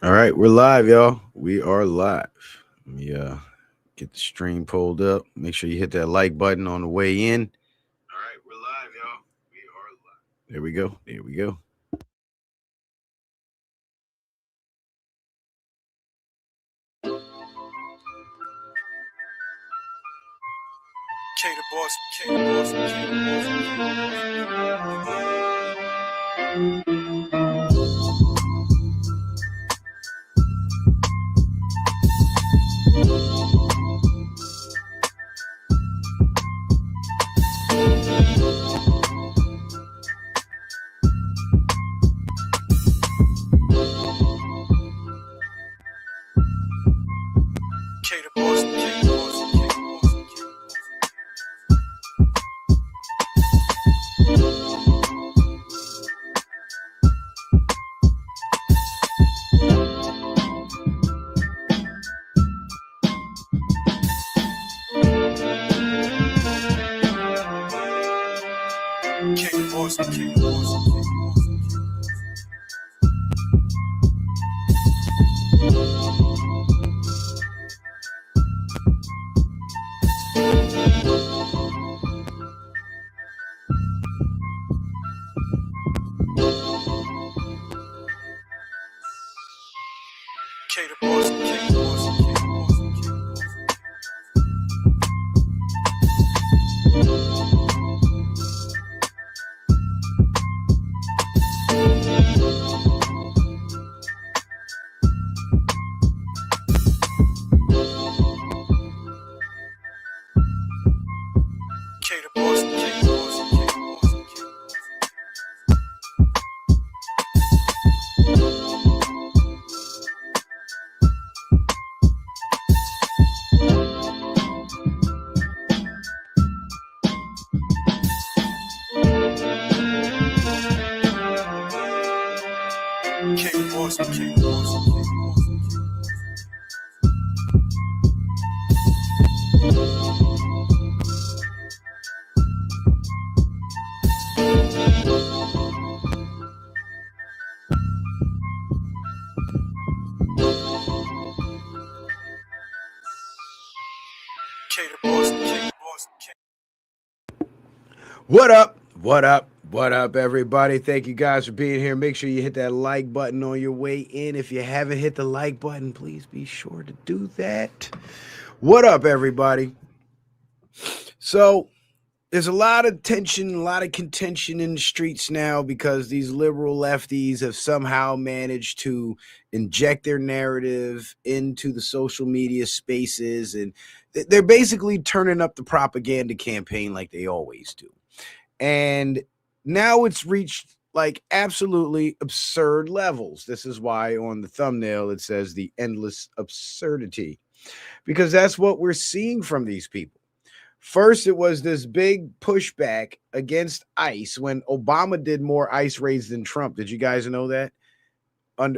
All right, we're live, y'all. We are live. Let me get the stream pulled up. Make sure you hit that like button on the way in. All right, we're live, y'all. We are live. There we go. There we go. K the boss, K the boss, K the boss, K the boss, K the boss. K the boss, K the boss, K the boss, K the boss, K the boss. K the boss, K the boss, K the boss. K the boss, K the boss. K the boss, K the boss, K. What up? What up? What up, everybody? Thank you guys for being here. Make sure you hit that like button on your way in. If you haven't hit the like button, please be sure to do that. What up, everybody? So, there's a lot of tension, a lot of contention in the streets now because these liberal lefties have somehow managed to inject their narrative into the social media spaces, and they're basically turning up the propaganda campaign like they always do. And now it's reached like absolutely absurd levels. This is why on the thumbnail it says the endless absurdity, because that's what we're seeing from these people. First, it was this big pushback against ICE when Obama did more ICE raids than Trump. Did you guys know that?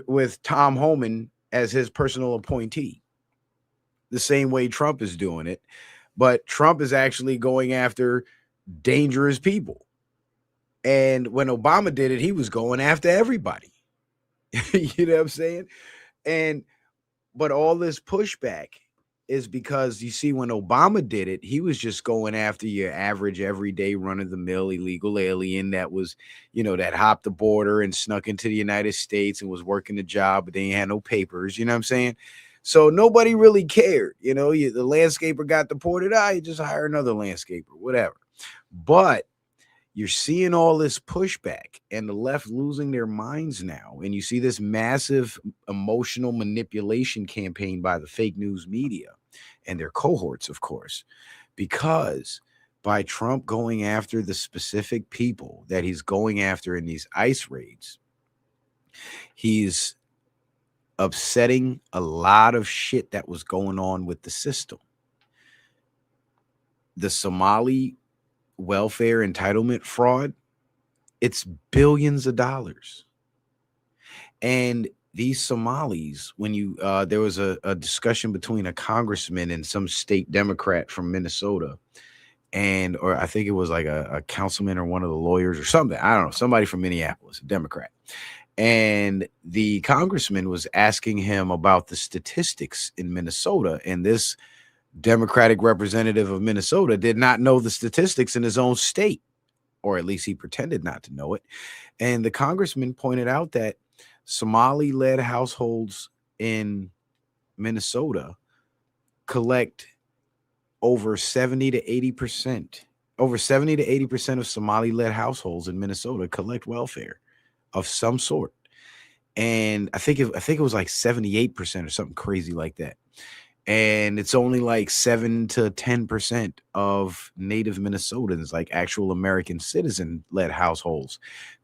With Tom Homan as his personal appointee, the same way Trump is doing it. But Trump is actually going after dangerous people. And when Obama did it, he was going after everybody. You know what I'm saying? And but all this pushback is because you see, when Obama did it, he was just going after your average, everyday, run of the mill illegal alien that was, that hopped the border and snuck into the United States and was working a job, but they had no papers. You know what I'm saying? So nobody really cared. The landscaper got deported. You just hire another landscaper, whatever. But you're seeing all this pushback and the left losing their minds now. And you see this massive emotional manipulation campaign by the fake news media and their cohorts, of course, because by Trump going after the specific people that he's going after in these ICE raids, he's upsetting a lot of shit that was going on with the system. The Somali welfare entitlement fraud, it's billions of dollars. And these Somalis, when there was a discussion between a congressman and some state Democrat from Minnesota, or I think it was like a councilman or one of the lawyers or something. I don't know, somebody from Minneapolis, a Democrat. And the congressman was asking him about the statistics in Minnesota. And this Democratic representative of Minnesota did not know the statistics in his own state, or at least he pretended not to know it. And the congressman pointed out that Somali led households in Minnesota collect over 70 to 80%. Over 70 to 80% of Somali led households in Minnesota collect welfare of some sort. And I think it was like 78% or something crazy like that. And it's only like 7 to 10% of native Minnesotans, like actual American citizen led households,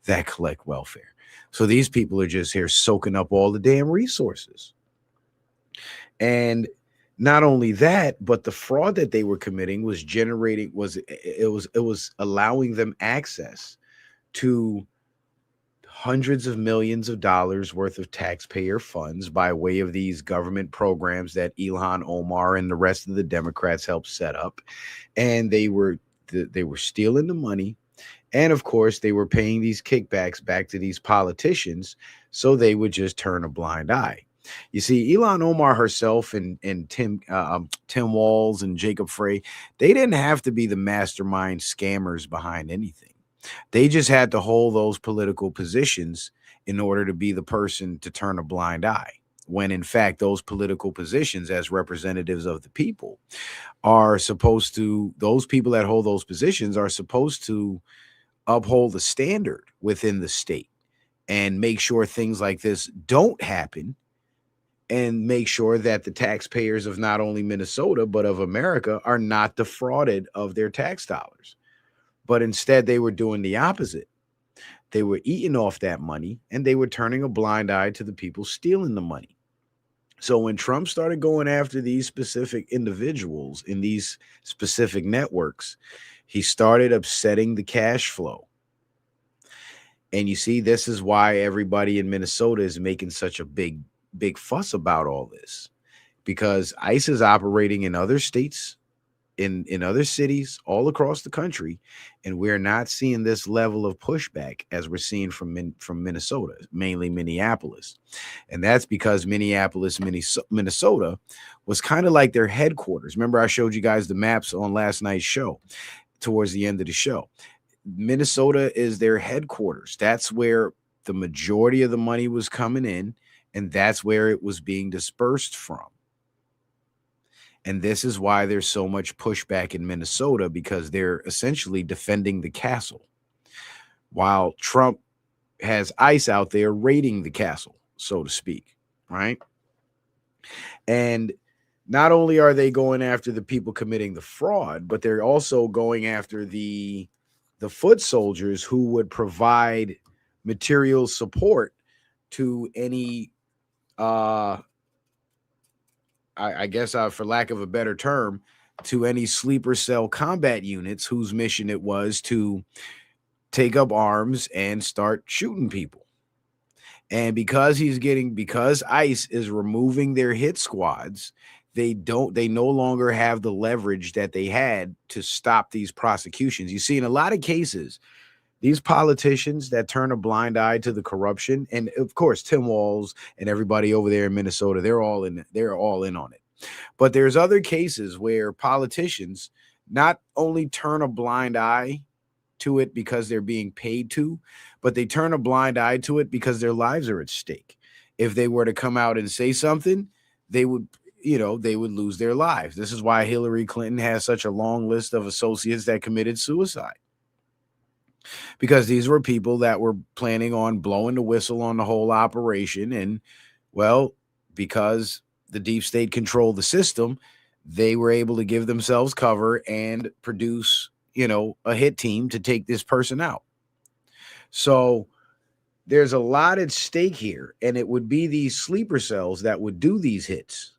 that collect welfare. So these people are just here soaking up all the damn resources. And not only that, but the fraud that they were committing was allowing them access to hundreds of millions of dollars worth of taxpayer funds by way of these government programs that Ilhan Omar and the rest of the Democrats helped set up. And they were stealing the money. And of course, they were paying these kickbacks back to these politicians so they would just turn a blind eye. You see, Ilhan Omar herself and Tim Walz and Jacob Frey, they didn't have to be the mastermind scammers behind anything. They just had to hold those political positions in order to be the person to turn a blind eye. When in fact, those political positions as representatives of the people those people that hold those positions are supposed to uphold the standard within the state and make sure things like this don't happen, and make sure that the taxpayers of not only Minnesota, but of America are not defrauded of their tax dollars. But instead, they were doing the opposite. They were eating off that money and they were turning a blind eye to the people stealing the money. So when Trump started going after these specific individuals in these specific networks, he started upsetting the cash flow. And you see, this is why everybody in Minnesota is making such a big fuss about all this, because ICE is operating in other states, in other cities all across the country, and we're not seeing this level of pushback as we're seeing from Minnesota, mainly Minneapolis. And that's because Minneapolis, Minnesota was kind of like their headquarters. Remember, I showed you guys the maps on last night's show towards the end of the show. Minnesota is their headquarters. That's where the majority of the money was coming in, and that's where it was being dispersed from. And this is why there's so much pushback in Minnesota, because they're essentially defending the castle, while Trump has ICE out there raiding the castle, so to speak, right? And not only are they going after the people committing the fraud, but they're also going after the foot soldiers who would provide material support to any I guess, for lack of a better term, to any sleeper cell combat units whose mission it was to take up arms and start shooting people. And because ICE is removing their hit squads, they no longer have the leverage that they had to stop these prosecutions. You see, in a lot of cases, these politicians that turn a blind eye to the corruption, and of course, Tim Walz and everybody over there in Minnesota, they're all in on it. But there's other cases where politicians not only turn a blind eye to it because they're being paid to, but they turn a blind eye to it because their lives are at stake. If they were to come out and say something, they would lose their lives. This is why Hillary Clinton has such a long list of associates that committed suicide, because these were people that were planning on blowing the whistle on the whole operation. And, well, because the deep state controlled the system, they were able to give themselves cover and produce, a hit team to take this person out. So there's a lot at stake here, and it would be these sleeper cells that would do these hits,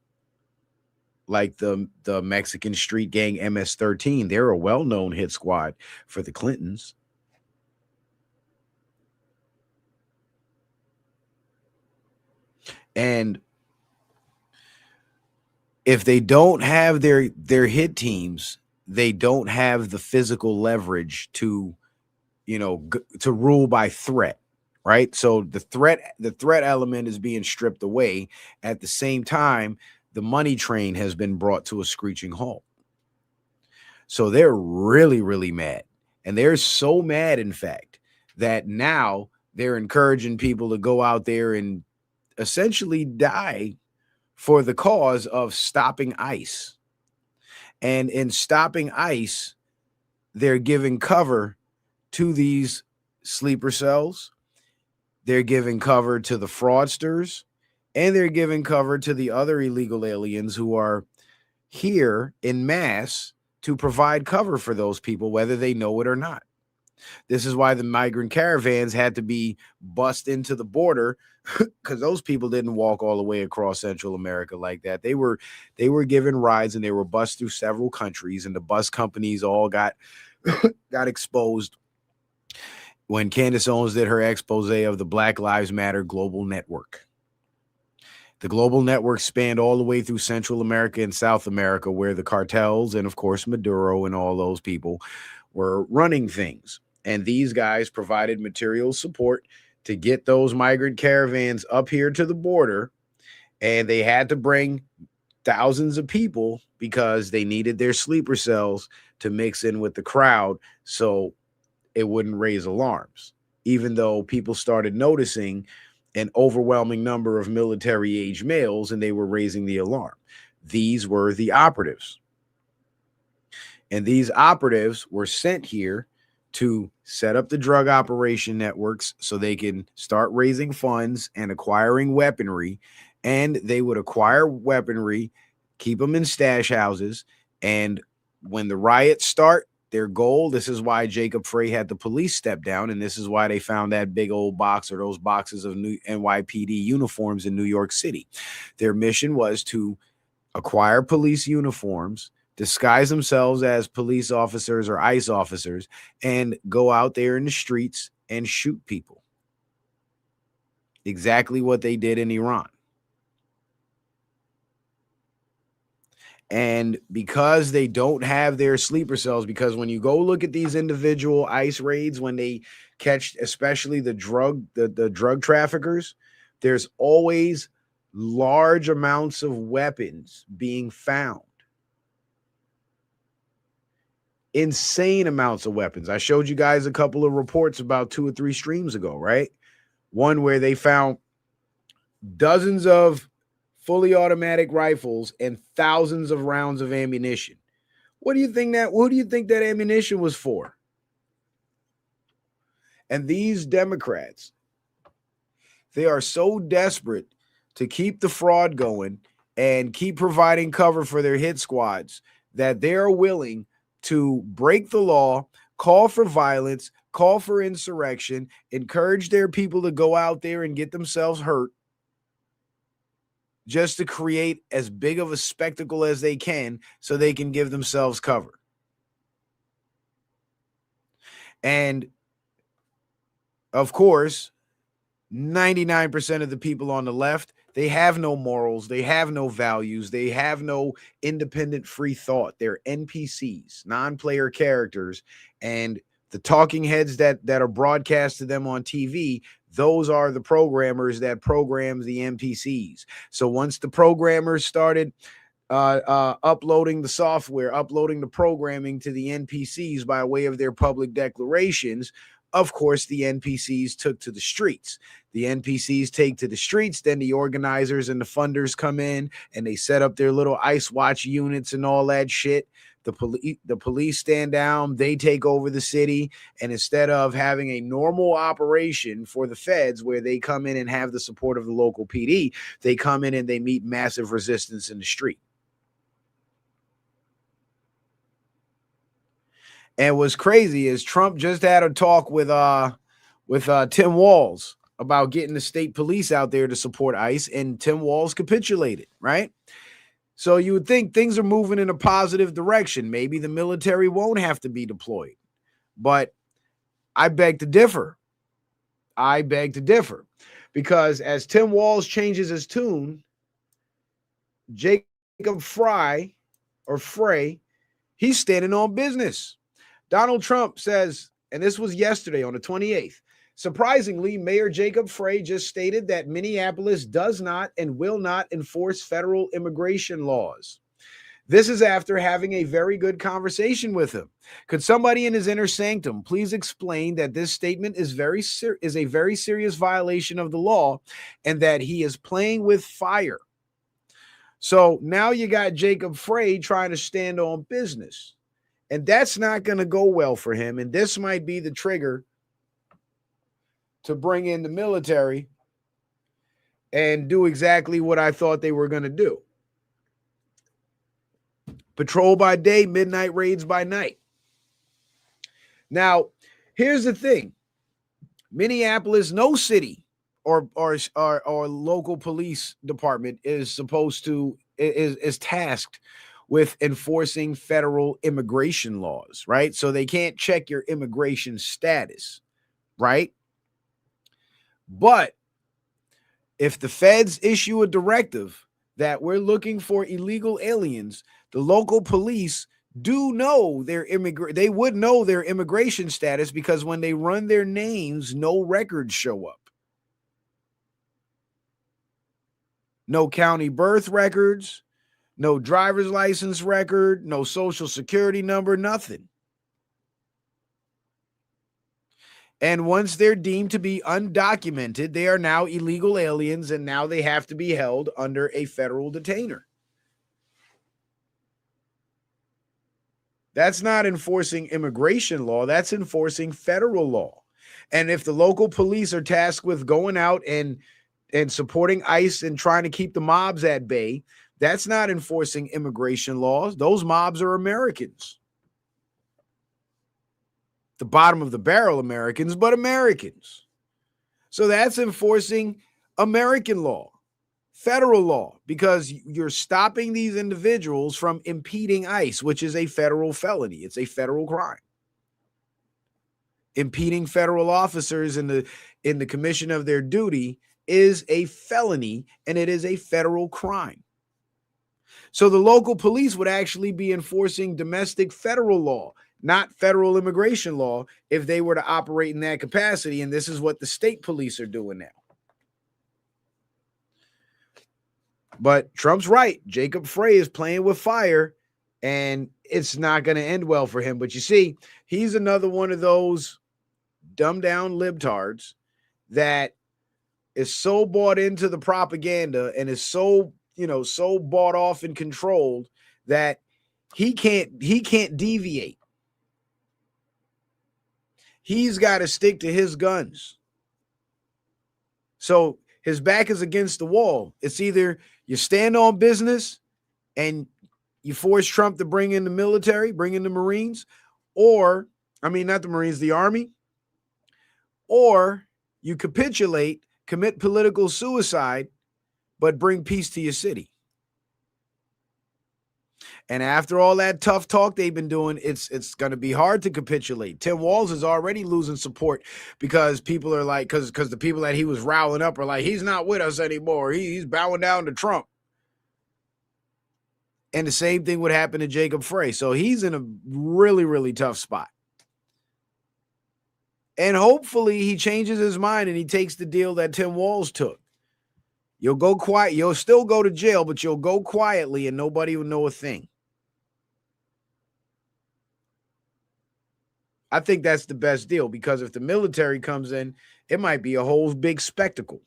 like the Mexican street gang MS-13. They're a well-known hit squad for the Clintons. And if they don't have their hit teams, they don't have the physical leverage to, to rule by threat, right? So the threat element is being stripped away. At the same time, the money train has been brought to a screeching halt. So they're really, really mad. And they're so mad, in fact, that now they're encouraging people to go out there and essentially die for the cause of stopping ICE. And in stopping ICE, they're giving cover to these sleeper cells. They're giving cover to the fraudsters, and they're giving cover to the other illegal aliens who are here in mass to provide cover for those people, whether they know it or not. This is why the migrant caravans had to be bussed into the border, because those people didn't walk all the way across Central America like that. They were given rides and they were bussed through several countries, and the bus companies all got got exposed when Candace Owens did her expose of the Black Lives Matter global network. The global network spanned all the way through Central America and South America, where the cartels and, of course, Maduro and all those people were running things. And these guys provided material support to get those migrant caravans up here to the border. And they had to bring thousands of people because they needed their sleeper cells to mix in with the crowd so it wouldn't raise alarms, even though people started noticing an overwhelming number of military-age males and they were raising the alarm. These were the operatives. And these operatives were sent here to set up the drug operation networks so they can start raising funds and acquiring weaponry. And they would acquire weaponry, keep them in stash houses, and when the riots start, their goal, this is why Jacob Frey had the police step down, and this is why they found that big old box or those boxes of new NYPD uniforms in New York City. Their mission was to acquire police uniforms, disguise themselves as police officers or ICE officers, and go out there in the streets and shoot people. Exactly what they did in Iran. And because they don't have their sleeper cells, because when you go look at these individual ICE raids, when they catch especially the drug traffickers, there's always large amounts of weapons being found. Insane amounts of weapons. I showed you guys a couple of reports about 2 or 3 streams ago, right? One where they found dozens of fully automatic rifles and thousands of rounds of ammunition. What do you think that ammunition was for? And these Democrats, they are so desperate to keep the fraud going and keep providing cover for their hit squads that they're willing to break the law, call for violence, call for insurrection, encourage their people to go out there and get themselves hurt, just to create as big of a spectacle as they can so they can give themselves cover. And of course, 99% of the people on the left, they have no morals, they have no values, they have no independent free thought. They're NPCs, non-player characters, and the talking heads that are broadcast to them on TV, those are the programmers that program the NPCs. So once the programmers started uploading the software, uploading the programming to the NPCs by way of their public declarations, of course, the NPCs took to the streets. The NPCs take to the streets, then the organizers and the funders come in and they set up their little ICE watch units and all that shit. The police stand down, they take over the city, and instead of having a normal operation for the feds where they come in and have the support of the local PD, they come in and they meet massive resistance in the street. And what's crazy is Trump just had a talk with Tim Walz about getting the state police out there to support ICE, and Tim Walz capitulated, right? So you would think things are moving in a positive direction. Maybe the military won't have to be deployed. But I beg to differ. Because as Tim Walz changes his tune, Jacob Frey, he's standing on business. Donald Trump says, and this was yesterday on the 28th, Surprisingly, Mayor Jacob Frey just stated that Minneapolis does not and will not enforce federal immigration laws. This is after having a very good conversation with him. Could somebody in his inner sanctum please explain that this statement is a very serious violation of the law and that he is playing with fire? So now you got Jacob Frey trying to stand on business, and that's not going to go well for him. And this might be the trigger to bring in the military and do exactly what I thought they were going to do. Patrol by day, midnight raids by night. Now, here's the thing. Minneapolis, no city or local police department is tasked with enforcing federal immigration laws, right? So they can't check your immigration status, right? But if the feds issue a directive that we're looking for illegal aliens, the local police do know they would know their immigration status, because when they run their names, no records show up. No county birth records, no driver's license record, no social security number, nothing. And once they're deemed to be undocumented, they are now illegal aliens, and now they have to be held under a federal detainer. That's not enforcing immigration law. That's enforcing federal law. And if the local police are tasked with going out and supporting ICE and trying to keep the mobs at bay, that's not enforcing immigration laws. Those mobs are Americans. The bottom of the barrel Americans, but Americans. So that's enforcing American law, federal law, because you're stopping these individuals from impeding ICE, which is a federal felony. It's a federal crime. Impeding federal officers in the commission of their duty is a felony, and it is a federal crime. So the local police would actually be enforcing domestic federal law, not federal immigration law, if they were to operate in that capacity. And this is what the state police are doing now. But Trump's right. Jacob Frey is playing with fire, and it's not going to end well for him. But you see, he's another one of those dumbed down libtards that is so bought into the propaganda and is so bought off and controlled that he can't deviate. He's got to stick to his guns. So his back is against the wall. It's either you stand on business and you force Trump to bring in the military, bring in the Marines, or, not the Marines, the Army, or you capitulate, commit political suicide, but bring peace to your city. And after all that tough talk they've been doing, it's going to be hard to capitulate. Tim Walz is already losing support because people are like, because the people that he was riling up are like, he's not with us anymore. He's bowing down to Trump. And the same thing would happen to Jacob Frey. So he's in a really, really tough spot. And hopefully he changes his mind and he takes the deal that Tim Walz took. You'll go quiet. You'll still go to jail, but you'll go quietly and nobody will know a thing. I think that's the best deal, because if the military comes in, it might be a whole big spectacle.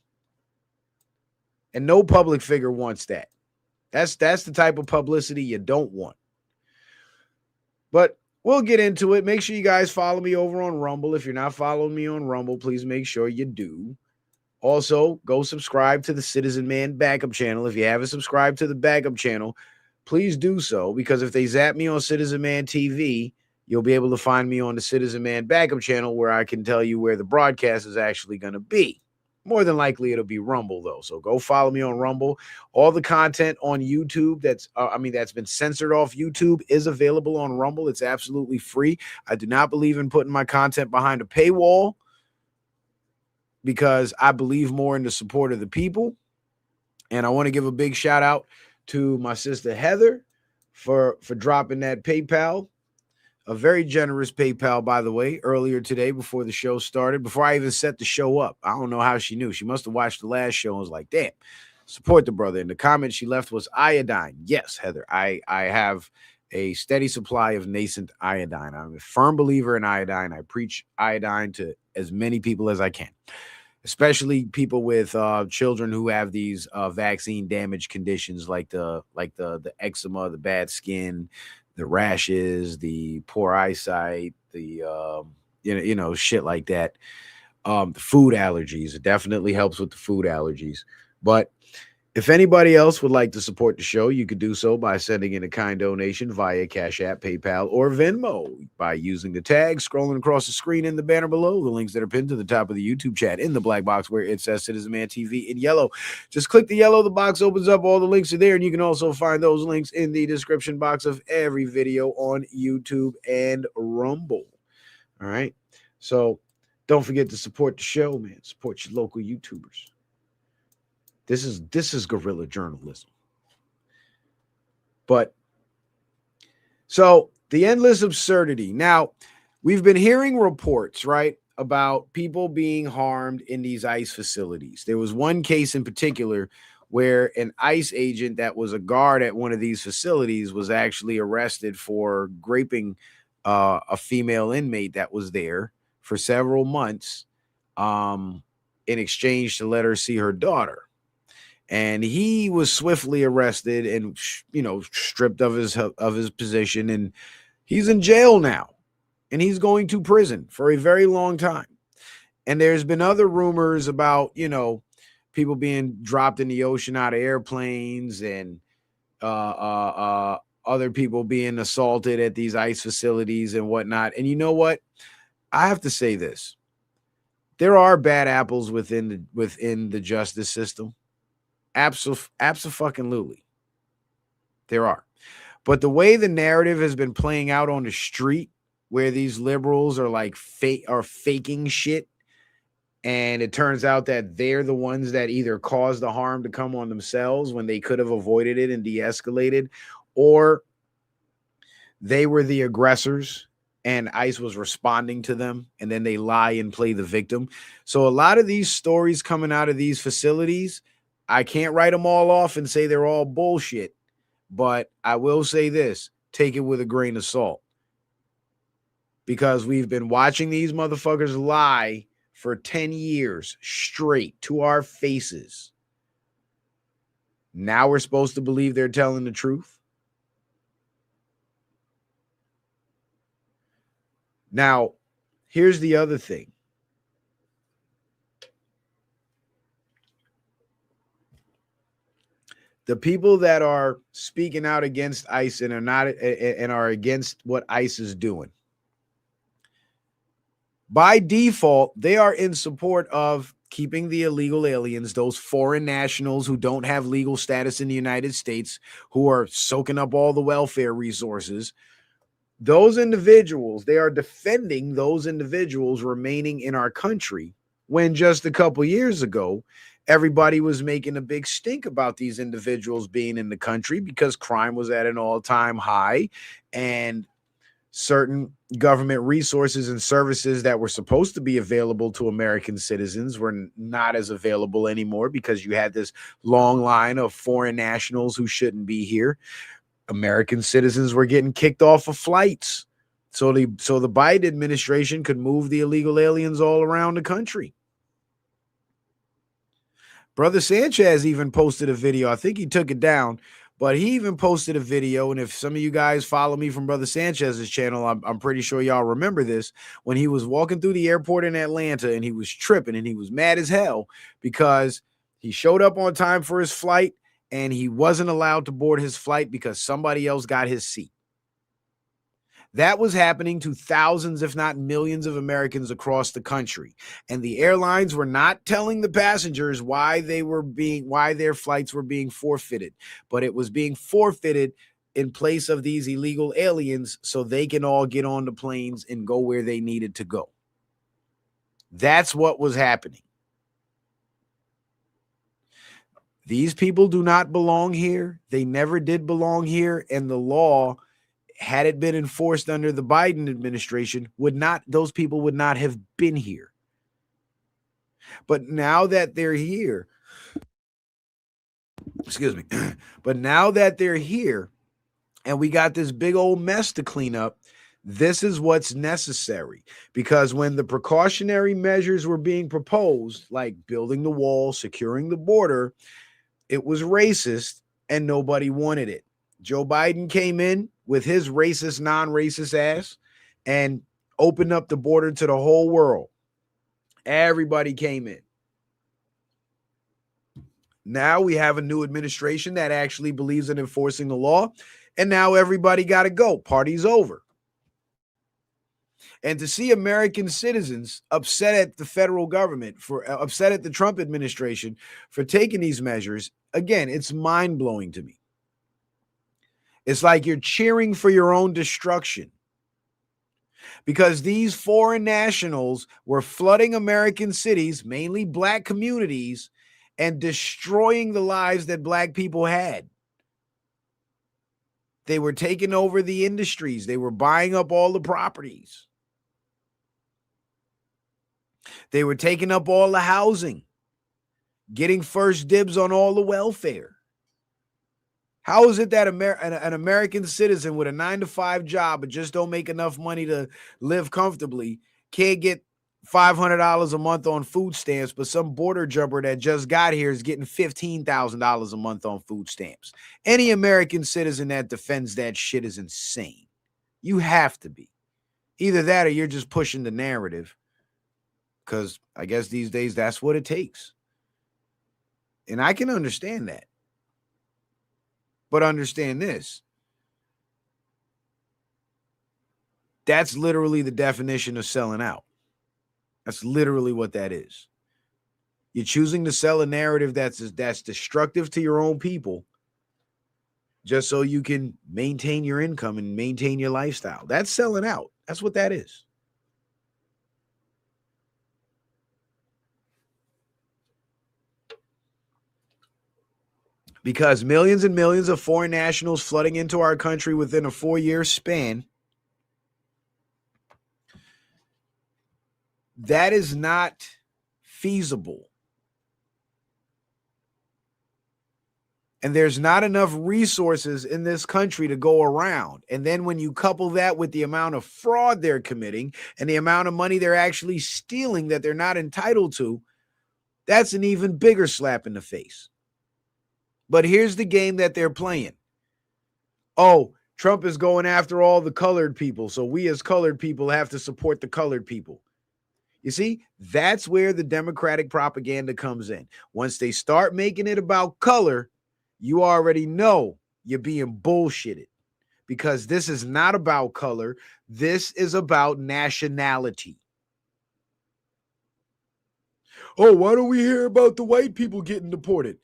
And no public figure wants that. That's the type of publicity you don't want. But we'll get into it. Make sure you guys follow me over on Rumble. If you're not following me on Rumble, please make sure you do. Also, go subscribe to the Citizen Man Backup channel. If you haven't subscribed to the Backup channel, please do so, because if they zap me on Citizen Man TV, you'll be able to find me on the Citizen Man Backup channel, where I can tell you where the broadcast is actually going to be. More than likely, it'll be Rumble, though. So go follow me on Rumble. All the content on YouTube that's been censored off YouTube is available on Rumble. It's absolutely free. I do not believe in putting my content behind a paywall, because I believe more in the support of the people. And I want to give a big shout out to my sister Heather for dropping that PayPal a very generous PayPal, by the way, earlier today before the show started, before I even set the show up. I don't know how she knew. She must have watched the last show and was like, damn, support the brother. And the comment she left was iodine. Yes, Heather, I have a steady supply of nascent iodine. I'm a firm believer in iodine. I preach iodine to as many people as I can, especially people with children who have these vaccine damage conditions like the eczema, the bad skin, the rashes, the poor eyesight, the shit like that. The food allergies, it definitely helps with the food allergies. But if anybody else would like to support the show, you could do so by sending in a kind donation via Cash App, PayPal, or Venmo by using the tag scrolling across the screen in the banner below. The links that are pinned to the top of the YouTube chat in the black box where it says Citizen Man TV in yellow. Just click the yellow, the box opens up, all the links are there, and you can also find those links in the description box of every video on YouTube and Rumble. All right. So don't forget to support the show, man. Support your local YouTubers. This is guerrilla journalism. But so the endless absurdity. Now, we've been hearing reports, right, about people being harmed in these ICE facilities. There was one case in particular where an ICE agent that was a guard at one of these facilities was actually arrested for raping a female inmate that was there for several months in exchange to let her see her daughter. And he was swiftly arrested and, stripped of his position, and he's in jail now, and he's going to prison for a very long time. And there's been other rumors about, people being dropped in the ocean out of airplanes, and other people being assaulted at these ICE facilities and whatnot. And you know what? I have to say this: there are bad apples within the justice system. Absolutely. There are. But the way the narrative has been playing out on the street, where these liberals are like faking shit, and it turns out that they're the ones that either caused the harm to come on themselves when they could have avoided it and de-escalated, or they were the aggressors and ICE was responding to them, and then they lie and play the victim. So a lot of these stories coming out of these facilities, I can't write them all off and say they're all bullshit, but I will say this: take it with a grain of salt, because we've been watching these motherfuckers lie for 10 years straight to our faces. Now we're supposed to believe they're telling the truth. Now, here's the other thing. The people that are speaking out against ICE and are against what ICE is doing, by default, they are in support of keeping the illegal aliens, those foreign nationals who don't have legal status in the United States, who are soaking up all the welfare resources. Those individuals, they are defending those individuals remaining in our country, when just a couple years ago, everybody was making a big stink about these individuals being in the country because crime was at an all-time high, and certain government resources and services that were supposed to be available to American citizens were not as available anymore because you had this long line of foreign nationals who shouldn't be here. American citizens were getting kicked off of flights. So the Biden administration could move the illegal aliens all around the country. Brother Sanchez even posted a video. I think he took it down, but he even posted a video. And if some of you guys follow me from Brother Sanchez's channel, I'm pretty sure y'all remember this, when he was walking through the airport in Atlanta and he was tripping and he was mad as hell because he showed up on time for his flight and he wasn't allowed to board his flight because somebody else got his seat. That was happening to thousands, if not millions, of Americans across the country. And the airlines were not telling the passengers why their flights were being forfeited, but it was being forfeited in place of these illegal aliens so they can all get on the planes and go where they needed to go. That's what was happening. These people do not belong here. They never did belong here. And the law had it been enforced under the Biden administration, those people would not have been here. But now that they're here, excuse me, but now that they're here and we got this big old mess to clean up, this is what's necessary. Because when the precautionary measures were being proposed, like building the wall, securing the border, it was racist and nobody wanted it. Joe Biden came in with his racist, non-racist ass and opened up the border to the whole world. Everybody came in. Now we have a new administration that actually believes in enforcing the law, and now everybody got to go. Party's over. And to see American citizens upset at the federal government, upset at the Trump administration for taking these measures, again, it's mind-blowing to me. It's like you're cheering for your own destruction. Because these foreign nationals were flooding American cities, mainly black communities, and destroying the lives that black people had. They were taking over the industries. They were buying up all the properties. They were taking up all the housing, getting first dibs on all the welfare. How is it that an American citizen with a 9-to-5 job but just don't make enough money to live comfortably can't get $500 a month on food stamps, but some border jumper that just got here is getting $15,000 a month on food stamps? Any American citizen that defends that shit is insane. You have to be. Either that or you're just pushing the narrative, because I guess these days that's what it takes. And I can understand that. But understand this. That's literally the definition of selling out. That's literally what that is. You're choosing to sell a narrative that's destructive to your own people just so you can maintain your income and maintain your lifestyle. That's selling out. That's what that is. Because millions and millions of foreign nationals flooding into our country within a 4-year span, that is not feasible. And there's not enough resources in this country to go around. And then when you couple that with the amount of fraud they're committing and the amount of money they're actually stealing that they're not entitled to, that's an even bigger slap in the face. But here's the game that they're playing. Oh, Trump is going after all the colored people, so we as colored people have to support the colored people. You see, that's where the Democratic propaganda comes in. Once they start making it about color, you already know you're being bullshitted, because this is not about color. This is about nationality. Oh, why don't we hear about the white people getting deported?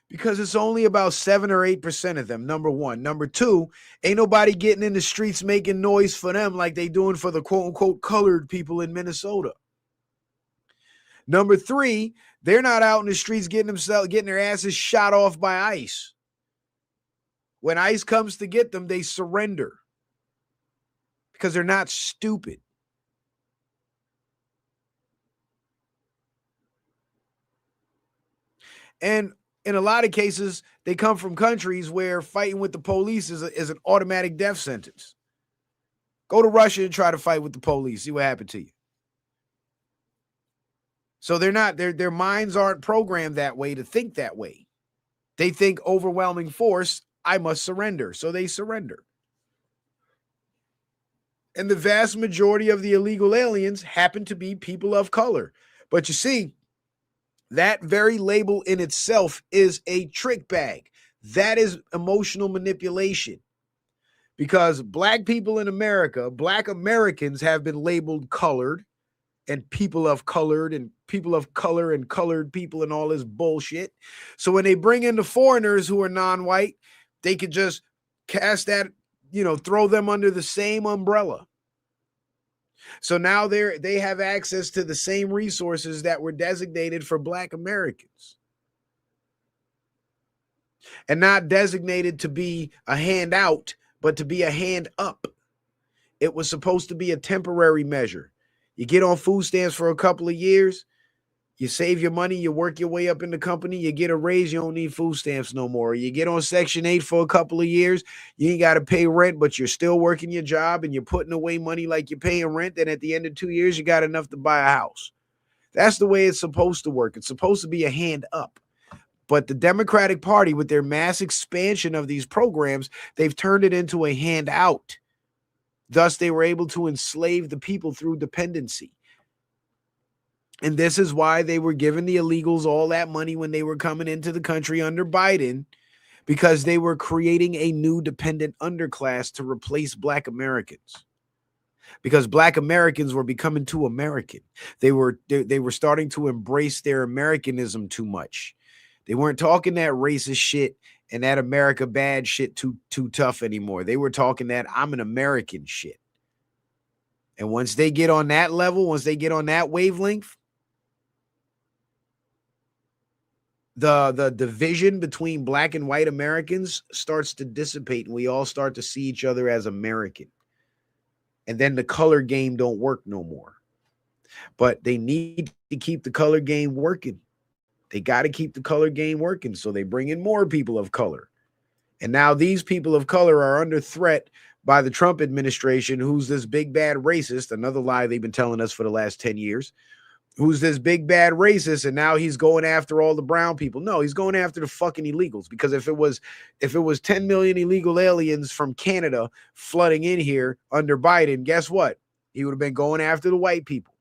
Because it's only about 7 or 8% of them, number one. Number two, ain't nobody getting in the streets making noise for them like they doing for the quote-unquote colored people in Minnesota. Number three, they're not out in the streets getting their asses shot off by ICE. When ICE comes to get them, they surrender because they're not stupid. And in a lot of cases, they come from countries where fighting with the police is an automatic death sentence. Go to Russia and try to fight with the police. See what happened to you. So their minds aren't programmed that way to think that way. They think overwhelming force, I must surrender. So they surrender. And the vast majority of the illegal aliens happen to be people of color. But you see, that very label in itself is a trick bag. That is emotional manipulation. Because black people in America, black Americans have been labeled colored and people of colored and people of color and colored people and all this bullshit. So when they bring in the foreigners who are non-white, they could just cast that, throw them under the same umbrella. So now they have access to the same resources that were designated for black Americans and not designated to be a handout, but to be a hand up. It was supposed to be a temporary measure. You get on food stamps for a couple of years, you save your money, you work your way up in the company, you get a raise, you don't need food stamps no more. You get on Section 8 for a couple of years, you ain't got to pay rent, but you're still working your job and you're putting away money like you're paying rent. Then at the end of 2 years, you got enough to buy a house. That's the way it's supposed to work. It's supposed to be a hand up. But the Democratic Party, with their mass expansion of these programs, they've turned it into a handout. Thus, they were able to enslave the people through dependency. And this is why they were giving the illegals all that money when they were coming into the country under Biden, because they were creating a new dependent underclass to replace Black Americans. Because Black Americans were becoming too American. They were starting to embrace their Americanism too much. They weren't talking that racist shit and that America bad shit too tough anymore. They were talking that I'm an American shit. And once they get on that level, once they get on that wavelength, the division between Black and white Americans starts to dissipate, and we all start to see each other as American. And then the color game don't work no more. But they need to keep the color game working. They got to keep the color game working. So they bring in more people of color. And now these people of color are under threat by the Trump administration, who's this big bad racist, another lie they've been telling us for the last 10 years, who's this big bad racist, and now he's going after all the brown people. No, he's going after the fucking illegals, because if it was 10 million illegal aliens from Canada flooding in here under Biden, guess what? He would have been going after the white people.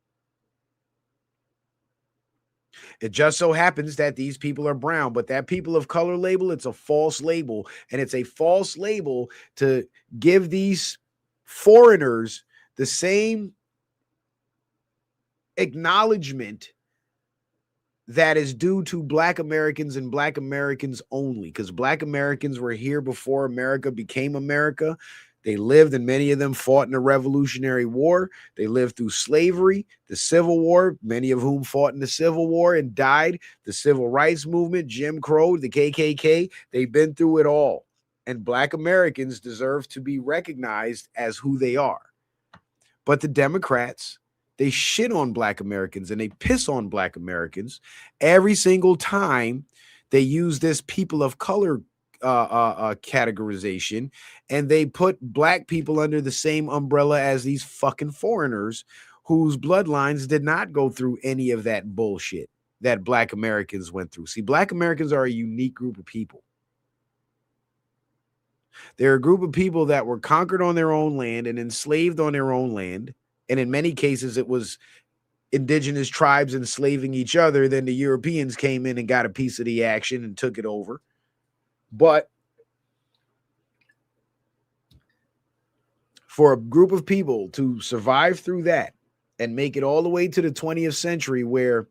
It just so happens that these people are brown, but that people of color label, it's a false label. And it's a false label to give these foreigners the same acknowledgement that is due to Black Americans and Black Americans only, because Black Americans were here before America became America. They lived, and many of them fought in the Revolutionary War. They lived through slavery, the Civil War, many of whom fought in the Civil War and died, the Civil Rights Movement, Jim Crow, the KKK. They've been through it all. And Black Americans deserve to be recognized as who they are. But the Democrats, they shit on Black Americans and they piss on Black Americans every single time they use this people of color categorization, and they put Black people under the same umbrella as these fucking foreigners whose bloodlines did not go through any of that bullshit that Black Americans went through. See, Black Americans are a unique group of people. They're a group of people that were conquered on their own land and enslaved on their own land. And in many cases, it was indigenous tribes enslaving each other. Then the Europeans came in and got a piece of the action and took it over. But for a group of people to survive through that and make it all the way to the 20th century, where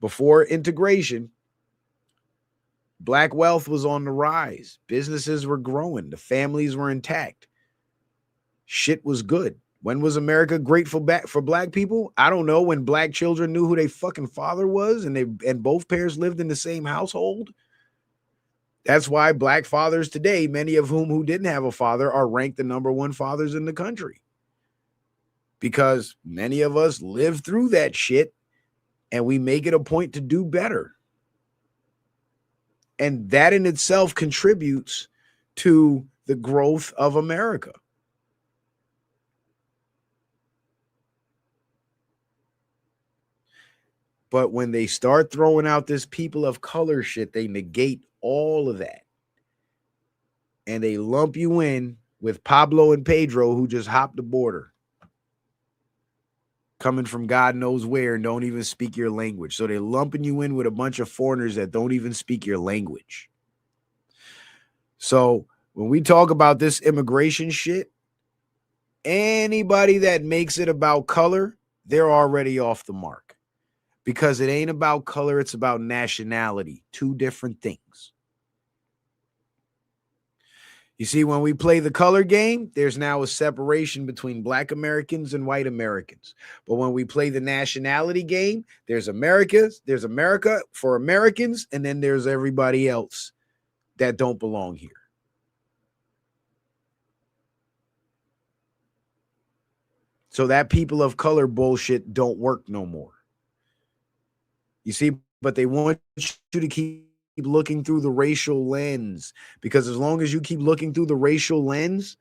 before integration, Black wealth was on the rise, businesses were growing, the families were intact, shit was good. When was America grateful back for Black people? I don't know. When Black children knew who their fucking father was and both parents lived in the same household. That's why Black fathers today, many of whom who didn't have a father, are ranked the number one fathers in the country. Because many of us live through that shit and we make it a point to do better. And that in itself contributes to the growth of America. But when they start throwing out this people of color shit, they negate all of that. And they lump you in with Pablo and Pedro, who just hopped the border, coming from God knows where and don't even speak your language. So they're lumping you in with a bunch of foreigners that don't even speak your language. So when we talk about this immigration shit, anybody that makes it about color, they're already off the mark. Because it ain't about color, it's about nationality. Two different things. You see, when we play the color game, there's now a separation between Black Americans and white Americans. But when we play the nationality game, there's America for Americans, and then there's everybody else that don't belong here. So that people of color bullshit don't work no more. You see, but they want you to keep looking through the racial lens, because as long as you keep looking through the racial lens,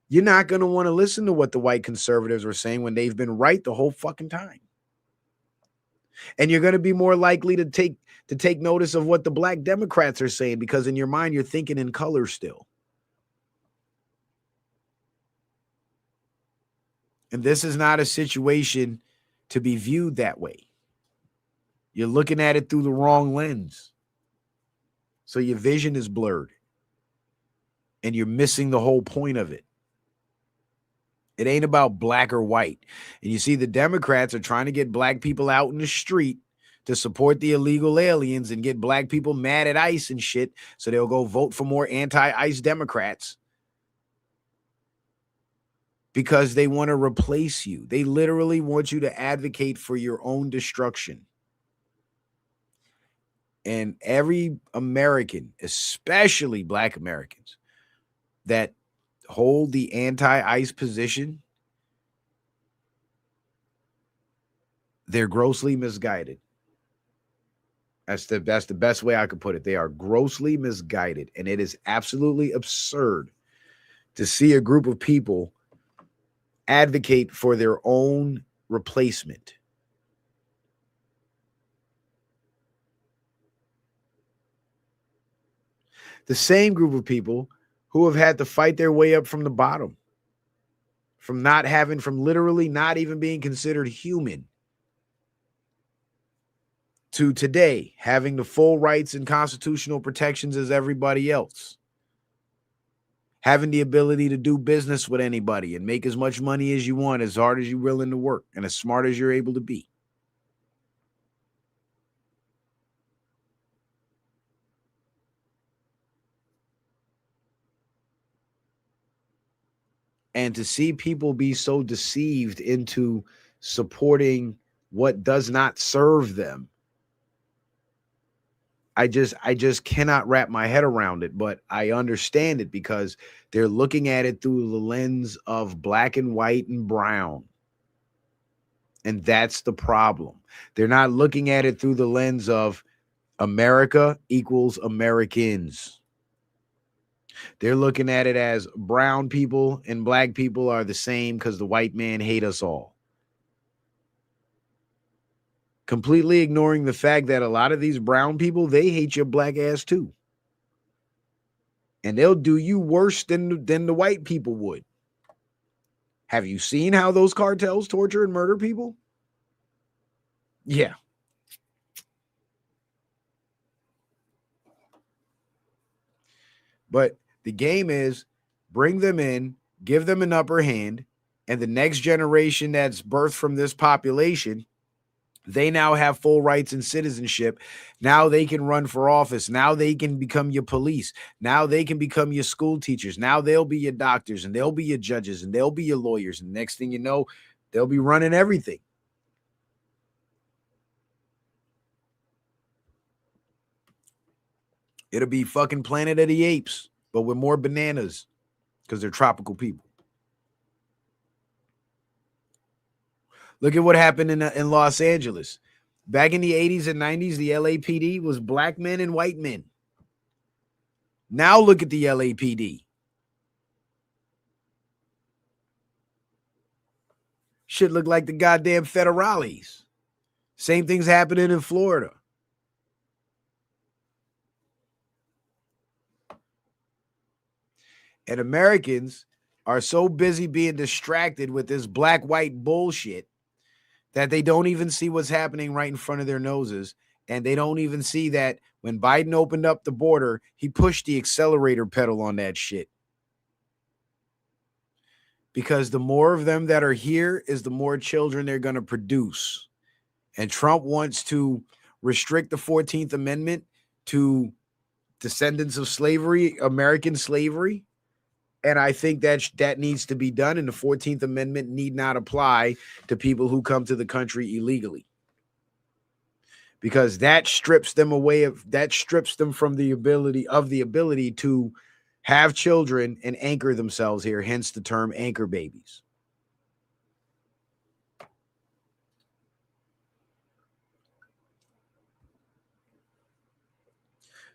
you're not going to want to listen to what the white conservatives were saying when they've been right the whole fucking time. And you're going to be more likely to take notice of what the black Democrats are saying, because in your mind you're thinking in color still. And this is not a situation to be viewed that way. You're looking at it through the wrong lens. So your vision is blurred. And you're missing the whole point of it. It ain't about black or white. And you see, the Democrats are trying to get black people out in the street to support the illegal aliens and get black people mad at ICE and shit. So they'll go vote for more anti-ICE Democrats. Because they want to replace you. They literally want you to advocate for your own destruction. And every American, especially black Americans, that hold the anti-ICE position, they're grossly misguided. That's the best way I could put it. They are grossly misguided. And it is absolutely absurd to see a group of people advocate for their own replacement. The same group of people who have had to fight their way up from the bottom, from literally not even being considered human, to today having the full rights and constitutional protections as everybody else. Having the ability to do business with anybody and make as much money as you want, as hard as you're willing to work, and as smart as you're able to be. And to see people be so deceived into supporting what does not serve them, I just cannot wrap my head around it, but I understand it, because they're looking at it through the lens of black and white and brown. And that's the problem. They're not looking at it through the lens of America equals Americans. They're looking at it as brown people and black people are the same because the white man hate us all. Completely ignoring the fact that a lot of these brown people, they hate your black ass too. And they'll do you worse than the white people would. Have you seen how those cartels torture and murder people? Yeah. But the game is bring them in, give them an upper hand, and the next generation that's birthed from this population, they now have full rights and citizenship. Now they can run for office. Now they can become your police. Now they can become your school teachers. Now they'll be your doctors, and they'll be your judges, and they'll be your lawyers. And next thing you know, they'll be running everything. It'll be fucking Planet of the Apes, but with more bananas, because they're tropical people. Look at what happened in Los Angeles. Back in the 80s and 90s, the LAPD was black men and white men. Now look at the LAPD. Shit look like the goddamn federales. Same thing's happening in Florida. And Americans are so busy being distracted with this black-white bullshit that they don't even see what's happening right in front of their noses. And they don't even see that when Biden opened up the border, he pushed the accelerator pedal on that shit. Because the more of them that are here is the more children they're going to produce. And Trump wants to restrict the 14th Amendment to descendants of slavery, American slavery. And I think that needs to be done. And the 14th Amendment need not apply to people who come to the country illegally. Because that strips them from the ability to have children and anchor themselves here, hence the term anchor babies.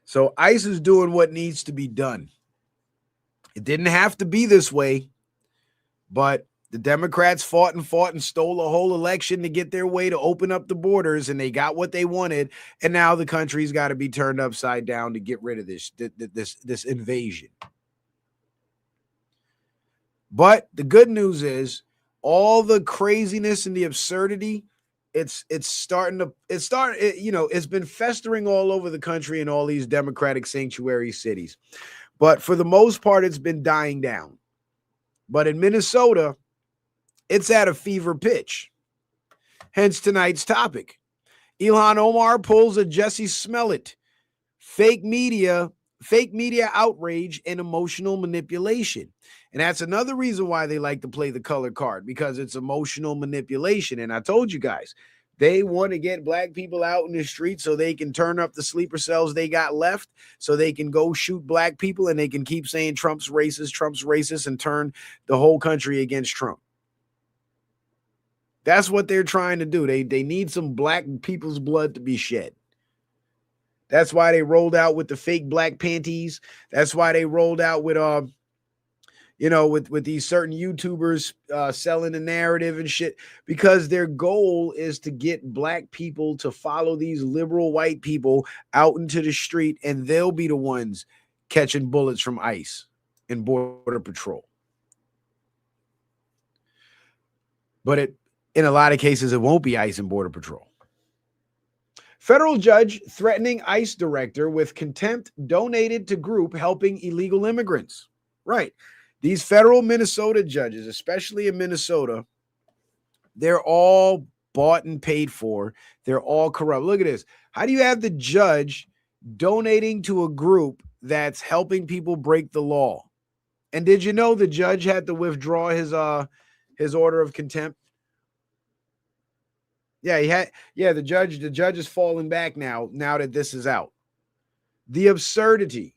So ICE is doing what needs to be done. It didn't have to be this way, but the Democrats fought and stole a whole election to get their way to open up the borders, and they got what they wanted. And now the country's got to be turned upside down to get rid of this invasion. But the good news is all the craziness and the absurdity, it's been festering all over the country in all these Democratic sanctuary cities. But for the most part, it's been dying down. But in Minnesota, it's at a fever pitch. Hence tonight's topic. Ilhan Omar pulls a jussey smollett. Fake media outrage and emotional manipulation. And that's another reason why they like to play the color card, because it's emotional manipulation. And I told you guys, they want to get black people out in the street so they can turn up the sleeper cells they got left, so they can go shoot black people, and they can keep saying Trump's racist, and turn the whole country against Trump. That's what they're trying to do. They need some black people's blood to be shed. That's why they rolled out with the fake black panties. That's why they rolled out with with these certain YouTubers selling the narrative and shit, because their goal is to get black people to follow these liberal white people out into the street, and they'll be the ones catching bullets from ICE and Border Patrol. But in a lot of cases, it won't be ICE and Border Patrol. Federal judge threatening ICE director with contempt donated to group helping illegal immigrants. Right. These federal Minnesota judges, especially in Minnesota, they're all bought and paid for. They're all corrupt. Look at this. How do you have the judge donating to a group that's helping people break the law? And did you know the judge had to withdraw his order of contempt? Yeah, the judge is falling back now that this is out. The absurdity.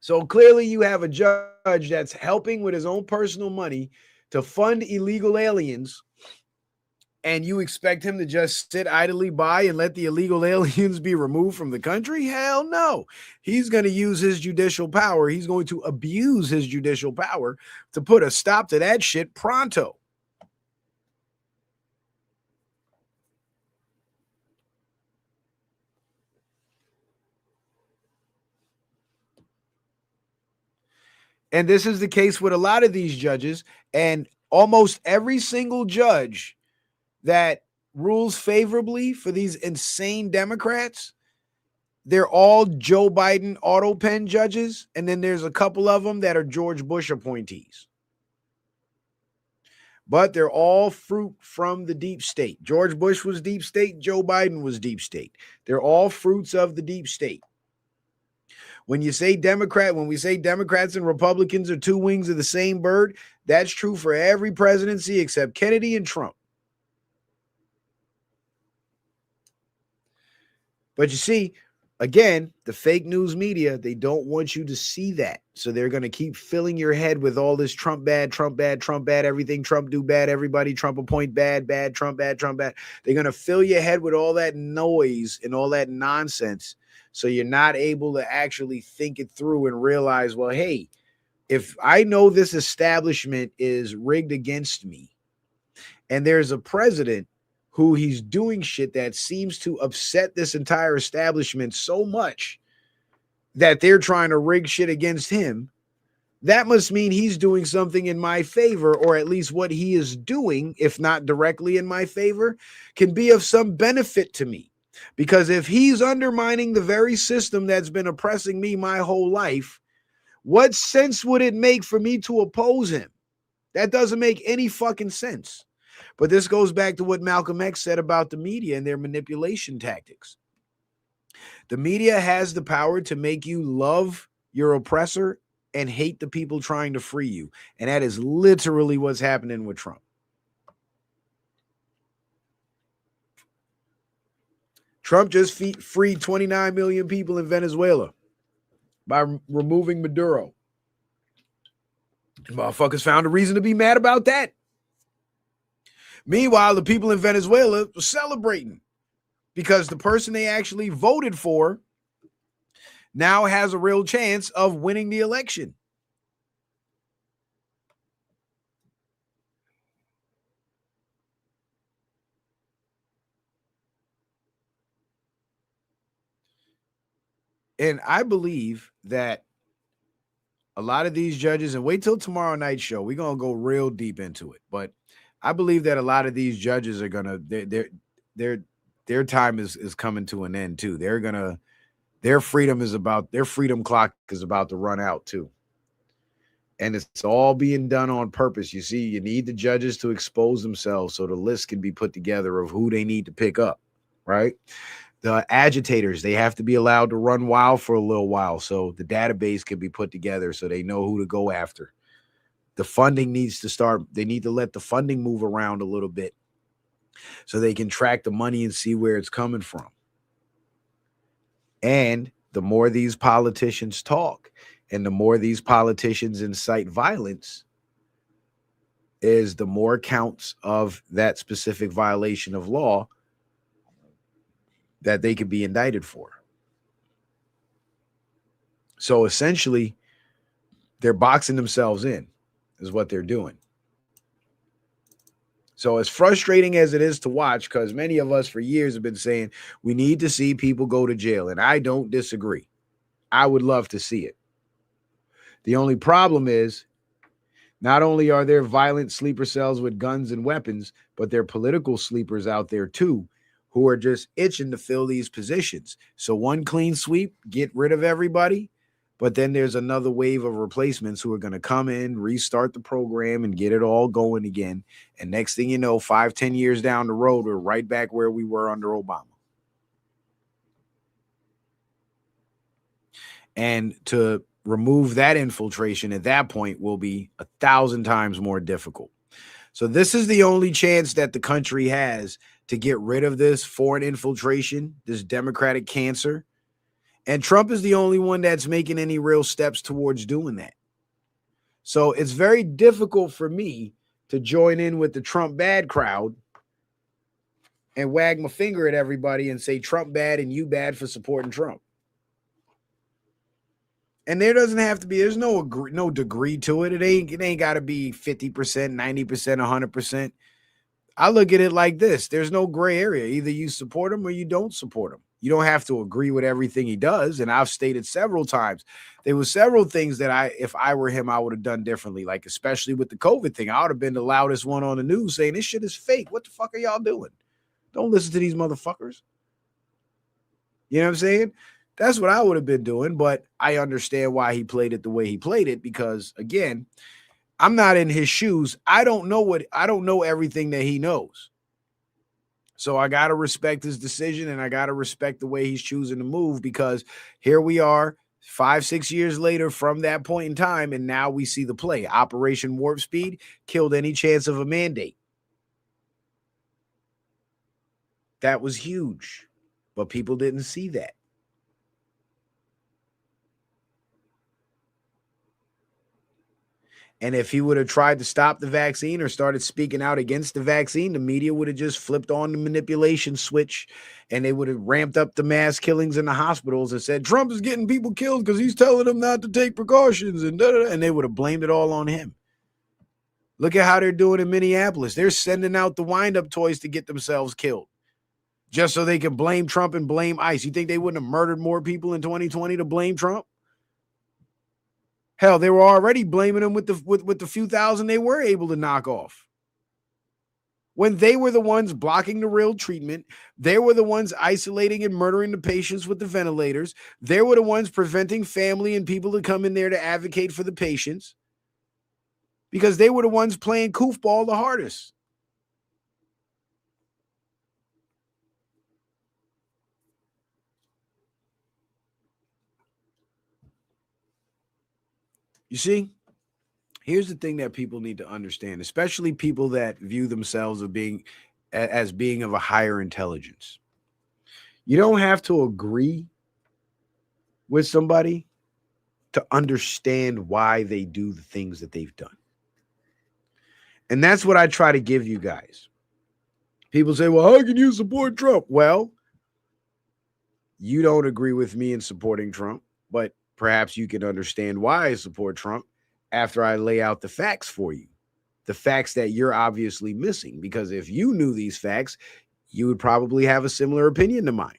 So clearly you have a judge that's helping with his own personal money to fund illegal aliens, and you expect him to just sit idly by and let the illegal aliens be removed from the country? Hell no. He's going to use his judicial power. He's going to abuse his judicial power to put a stop to that shit pronto. And this is the case with a lot of these judges, and almost every single judge that rules favorably for these insane Democrats, they're all Joe Biden auto pen judges, and then there's a couple of them that are George Bush appointees. But they're all fruit from the deep state. George Bush was deep state. Joe Biden was deep state. They're all fruits of the deep state. When we say Democrats and Republicans are two wings of the same bird, that's true for every presidency except Kennedy and Trump. But you see, again, the fake news media, they don't want you to see that. So they're going to keep filling your head with all this Trump bad, everything Trump do bad, everybody Trump appoint bad, Trump bad. They're going to fill your head with all that noise and all that nonsense. So you're not able to actually think it through and realize, well, hey, if I know this establishment is rigged against me, and there's a president who he's doing shit that seems to upset this entire establishment so much that they're trying to rig shit against him, that must mean he's doing something in my favor, or at least what he is doing, if not directly in my favor, can be of some benefit to me. Because if he's undermining the very system that's been oppressing me my whole life, what sense would it make for me to oppose him? That doesn't make any fucking sense. But this goes back to what Malcolm X said about the media and their manipulation tactics. The media has the power to make you love your oppressor and hate the people trying to free you. And that is literally what's happening with Trump. Trump just freed 29 million people in Venezuela by removing Maduro. And motherfuckers found a reason to be mad about that. Meanwhile, the people in Venezuela were celebrating because the person they actually voted for now has a real chance of winning the election. And I believe that a lot of these judges, and wait till tomorrow night's show, we're gonna go real deep into it. But I believe that a lot of these judges are gonna their time is coming to an end too. Their freedom clock is about to run out too. And it's all being done on purpose. You see, you need the judges to expose themselves so the list can be put together of who they need to pick up, right? The agitators, they have to be allowed to run wild for a little while so the database can be put together so they know who to go after. The funding needs to start, they need to let the funding move around a little bit so they can track the money and see where it's coming from. And the more these politicians talk and the more these politicians incite violence, is the more counts of that specific violation of law that they could be indicted for. So essentially, they're boxing themselves in, is what they're doing. So as frustrating as it is to watch, because many of us for years have been saying we need to see people go to jail, and I don't disagree. I would love to see it. The only problem is not only are there violent sleeper cells with guns and weapons, but there are political sleepers out there too who are just itching to fill these positions. So one clean sweep, get rid of everybody, but then there's another wave of replacements who are going to come in, restart the program, and get it all going again. And next thing you know, 5-10 years down the road, we're right back where we were under Obama. And to remove that infiltration at that point will be 1,000 times more difficult. So this is the only chance that the country has to get rid of this foreign infiltration, this Democratic cancer. And Trump is the only one that's making any real steps towards doing that. So it's very difficult for me to join in with the Trump bad crowd and wag my finger at everybody and say Trump bad and you bad for supporting Trump. And there doesn't have to be, there's no degree to it. It ain't got to be 50%, 90%, 100%. I look at it like this. There's no gray area. Either you support him or you don't support him. You don't have to agree with everything he does. And I've stated several times, there were several things that if I were him, I would have done differently. Like, especially with the COVID thing, I would have been the loudest one on the news saying this shit is fake. What the fuck are y'all doing? Don't listen to these motherfuckers. You know what I'm saying? That's what I would have been doing. But I understand why he played it the way he played it, because again, I'm not in his shoes. I don't know everything that he knows. So I got to respect his decision, and I got to respect the way he's choosing to move, because here we are 5-6 years later from that point in time, and now we see the play. Operation Warp Speed killed any chance of a mandate. That was huge, but people didn't see that. And if he would have tried to stop the vaccine or started speaking out against the vaccine, the media would have just flipped on the manipulation switch, and they would have ramped up the mass killings in the hospitals and said, Trump is getting people killed because he's telling them not to take precautions, and and they would have blamed it all on him. Look at how they're doing in Minneapolis. They're sending out the wind-up toys to get themselves killed just so they can blame Trump and blame ICE. You think they wouldn't have murdered more people in 2020 to blame Trump? Hell, they were already blaming him with the few thousand they were able to knock off. When they were the ones blocking the real treatment, they were the ones isolating and murdering the patients with the ventilators. They were the ones preventing family and people to come in there to advocate for the patients, because they were the ones playing goofball the hardest. You see, here's the thing that people need to understand, especially people that view themselves as being of a higher intelligence. You don't have to agree with somebody to understand why they do the things that they've done. And that's what I try to give you guys. People say, well, how can you support Trump? Well, you don't agree with me in supporting Trump. But perhaps you can understand why I support Trump after I lay out the facts for you. The facts that you're obviously missing. Because if you knew these facts, you would probably have a similar opinion to mine.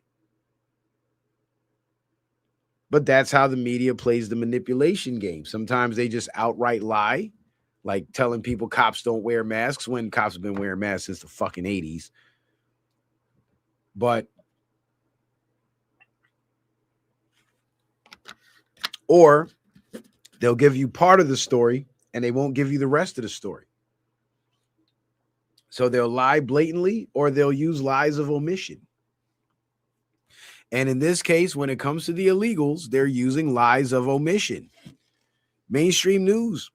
But that's how the media plays the manipulation game. Sometimes they just outright lie, like telling people cops don't wear masks when cops have been wearing masks since the fucking 80s. But or they'll give you part of the story and they won't give you the rest of the story. So they'll lie blatantly or they'll use lies of omission. And in this case, when it comes to the illegals, they're using lies of omission. Mainstream news,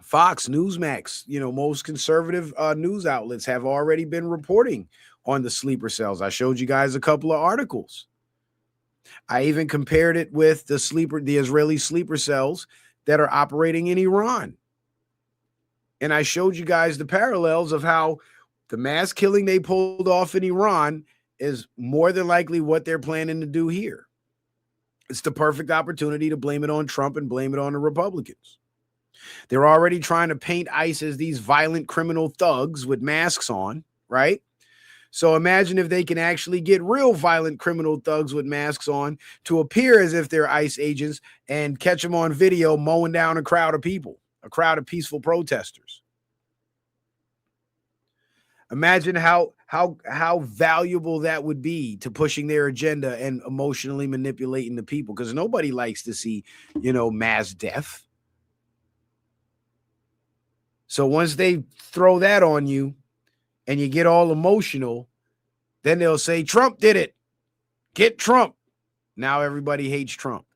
Fox, Newsmax, most conservative news outlets have already been reporting on the sleeper cells. I showed you guys a couple of articles. I even compared it with the Israeli sleeper cells that are operating in Iran. And I showed you guys the parallels of how the mass killing they pulled off in Iran is more than likely what they're planning to do here. It's the perfect opportunity to blame it on Trump and blame it on the Republicans. They're already trying to paint ICE as these violent criminal thugs with masks on, right? So imagine if they can actually get real violent criminal thugs with masks on to appear as if they're ICE agents and catch them on video mowing down a crowd of people, a crowd of peaceful protesters. Imagine how valuable that would be to pushing their agenda and emotionally manipulating the people, because nobody likes to see, mass death. So once they throw that on you and you get all emotional, then they'll say, Trump did it. Get Trump. Now everybody hates Trump.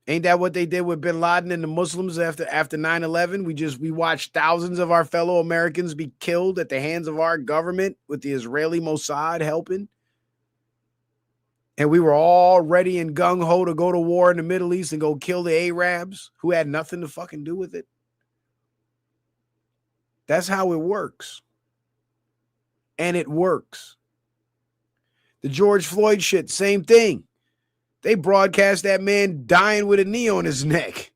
Ain't that what they did with bin Laden and the Muslims after 9/11? We watched thousands of our fellow Americans be killed at the hands of our government with the Israeli Mossad helping. And we were all ready and gung-ho to go to war in the Middle East and go kill the Arabs who had nothing to fucking do with it. That's how it works. And it works. The George Floyd shit, same thing. They broadcast that man dying with a knee on his neck.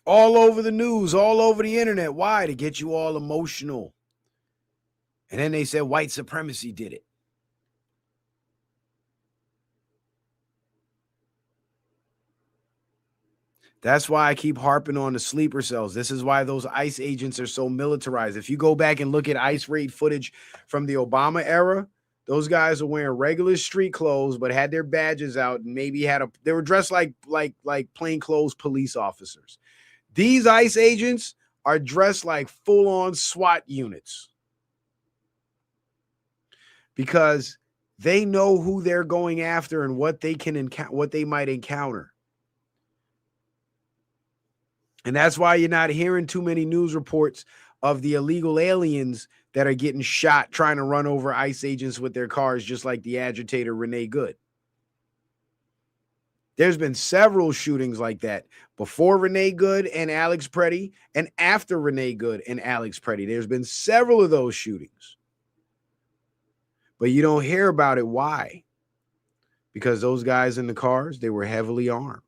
All over the news, all over the internet. Why? To get you all emotional. And then they said white supremacy did it. That's why I keep harping on the sleeper cells. This is why those ICE agents are so militarized. If you go back and look at ICE raid footage from the Obama era, those guys are wearing regular street clothes, but had their badges out and maybe they were dressed like plainclothes police officers. These ICE agents are dressed like full-on SWAT units because they know who they're going after and what they might encounter. And that's why you're not hearing too many news reports of the illegal aliens that are getting shot trying to run over ICE agents with their cars, just like the agitator Renee Good. There's been several shootings like that before Renee Good and Alex Preddy and after Renee Good and Alex Preddy. There's been several of those shootings. But you don't hear about it. Why? Because those guys in the cars, they were heavily armed.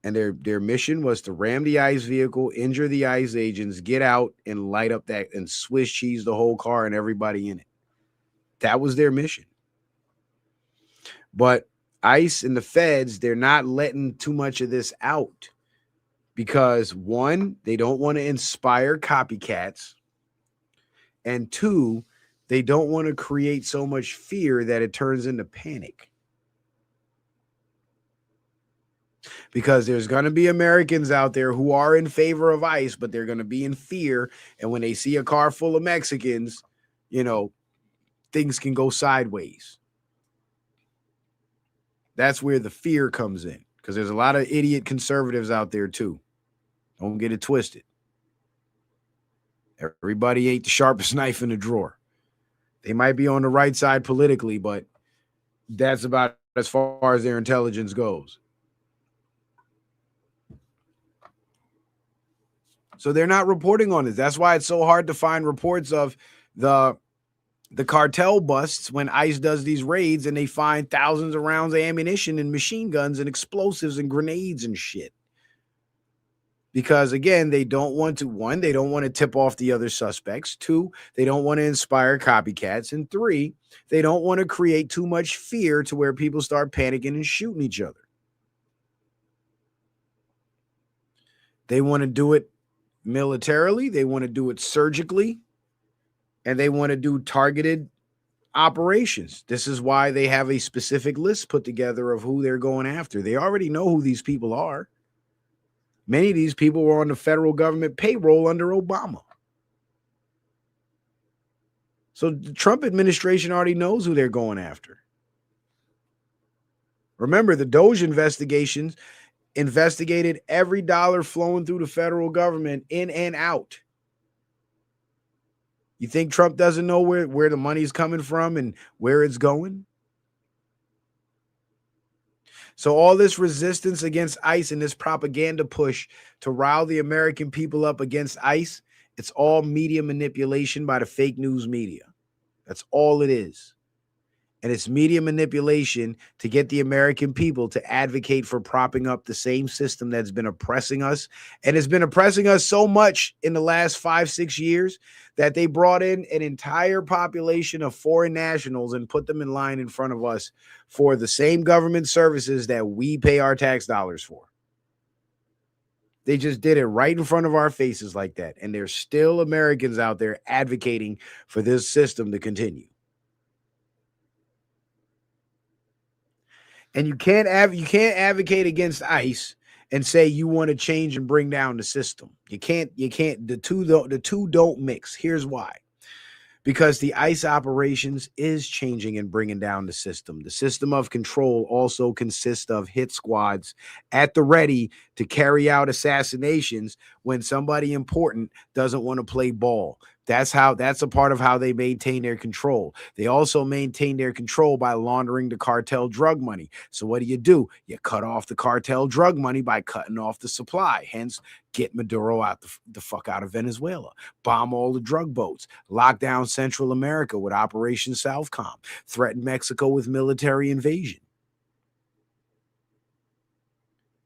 And their mission was to ram the ICE vehicle, injure the ICE agents, get out and light up that and Swiss cheese the whole car and everybody in it. That was their mission. But ICE and the feds, they're not letting too much of this out because, one, they don't want to inspire copycats. And two, they don't want to create so much fear that it turns into panic. Because there's going to be Americans out there who are in favor of ICE, but they're going to be in fear. And when they see a car full of Mexicans, things can go sideways. That's where the fear comes in, because there's a lot of idiot conservatives out there too. Don't get it twisted. Everybody ain't the sharpest knife in the drawer. They might be on the right side politically, but that's about as far as their intelligence goes. So they're not reporting on this. That's why it's so hard to find reports of the the cartel busts when ICE does these raids and they find thousands of rounds of ammunition and machine guns and explosives and grenades and shit. Because again, they don't want to, one, they don't want to tip off the other suspects. Two, they don't want to inspire copycats. And three, they don't want to create too much fear to where people start panicking and shooting each other. They want to do it militarily, they want to do it surgically, and they want to do targeted operations. This is why they have a specific list put together of who they're going after. They already know who these people are. Many of these people were on the federal government payroll under Obama. So the Trump administration already knows who they're going after. Remember, the Doge investigations investigated every dollar flowing through the federal government in and out. You think Trump doesn't know where the money's coming from and where it's going? So all this resistance against ICE and this propaganda push to rile the American people up against ICE, it's all media manipulation by the fake news media. That's all it is. And it's media manipulation to get the American people to advocate for propping up the same system that's been oppressing us. And it's been oppressing us so much in the last 5-6 years that they brought in an entire population of foreign nationals and put them in line in front of us for the same government services that we pay our tax dollars for. They just did it right in front of our faces like that. And there's still Americans out there advocating for this system to continue. And you can't advocate against ICE and say you want to change and bring down the system. You can't the two don't mix. Here's why. Because the ICE operations is changing and bringing down the system. The system of control also consists of hit squads at the ready to carry out assassinations when somebody important doesn't want to play ball. That's a part of how they maintain their control. They also maintain their control by laundering the cartel drug money. So what do? You cut off the cartel drug money by cutting off the supply. Hence, get Maduro out the fuck out of Venezuela. Bomb all the drug boats. Lock down Central America with Operation Southcom. Threaten Mexico with military invasion.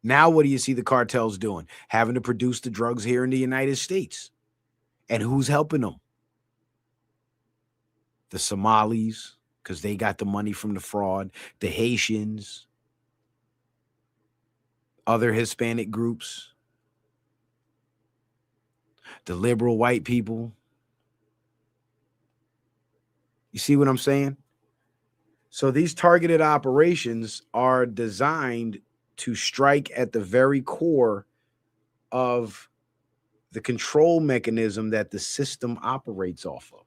Now what do you see the cartels doing? Having to produce the drugs here in the United States. And who's helping them? The Somalis, because they got the money from the fraud. The Haitians. Other Hispanic groups. The liberal white people. You see what I'm saying? So these targeted operations are designed to strike at the very core of the control mechanism that the system operates off of.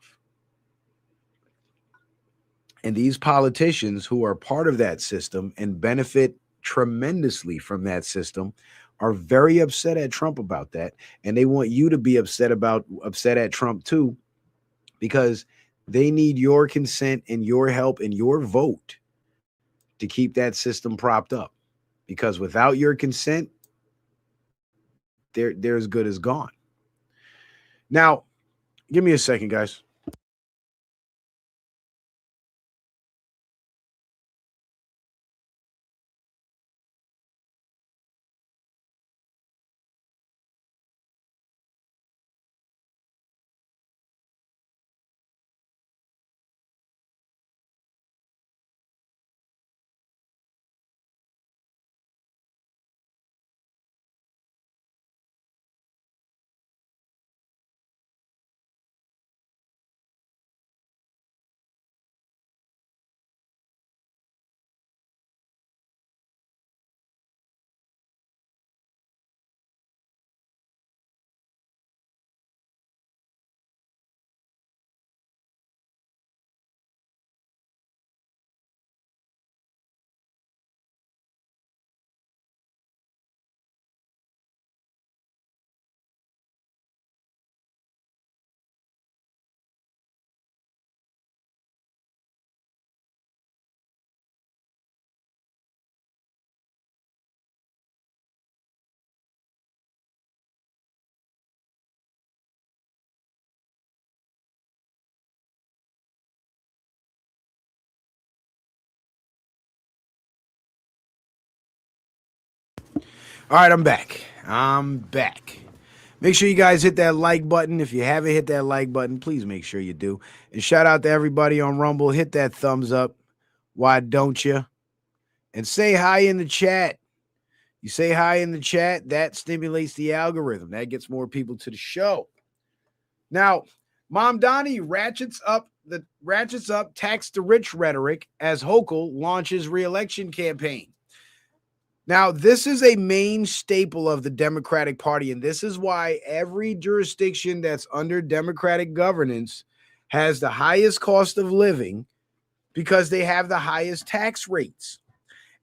And these politicians who are part of that system and benefit tremendously from that system are very upset at Trump about that. And they want you to be upset at Trump too, because they need your consent and your help and your vote to keep that system propped up. Because without your consent, they're as good as gone. Now, give me a second, guys. All right, I'm back. I'm back. Make sure you guys hit that like button. If you haven't hit that like button, please make sure you do. And shout out to everybody on Rumble. Hit that thumbs up. Why don't you? And say hi in the chat. You say hi in the chat, that stimulates the algorithm. That gets more people to the show. Now, Mom Donnie ratchets up tax the rich rhetoric as Hochul launches re-election campaign. Now, this is a main staple of the Democratic Party, and this is why every jurisdiction that's under Democratic governance has the highest cost of living, because they have the highest tax rates.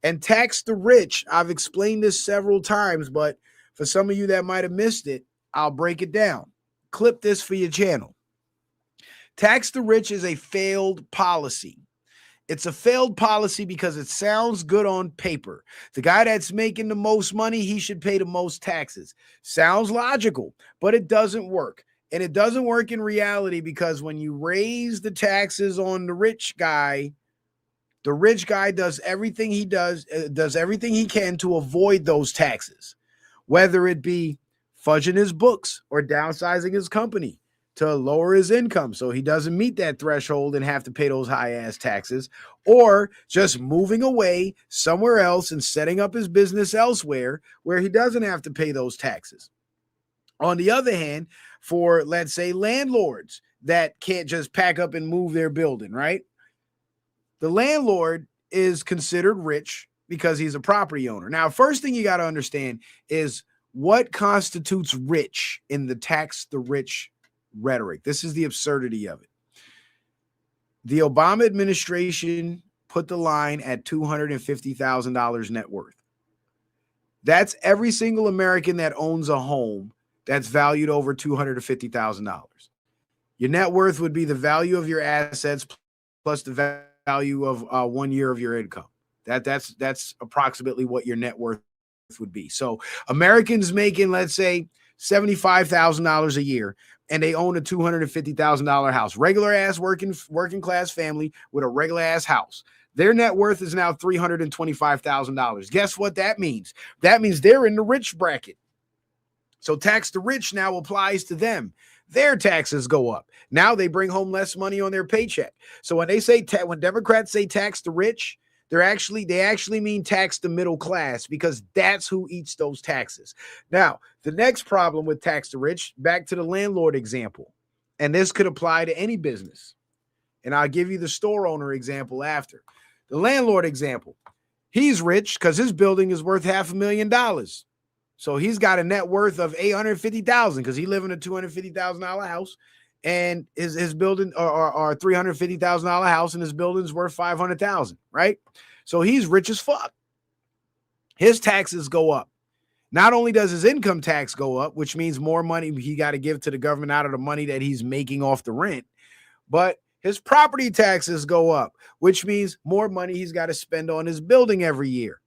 And tax the rich, I've explained this several times, but for some of you that might have missed it, I'll break it down. Clip this for your channel. Tax the rich is a failed policy. It's a failed policy because it sounds good on paper. The guy that's making the most money, he should pay the most taxes. Sounds logical, but it doesn't work. And it doesn't work in reality, because when you raise the taxes on the rich guy does everything he can to avoid those taxes, whether it be fudging his books or downsizing his company to lower his income so he doesn't meet that threshold and have to pay those high-ass taxes, or just moving away somewhere else and setting up his business elsewhere where he doesn't have to pay those taxes. On the other hand, for, let's say, landlords that can't just pack up and move their building, right? The landlord is considered rich because he's a property owner. Now, first thing you got to understand is what constitutes rich in the tax the rich rhetoric. This is the absurdity of it. The Obama administration put the line at $250,000 net worth. That's every single American that owns a home that's valued over $250,000. Your net worth would be the value of your assets plus the value of 1 year of your income. That's approximately what your net worth would be. So Americans making, let's say, $75,000 a year, and they own a $250,000 house, regular ass working class family with a regular ass house. Their net worth is now $325,000. Guess what that means? That means they're in the rich bracket. So tax the rich now applies to them. Their taxes go up. Now they bring home less money on their paycheck. So when they say when Democrats say tax the rich, they actually mean tax the middle class, because that's who eats those taxes. Now, the next problem with tax the rich, back to the landlord example, and this could apply to any business, and I'll give you the store owner example after. The landlord example, he's rich because his building is worth $500,000. So he's got a net worth of $850,000 because he lives in a $250,000 house, and his building or $350,000 house, and his building's worth $500,000, right? So he's rich as fuck. His taxes go up. Not only does his income tax go up, which means more money he got to give to the government out of the money that he's making off the rent, but his property taxes go up, which means more money he's got to spend on his building every year.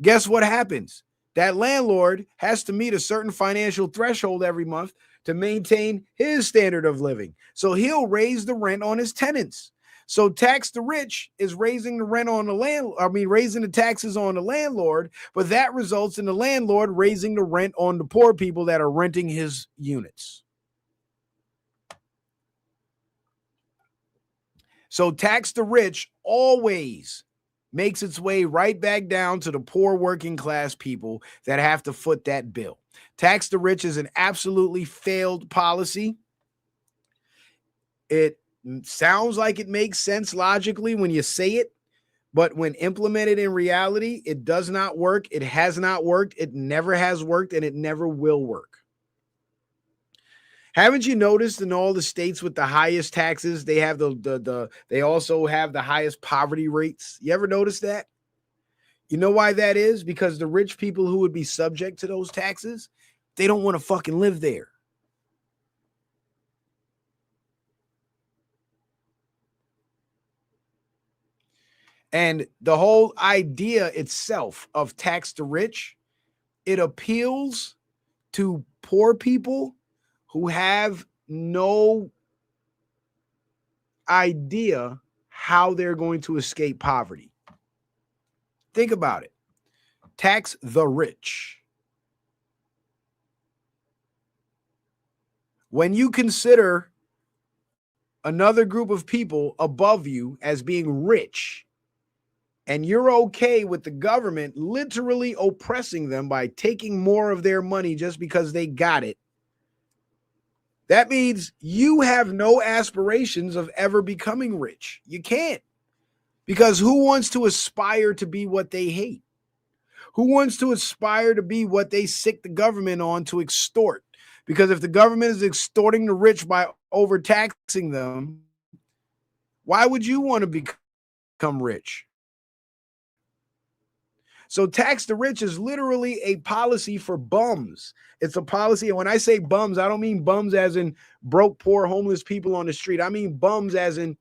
Guess what happens? That landlord has to meet a certain financial threshold every month to maintain his standard of living. So he'll raise the rent on his tenants. So tax the rich is raising the rent on the raising the taxes on the landlord, but that results in the landlord raising the rent on the poor people that are renting his units. So tax the rich always makes its way right back down to the poor working class people that have to foot that bill. Tax the rich is an absolutely failed policy. It sounds like it makes sense logically when you say it, but when implemented in reality, it does not work. It has not worked. It never has worked, and it never will work. Haven't you noticed in all the states with the highest taxes, they have they also have the highest poverty rates? You ever notice that? You know why that is? Because the rich people who would be subject to those taxes, they don't want to fucking live there. And the whole idea itself of tax the rich, it appeals to poor people who have no idea how they're going to escape poverty. Think about it. Tax the rich. When you consider another group of people above you as being rich, and you're okay with the government literally oppressing them by taking more of their money just because they got it, that means you have no aspirations of ever becoming rich. You can't. Because who wants to aspire to be what they hate? Who wants to aspire to be what they sick the government on to extort? Because if the government is extorting the rich by overtaxing them, why would you want to become rich? So tax the rich is literally a policy for bums. It's a policy. And when I say bums, I don't mean bums as in broke, poor, homeless people on the street. I mean bums as in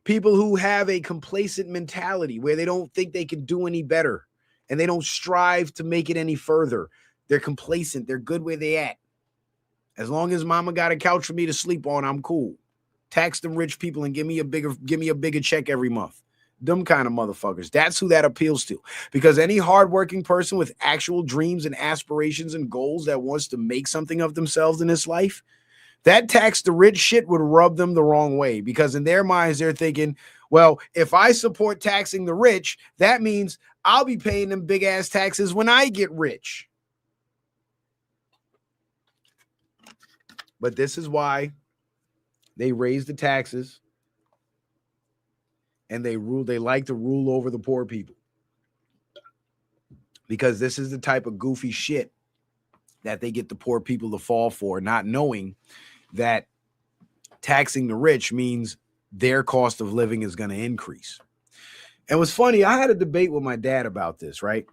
people who have a complacent mentality where they don't think they can do any better and they don't strive to make it any further. They're complacent. They're good where they at. As long as mama got a couch for me to sleep on, I'm cool. Tax them rich people and give me a bigger check every month. Them kind of motherfuckers. That's who that appeals to. Because any hardworking person with actual dreams and aspirations and goals that wants to make something of themselves in this life, that tax the rich shit would rub them the wrong way. Because in their minds, they're thinking, well, if I support taxing the rich, that means I'll be paying them big ass taxes when I get rich. But this is why they raise the taxes and they like to rule over the poor people. Because this is the type of goofy shit that they get the poor people to fall for, not knowing that taxing the rich means their cost of living is going to increase. And what's funny, I had a debate with my dad about this, right?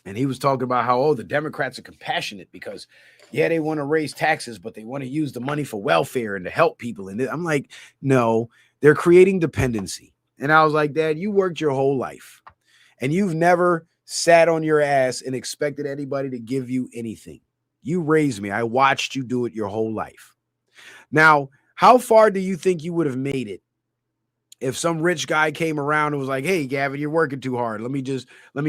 And he was talking about how, the Democrats are compassionate because, yeah, they want to raise taxes, but they want to use the money for welfare and to help people. And I'm like, no, they're creating dependency. And I was like, Dad, you worked your whole life and you've never sat on your ass and expected anybody to give you anything. You raised me. I watched you do it your whole life. Now, how far do you think you would have made it if some rich guy came around and was like, hey, Gavin, you're working too hard. Let me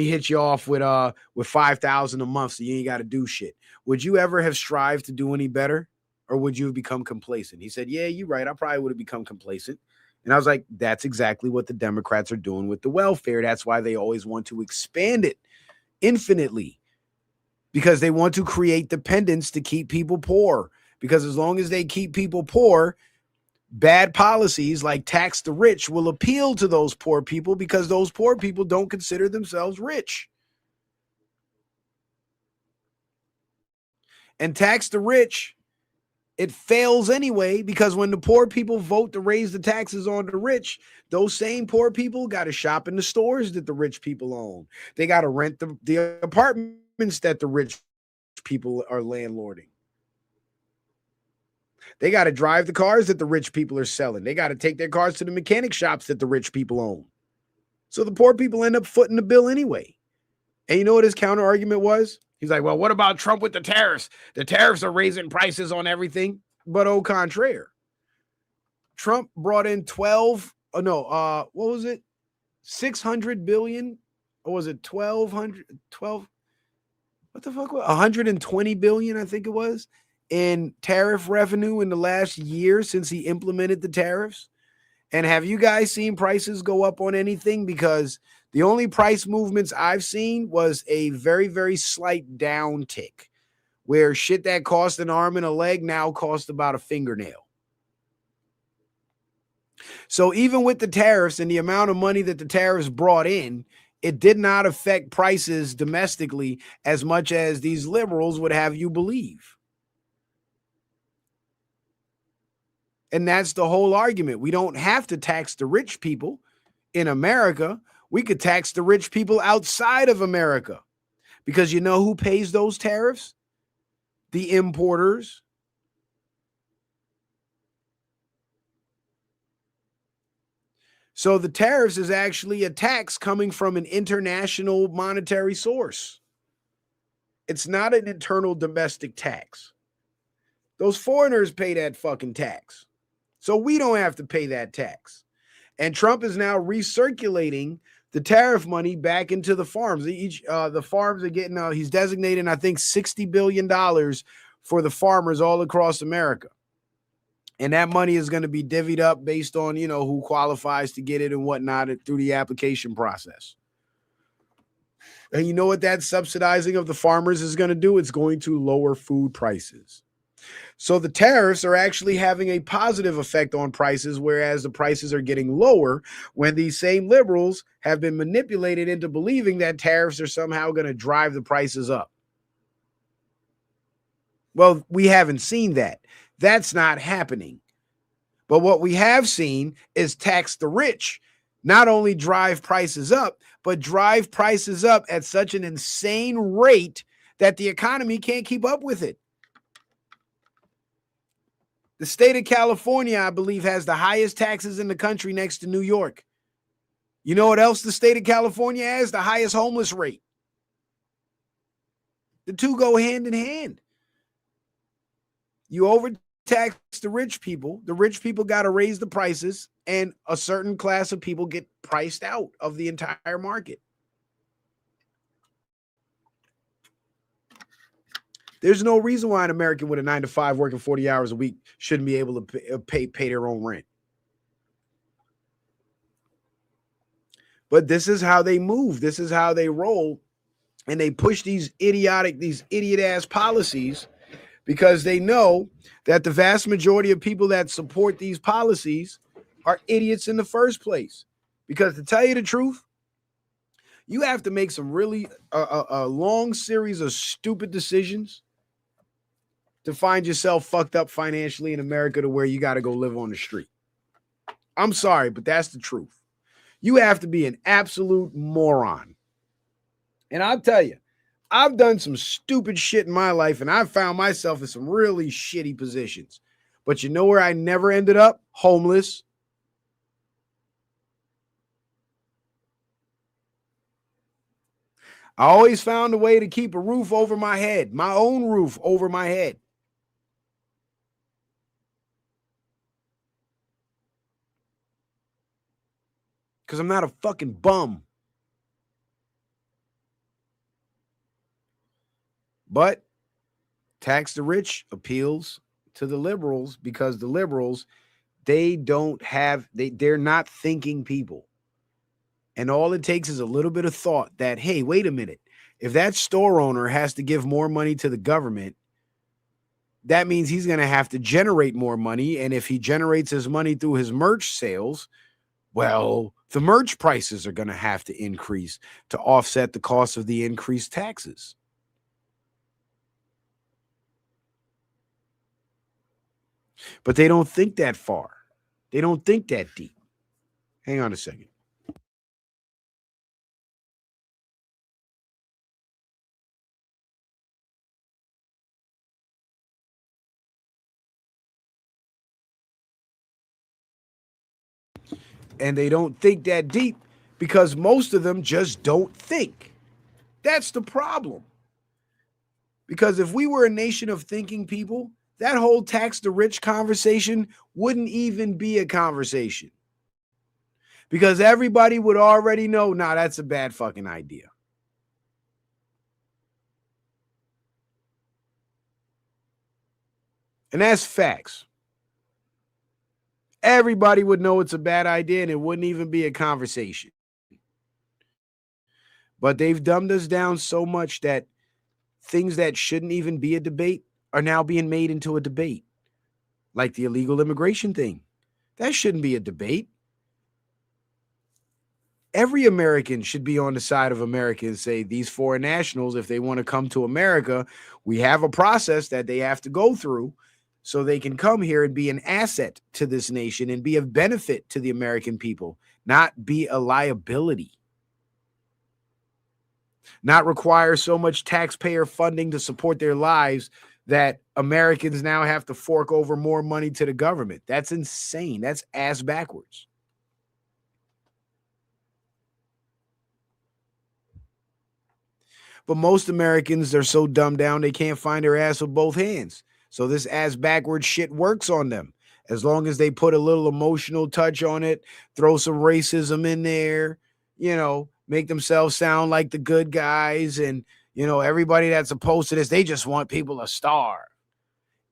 hit you off with $5,000 a month so you ain't got to do shit. Would you ever have strived to do any better, or would you have become complacent? He said, yeah, you're right. I probably would have become complacent. And I was like, that's exactly what the Democrats are doing with the welfare. That's why they always want to expand it infinitely, because they want to create dependence to keep people poor. Because as long as they keep people poor, bad policies like tax the rich will appeal to those poor people because those poor people don't consider themselves rich. And tax the rich, it fails anyway, because when the poor people vote to raise the taxes on the rich, those same poor people got to shop in the stores that the rich people own. They got to rent the apartments that the rich people are landlording. They got to drive the cars that the rich people are selling. They got to take their cars to the mechanic shops that the rich people own. So the poor people end up footing the bill anyway. And you know what his counter argument was? He's like, well, what about Trump with the tariffs? The tariffs are raising prices on everything. But au contraire, Trump brought in 600 billion? Or was it 12? What the fuck? 120 billion, I think it was, in tariff revenue in the last year since he implemented the tariffs. And have you guys seen prices go up on anything? Because the only price movements I've seen was a very, very slight downtick, where shit that cost an arm and a leg now costs about a fingernail. So even with the tariffs and the amount of money that the tariffs brought in, it did not affect prices domestically as much as these liberals would have you believe. And that's the whole argument. We don't have to tax the rich people in America. We could tax the rich people outside of America, because you know who pays those tariffs? The importers. So the tariffs is actually a tax coming from an international monetary source. It's not an internal domestic tax. Those foreigners pay that fucking tax. So we don't have to pay that tax. And Trump is now recirculating the tariff money back into the farms. The farms are getting. He's designating, I think, $60 billion for the farmers all across America, and that money is going to be divvied up based on who qualifies to get it and whatnot through the application process. And you know what that subsidizing of the farmers is going to do? It's going to lower food prices. So the tariffs are actually having a positive effect on prices, whereas the prices are getting lower when these same liberals have been manipulated into believing that tariffs are somehow going to drive the prices up. Well, we haven't seen that. That's not happening. But what we have seen is tax the rich, not only drive prices up, but drive prices up at such an insane rate that the economy can't keep up with it. The state of California, I believe, has the highest taxes in the country next to New York. You know what else the state of California has? The highest homeless rate. The two go hand in hand. You overtax the rich people got to raise the prices, and a certain class of people get priced out of the entire market. There's no reason why an American with a 9-to-5 working 40 hours a week shouldn't be able to pay their own rent. But this is how they move. This is how they roll. And they push these idiot-ass policies because they know that the vast majority of people that support these policies are idiots in the first place. Because to tell you the truth, you have to make some really a long series of stupid decisions to find yourself fucked up financially in America to where you got to go live on the street. I'm sorry, but that's the truth. You have to be an absolute moron. And I'll tell you, I've done some stupid shit in my life, and I've found myself in some really shitty positions. But you know where I never ended up? Homeless. I always found a way to keep a roof over my head, my own roof over my head. Because I'm not a fucking bum. But tax the rich appeals to the liberals because the liberals, they're not thinking people. And all it takes is a little bit of thought that, hey, wait a minute. If that store owner has to give more money to the government, that means he's going to have to generate more money. And if he generates his money through his merch sales, well, the merch prices are going to have to increase to offset the cost of the increased taxes. But they don't think that far. They don't think that deep. Hang on a second. And they don't think that deep because most of them just don't think. That's the problem. Because if we were a nation of thinking people, that whole tax the rich conversation wouldn't even be a conversation. Because everybody would already know, nah, that's a bad fucking idea. And that's facts. Everybody would know it's a bad idea and it wouldn't even be a conversation. But they've dumbed us down so much that things that shouldn't even be a debate are now being made into a debate. Like the illegal immigration thing. That shouldn't be a debate. Every American should be on the side of America and say these foreign nationals, if they want to come to America, we have a process that they have to go through so they can come here and be an asset to this nation and be of benefit to the American people, not be a liability. Not require so much taxpayer funding to support their lives that Americans now have to fork over more money to the government. That's insane. That's ass backwards. But most Americans are so dumbed down they can't find their ass with both hands. So this ass backwards shit works on them. As long as they put a little emotional touch on it, throw some racism in there, make themselves sound like the good guys. And, everybody that's opposed to this, they just want people to starve.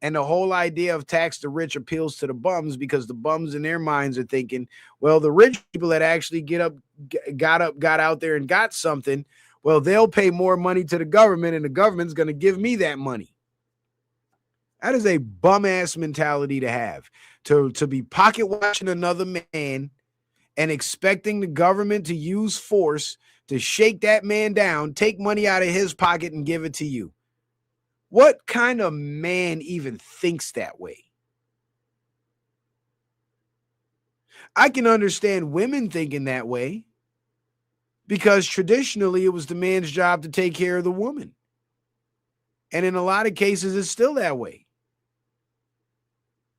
And the whole idea of tax the rich appeals to the bums because the bums in their minds are thinking, well, the rich people that actually got out there and got something, well, they'll pay more money to the government and the government's going to give me that money. That is a bum ass mentality to have, to be pocket watching another man and expecting the government to use force to shake that man down, take money out of his pocket and give it to you. What kind of man even thinks that way? I can understand women thinking that way because traditionally it was the man's job to take care of the woman. And in a lot of cases, it's still that way,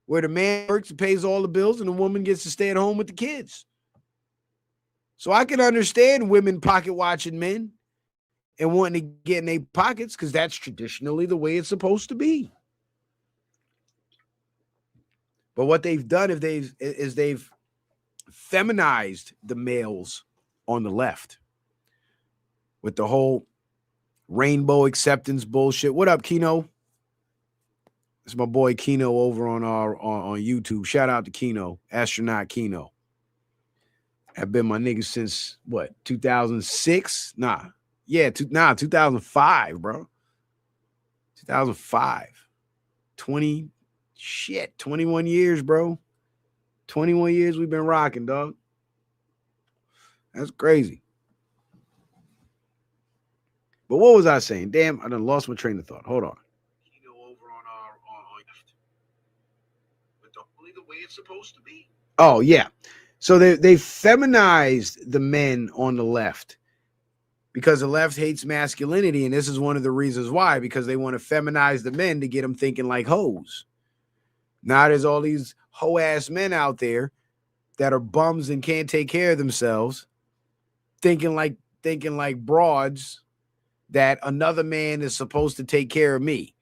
where the man works and pays all the bills and the woman gets to stay at home with the kids. So I can understand women pocket watching men and wanting to get in their pockets because that's traditionally the way it's supposed to be. But what they've done is they've feminized the males on the left with the whole rainbow acceptance bullshit. What up, Kino? It's my boy Kino over on YouTube. Shout out to Kino, astronaut Kino. I've been my nigga since what, 2006? 2005, bro. 2005. 21 years, bro. 21 years we've been rocking, dog. That's crazy. But what was I saying? Damn, I done lost my train of thought. Hold on. The way it's supposed to be. Oh, yeah. So they feminized the men on the left because the left hates masculinity. And this is one of the reasons why, because they want to feminize the men to get them thinking like hoes. Now there's all these hoe ass men out there that are bums and can't take care of themselves, thinking like broads that another man is supposed to take care of me.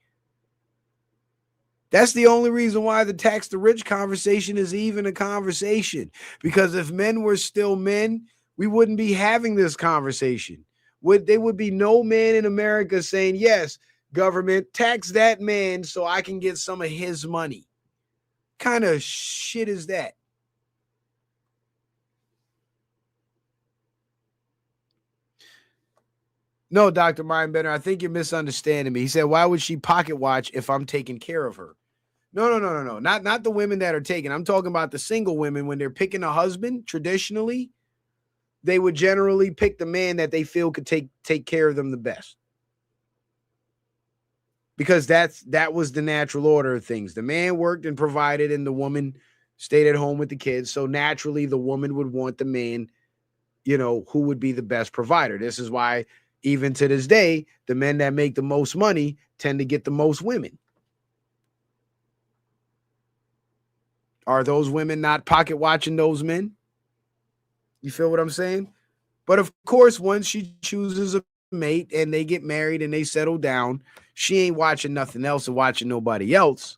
That's the only reason why the tax the rich conversation is even a conversation. Because if men were still men, we wouldn't be having this conversation. There would be no man in America saying, yes, government, tax that man so I can get some of his money. Kind of shit is that? No, Dr. Mindbender, I think you're misunderstanding me. He said, why would she pocket watch if I'm taking care of her? No. Not the women that are taken. I'm talking about the single women. When they're picking a husband, traditionally, they would generally pick the man that they feel could take care of them the best. Because that was the natural order of things. The man worked and provided, and the woman stayed at home with the kids. So naturally, the woman would want the man, who would be the best provider. This is why, even to this day, the men that make the most money tend to get the most women. Are those women not pocket watching those men? You feel what I'm saying? But of course, once she chooses a mate and they get married and they settle down, she ain't watching nothing else or watching nobody else.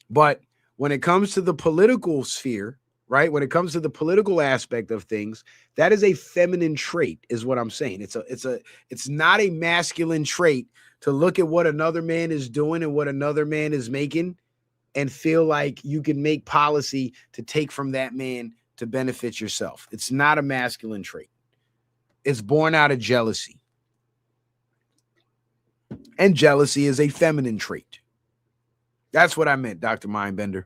But when it comes to the political sphere, right? When it comes to the political aspect of things, that is a feminine trait, is what I'm saying. It's not a masculine trait to look at what another man is doing and what another man is making and feel like you can make policy to take from that man to benefit yourself. It's not a masculine trait. It's born out of jealousy. And jealousy is a feminine trait. That's what I meant, Dr. Mindbender.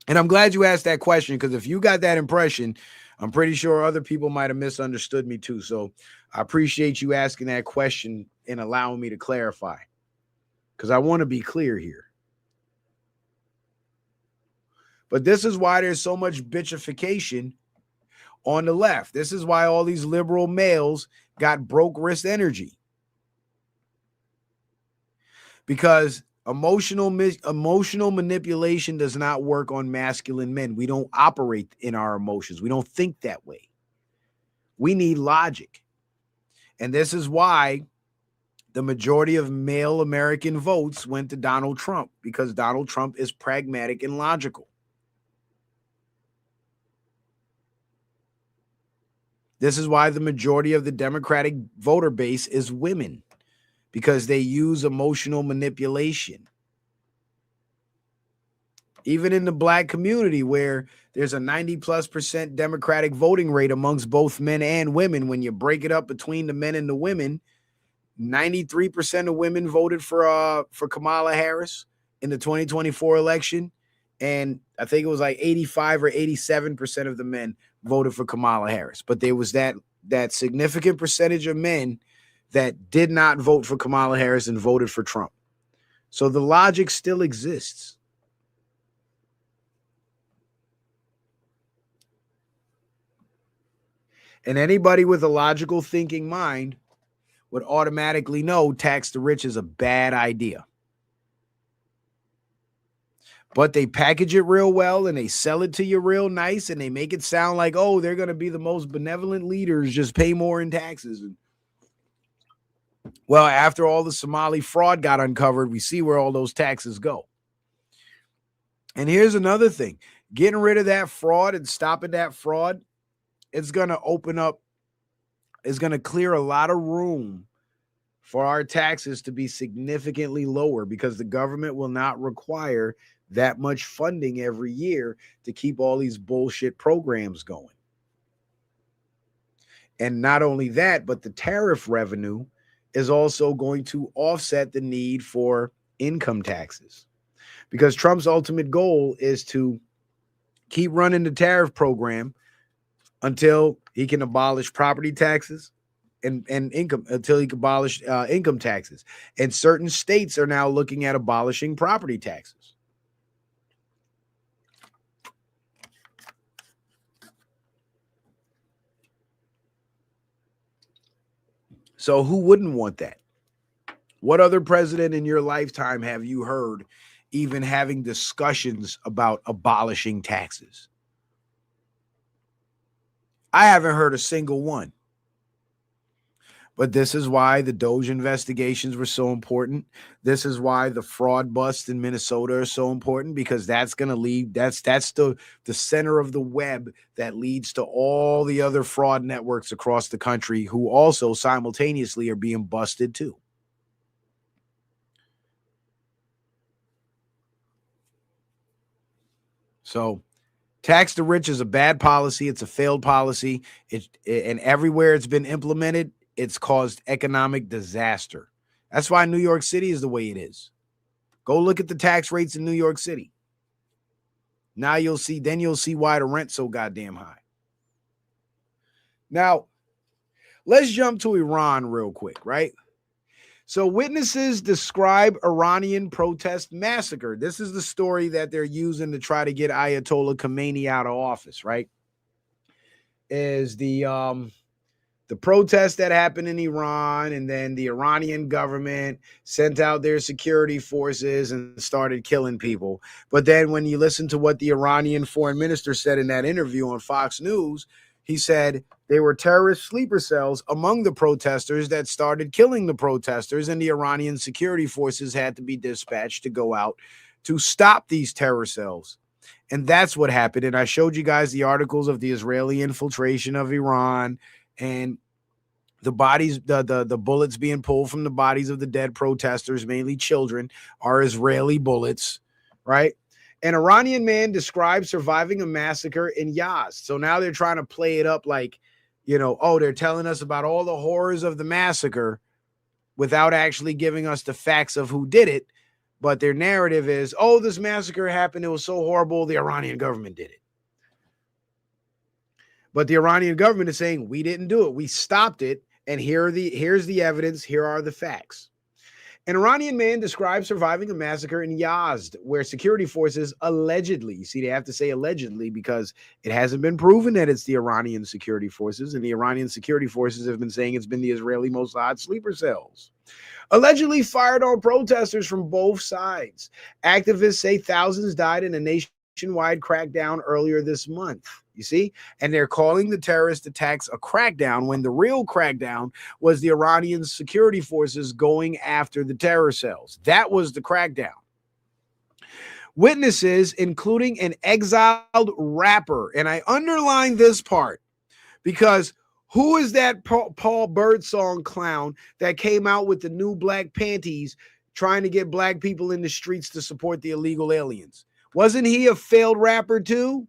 And I'm glad you asked that question, because if you got that impression, I'm pretty sure other people might have misunderstood me too. So I appreciate you asking that question and allowing me to clarify, because I want to be clear here. But this is why there's so much bitchification on the left. This is why all these liberal males got broke wrist energy. Because emotional manipulation does not work on masculine men. We don't operate in our emotions. We don't think that way. We need logic. And this is why the majority of male American votes went to Donald Trump, because Donald Trump is pragmatic and logical. This is why the majority of the Democratic voter base is women, because they use emotional manipulation. Even in the black community, where there's a 90+% Democratic voting rate amongst both men and women, when you break it up between the men and the women, 93% of women voted for Kamala Harris in the 2024 election. And I think it was like 85 or 87% of the men voted for Kamala Harris. But there was that significant percentage of men that did not vote for Kamala Harris and voted for Trump. So the logic still exists. And anybody with a logical thinking mind would automatically know tax the rich is a bad idea. But they package it real well and they sell it to you real nice and they make it sound like, oh, they're going to be the most benevolent leaders, just pay more in taxes. Well, after all the Somali fraud got uncovered, we see where all those taxes go. And here's another thing. Getting rid of that fraud and stopping that fraud, it's going to open up, it's going to clear a lot of room for our taxes to be significantly lower, because the government will not require that much funding every year to keep all these bullshit programs going. And not only that, but the tariff revenue is also going to offset the need for income taxes, because Trump's ultimate goal is to keep running the tariff program until he can abolish property taxes and income, until he can abolish income taxes. And certain states are now looking at abolishing property taxes. So who wouldn't want that? What other president in your lifetime have you heard even having discussions about abolishing taxes? I haven't heard a single one. But this is why the Doge investigations were so important. This is why the fraud bust in Minnesota are so important, because that's going to lead, that's the center of the web that leads to all the other fraud networks across the country who also simultaneously are being busted too. So tax the rich is a bad policy. It's a failed policy. And everywhere it's been implemented, it's caused economic disaster. That's why New York City is the way it is. Go look at the tax rates in New York City. Now you'll see why the rent's so goddamn high. Now, let's jump to Iran real quick, right? So witnesses describe Iranian protest massacre. This is the story that they're using to try to get Ayatollah Khomeini out of office, right? Is the protest that happened in Iran, and then the Iranian government sent out their security forces and started killing people. But then when you listen to what the Iranian foreign minister said in that interview on Fox News, he said they were terrorist sleeper cells among the protesters that started killing the protesters, and the Iranian security forces had to be dispatched to go out to stop these terror cells. And that's what happened. And I showed you guys the articles of the Israeli infiltration of Iran, and the bodies, the bullets being pulled from the bodies of the dead protesters, mainly children, are Israeli bullets, right? An Iranian man described surviving a massacre in Yazd. So now they're trying to play it up like, oh, they're telling us about all the horrors of the massacre without actually giving us the facts of who did it. But their narrative is, oh, this massacre happened, it was so horrible, the Iranian government did it. But the Iranian government is saying, we didn't do it, we stopped it, and here's the evidence, here are the facts. An Iranian man described surviving a massacre in Yazd, where security forces allegedly, you see, they have to say allegedly because it hasn't been proven that it's the Iranian security forces, and the Iranian security forces have been saying it's been the Israeli Mossad sleeper cells, allegedly fired on protesters from both sides. Activists say thousands died in a nationwide crackdown earlier this month. You see, and they're calling the terrorist attacks a crackdown when the real crackdown was the Iranian security forces going after the terror cells. That was the crackdown. Witnesses, including an exiled rapper, and I underline this part because Who is that Paul Birdsong clown that came out with the new black panties trying to get black people in the streets to support the illegal aliens? Wasn't he a failed rapper too?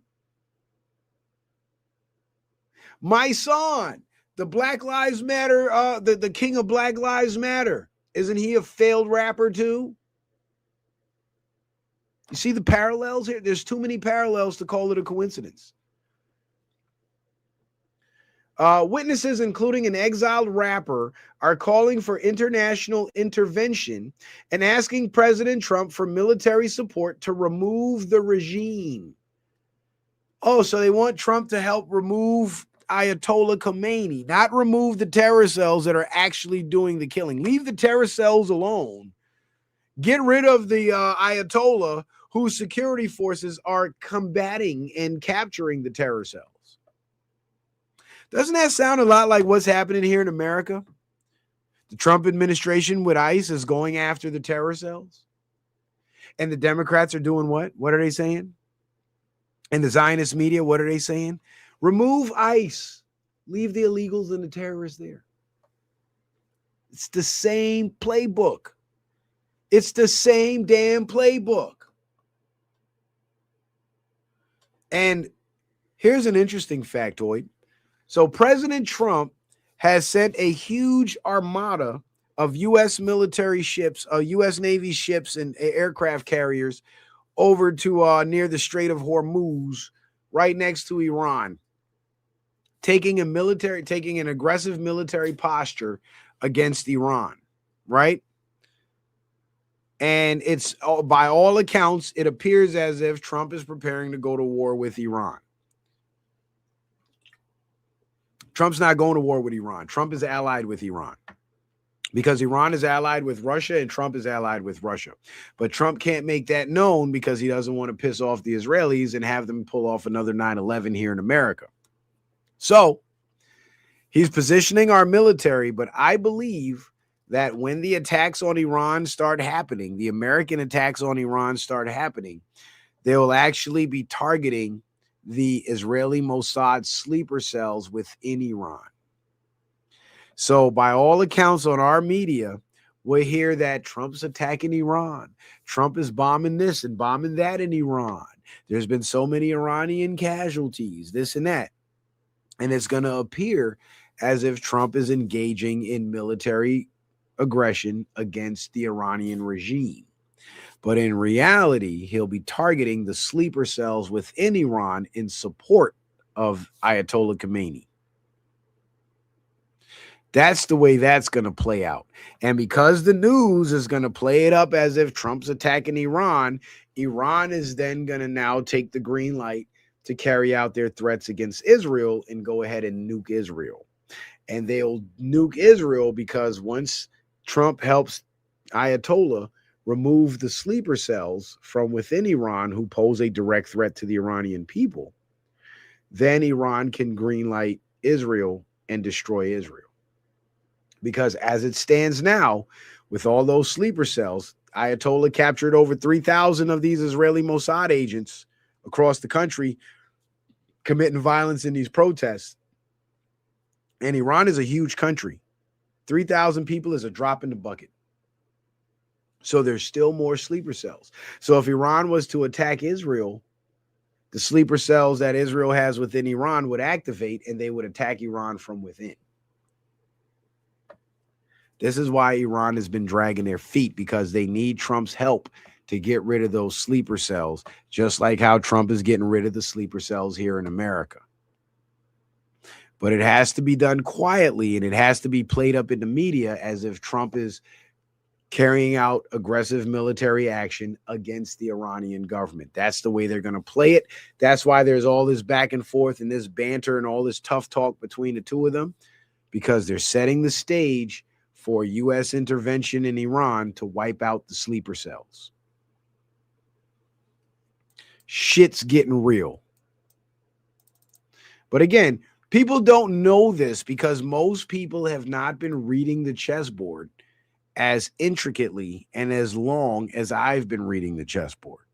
My son, the Black Lives Matter, the king of Black Lives Matter. Isn't he a failed rapper too? You see the parallels here? There's too many parallels to call it a coincidence. Witnesses, including an exiled rapper, are calling for international intervention and asking President Trump for military support to remove the regime. Oh, so they want Trump to help remove Ayatollah Khomeini, not remove the terror cells that are actually doing the killing. Leave the terror cells alone. Get rid of the Ayatollah whose security forces are combating and capturing the terror cells. Doesn't that sound a lot like what's happening here in America? The Trump administration with ICE is going after the terror cells. And the Democrats are doing what? What are they saying? And the Zionist media, what are they saying? Remove ICE. Leave the illegals and the terrorists there. It's the same playbook. It's the same damn playbook. And here's an interesting factoid. So President Trump has sent a huge armada of U.S. military ships, U.S. Navy ships and aircraft carriers over to near the Strait of Hormuz, right next to Iran, taking an aggressive military posture against Iran, right? And it's, by all accounts, it appears as if Trump is preparing to go to war with Iran. Trump's not going to war with Iran. Trump is allied with Iran because Iran is allied with Russia and Trump is allied with Russia. But Trump can't make that known because he doesn't want to piss off the Israelis and have them pull off another 9/11 here in America. So he's positioning our military, but I believe that when the attacks on Iran start happening, the American attacks on Iran start happening, they will actually be targeting the Israeli Mossad sleeper cells within Iran. So by all accounts on our media, we hear that Trump's attacking Iran. Trump is bombing this and bombing that in Iran. There's been so many Iranian casualties, this and that. And it's going to appear as if Trump is engaging in military aggression against the Iranian regime. But in reality, he'll be targeting the sleeper cells within Iran in support of Ayatollah Khomeini. That's the way that's going to play out. And because the news is going to play it up as if Trump's attacking Iran, Iran is then going to now take the green light to carry out their threats against Israel and go ahead and nuke Israel. And they'll nuke Israel because once Trump helps Ayatollah remove the sleeper cells from within Iran who pose a direct threat to the Iranian people, then Iran can greenlight Israel and destroy Israel. Because as it stands now, with all those sleeper cells, Ayatollah captured over 3,000 of these Israeli Mossad agents across the country committing violence in these protests. And Iran is a huge country. 3,000 people is a drop in the bucket. So there's still more sleeper cells. So if Iran was to attack Israel, the sleeper cells that Israel has within Iran would activate and they would attack Iran from within. This is why Iran has been dragging their feet, because they need Trump's help to get rid of those sleeper cells, just like how Trump is getting rid of the sleeper cells here in America. But it has to be done quietly, and it has to be played up in the media as if Trump is carrying out aggressive military action against the Iranian government. That's the way they're going to play it. That's why there's all this back and forth and this banter and all this tough talk between the two of them, because they're setting the stage for U.S. intervention in Iran to wipe out the sleeper cells. Shit's getting real. But again, people don't know this because most people have not been reading the chessboard as intricately and as long as I've been reading the chessboard.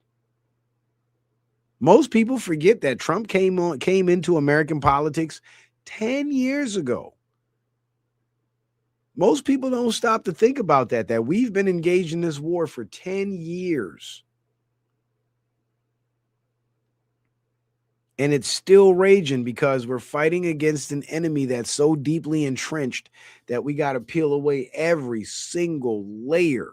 Most people forget that Trump came into American politics 10 years ago. Most people don't stop to think about that we've been engaged in this war for 10 years. And it's still raging because we're fighting against an enemy that's so deeply entrenched that we got to peel away every single layer,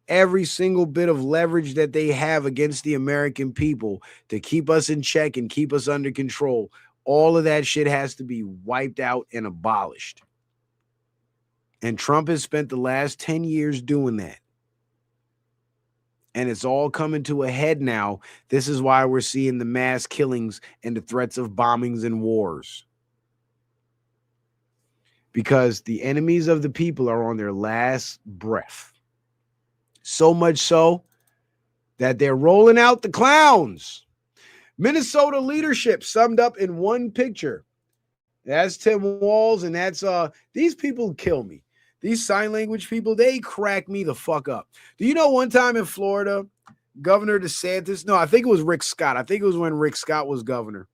every single bit of leverage that they have against the American people to keep us in check and keep us under control. All of that shit has to be wiped out and abolished. And Trump has spent the last 10 years doing that. And it's all coming to a head now. This is why we're seeing the mass killings and the threats of bombings and wars. Because the enemies of the people are on their last breath. So much so that they're rolling out the clowns. Minnesota leadership summed up in one picture. That's Tim Walz, and that's these people kill me. These sign language people, they crack me the fuck up. Do you know one time in Florida, Governor DeSantis, no, I think it was Rick Scott. I think it was when Rick Scott was governor.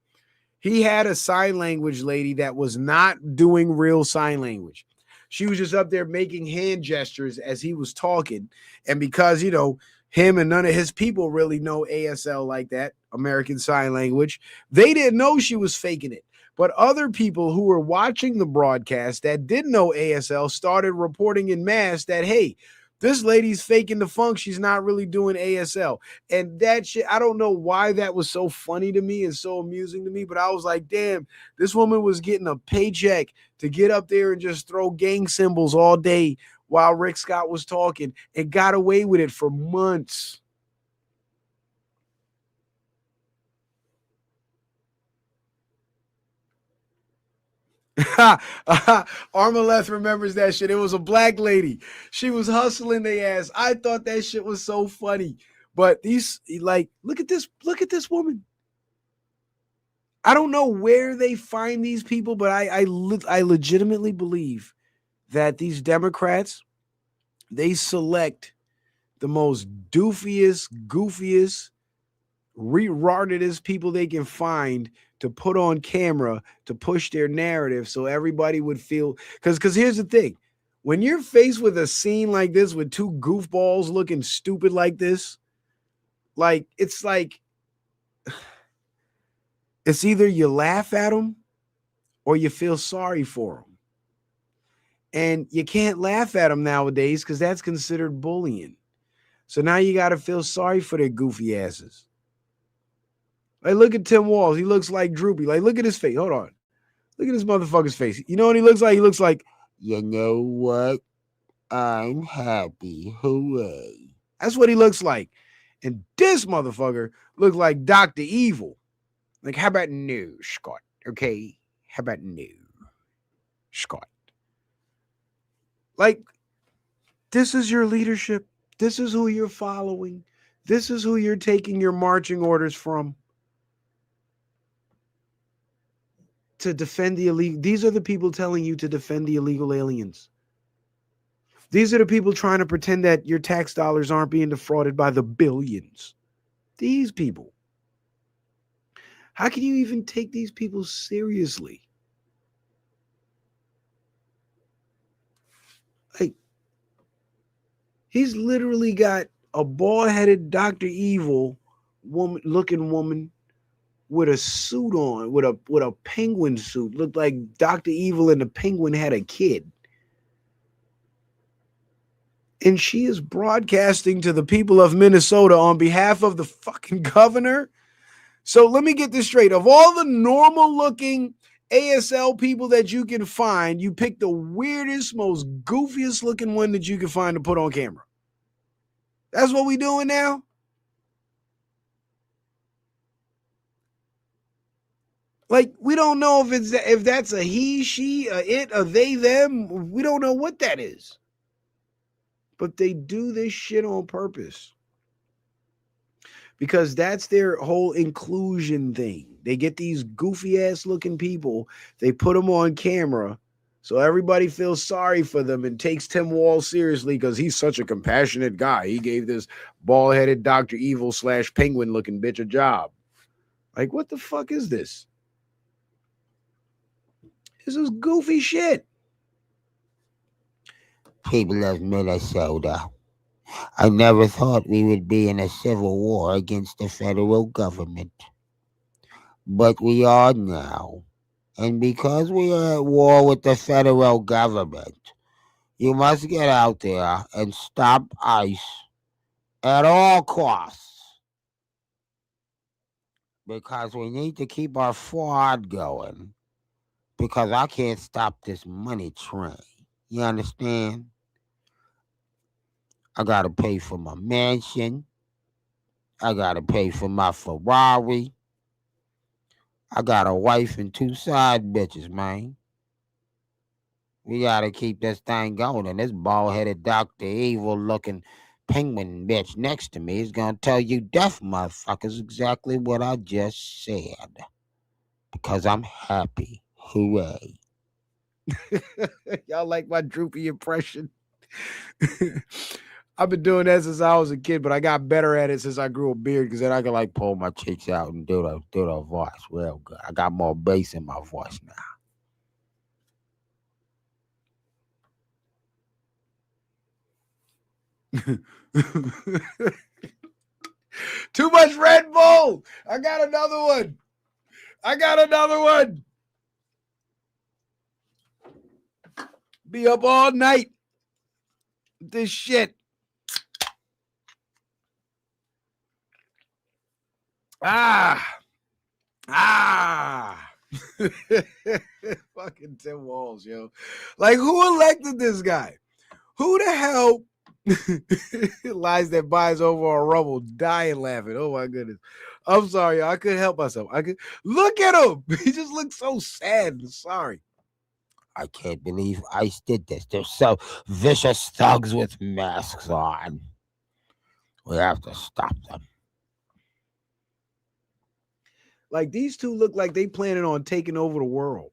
He had a sign language lady that was not doing real sign language. She was just up there making hand gestures as he was talking. And because, you know, him and none of his people really know ASL like that, American Sign Language, they didn't know she was faking it. But other people who were watching the broadcast that didn't know ASL started reporting in mass that, hey, this lady's faking the funk. She's not really doing ASL. And that shit, I don't know why that was so funny to me and so amusing to me, but I was like, damn, this woman was getting a paycheck to get up there and just throw gang symbols all day while Rick Scott was talking and got away with it for months. Armaleth remembers that shit. It was a black lady. She was hustling their ass. I thought that shit was so funny. But these, like, look at this woman. I don't know where they find these people, but I legitimately believe that these Democrats, they select the most doofiest, goofiest, retardedest people they can find to put on camera to push their narrative so everybody would feel, because here's the thing, when you're faced with a scene like this with two goofballs looking stupid like this, like it's either you laugh at them or you feel sorry for them. And you can't laugh at them nowadays because that's considered bullying. So now you got to feel sorry for their goofy asses. Like, look at Tim Walz. He looks like droopy. Like, look at his face. Hold on. Look at this motherfucker's face. You know what he looks like? He looks like, you know what? I'm happy. Hooray. That's what he looks like. And this motherfucker looks like Dr. Evil. Like, how about no, Scott? Okay? How about no, Scott? Like, this is your leadership. This is who you're following. This is who you're taking your marching orders from. To defend the illegal. These are the people telling you to defend the illegal aliens. These are the people trying to pretend that your tax dollars aren't being defrauded by the billions. These people. How can you even take these people seriously? Like, he's literally got a bald-headed Dr. Evil looking woman with a suit on, with a penguin suit. Looked like Dr. Evil and the penguin had a kid. And she is broadcasting to the people of Minnesota on behalf of the fucking governor. So let me get this straight. Of all the normal looking ASL people that you can find, you pick the weirdest, most goofiest looking one that you can find to put on camera. That's what we doing now? Like, we don't know if that's a he, she, a it, a they, them. We don't know what that is. But they do this shit on purpose. Because that's their whole inclusion thing. They get these goofy ass looking people, they put them on camera, so everybody feels sorry for them and takes Tim Walz seriously because he's such a compassionate guy. He gave this bald-headed Dr. Evil / penguin looking bitch a job. Like, what the fuck is this? This is goofy shit. People of Minnesota, I never thought we would be in a civil war against the federal government, but we are now. And because we are at war with the federal government, you must get out there and stop ICE at all costs. Because we need to keep our fraud going. Because I can't stop this money train. You understand? I gotta pay for my mansion. I gotta pay for my Ferrari. I got a wife and 2 side bitches, man. We gotta keep this thing going. And this bald-headed Dr. Evil looking penguin bitch next to me is gonna tell you deaf motherfuckers exactly what I just said. Because I'm happy. Hooray. Y'all like my droopy impression? I've been doing that since I was a kid, but I got better at it since I grew a beard because then I could like pull my cheeks out and do the voice real good. I got more bass in my voice now. Too much Red Bull. I got another one. Be up all night with this shit. Fucking Tim Walz, yo. Like, who elected this guy? Who the hell lies that buys over a rubble, dying laughing? Oh my goodness. I'm sorry, I couldn't help myself. I could look at him. He just looks so sad and sorry. I can't believe ICE did this. They're so vicious thugs with masks on. We have to stop them. Like, these two look like they planning on taking over the world.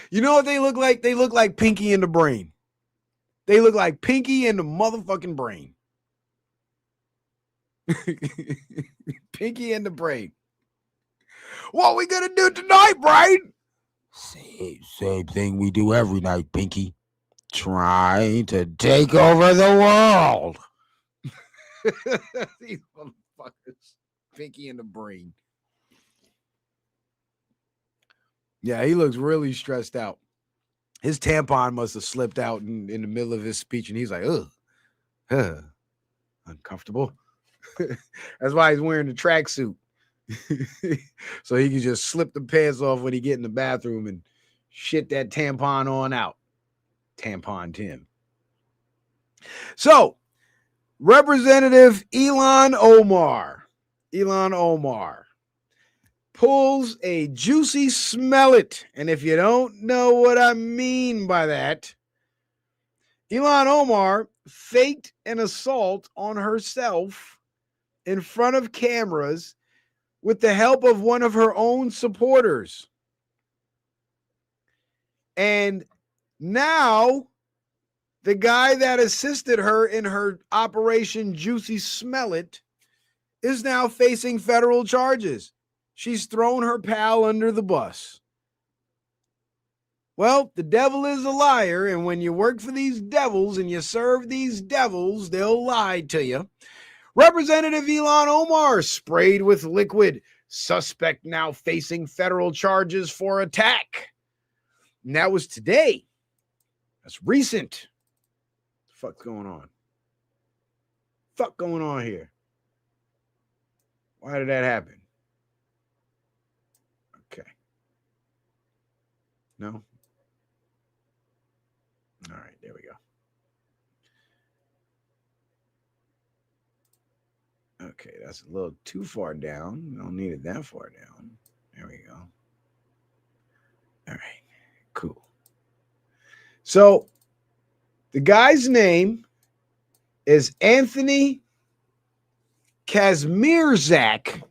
You know what they look like? They look like Pinky in the Brain. They look like Pinky in the motherfucking Brain. Pinky in the Brain. What we gonna do tonight, Brain? Same thing we do every night, Pinky. Trying to take over the world. These motherfuckers. Pinky in the Brain. Yeah, he looks really stressed out. His tampon must have slipped out in the middle of his speech, and he's like, ugh, uncomfortable. That's why he's wearing the tracksuit. So he can just slip the pants off when he get in the bathroom and shit that tampon on out. Tampon Tim. So, Representative Ilhan Omar pulls a juicy smollett. And if you don't know what I mean by that, Ilhan Omar faked an assault on herself in front of cameras with the help of one of her own supporters. And now the guy that assisted her in her Operation Juicy Smollett is now facing federal charges. She's thrown her pal under the bus. Well, the devil is a liar, and when you work for these devils and you serve these devils, they'll lie to you. Representative Ilhan Omar sprayed with liquid. Suspect now facing federal charges for attack. And that was today. That's recent. What the fuck's going on? Fuck going on here? Why did that happen? Okay. No? All right, there we go. Okay, that's a little too far down. We don't need it that far down. There we go. All right, cool. So the guy's name is Anthony Kazmierzak.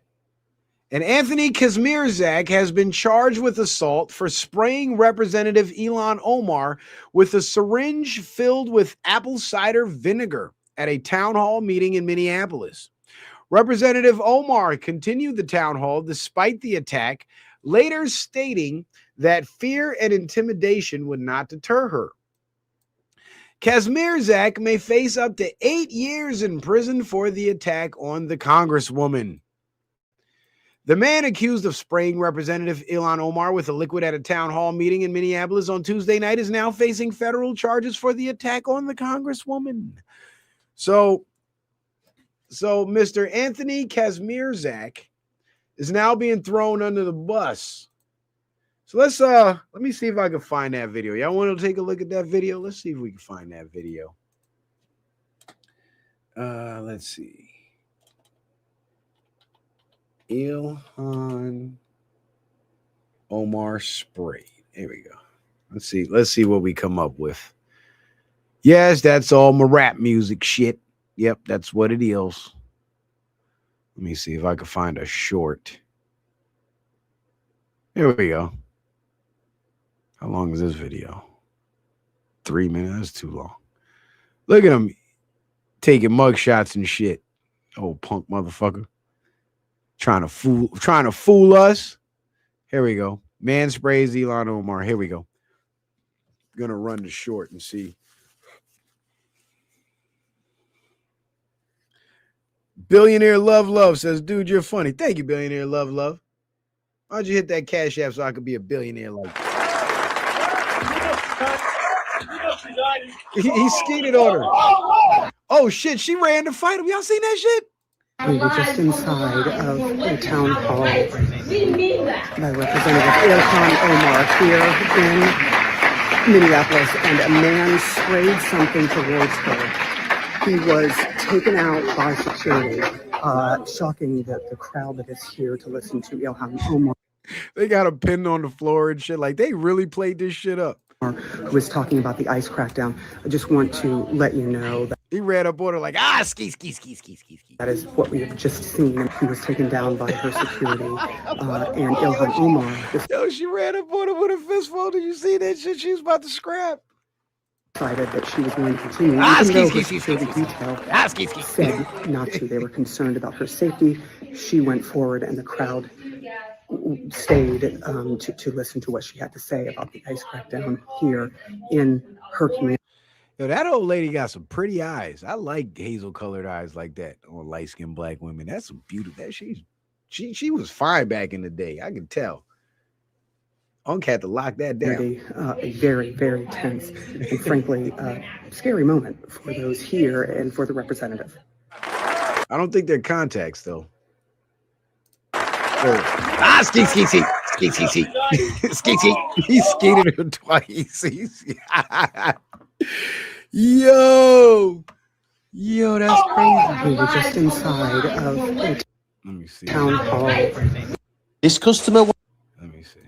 And Anthony Kazmierzak has been charged with assault for spraying Representative Ilhan Omar with a syringe filled with apple cider vinegar at a town hall meeting in Minneapolis. Representative Omar continued the town hall despite the attack, later stating that fear and intimidation would not deter her. Kazmierzak may face up to 8 years in prison for the attack on the Congresswoman. The man accused of spraying Representative Ilhan Omar with a liquid at a town hall meeting in Minneapolis on Tuesday night is now facing federal charges for the attack on the Congresswoman. So Mr. Anthony Kazmierzak is now being thrown under the bus. So let me see if I can find that video. Y'all want to take a look at that video? Let's see if we can find that video. Let's see. Ilhan Omar sprayed. Here we go. Let's see what we come up with. Yes, that's all my rap music shit. Yep, that's what it is. Let me see if I can find a short. Here we go. How long is this video? 3 minutes. That's too long. Look at him taking mugshots and shit. Old punk motherfucker. Trying to fool us. Here we go. Man sprays Ilhan Omar. Here we go. Gonna run the short and see. Billionaire Love says, dude, you're funny. Thank you, Billionaire Love. Why'd you hit that Cash App so I could be a billionaire like you? He skated on her. Oh, shit. She ran to fight him. Y'all seen that shit? We were just inside of the town hall by Representative Ilhan Omar here in Minneapolis, and a man sprayed something towards her. He was taken out by security. Shocking that the crowd that is here to listen to Ilhan Omar. They got him pinned on the floor and shit. Like, they really played this shit up. Who was talking about the ICE crackdown. I just want to let you know that he ran up on her like, ski. That is what we have just seen. He was taken down by her security. And Ilhan Omar. Yo, she ran up on her with a fistful. Did you see that shit? She was about to scrap. Decided that she was going to continue. Even though her security detail said not to. They were concerned about her safety. She went forward, and the crowd stayed to listen to what she had to say about the ICE crackdown here in her community. Yo, that old lady got some pretty eyes. I like hazel-colored eyes like that on light-skinned black women. That's some beautiful. She was fine back in the day. I can tell. Unc had to lock that down. A very, very tense and frankly scary moment for those here and for the representative. I don't think they're contacts though. Ski. He skated her twice. Yo, that's crazy. We were just inside of Let me see. town hall. This customer. Let me see.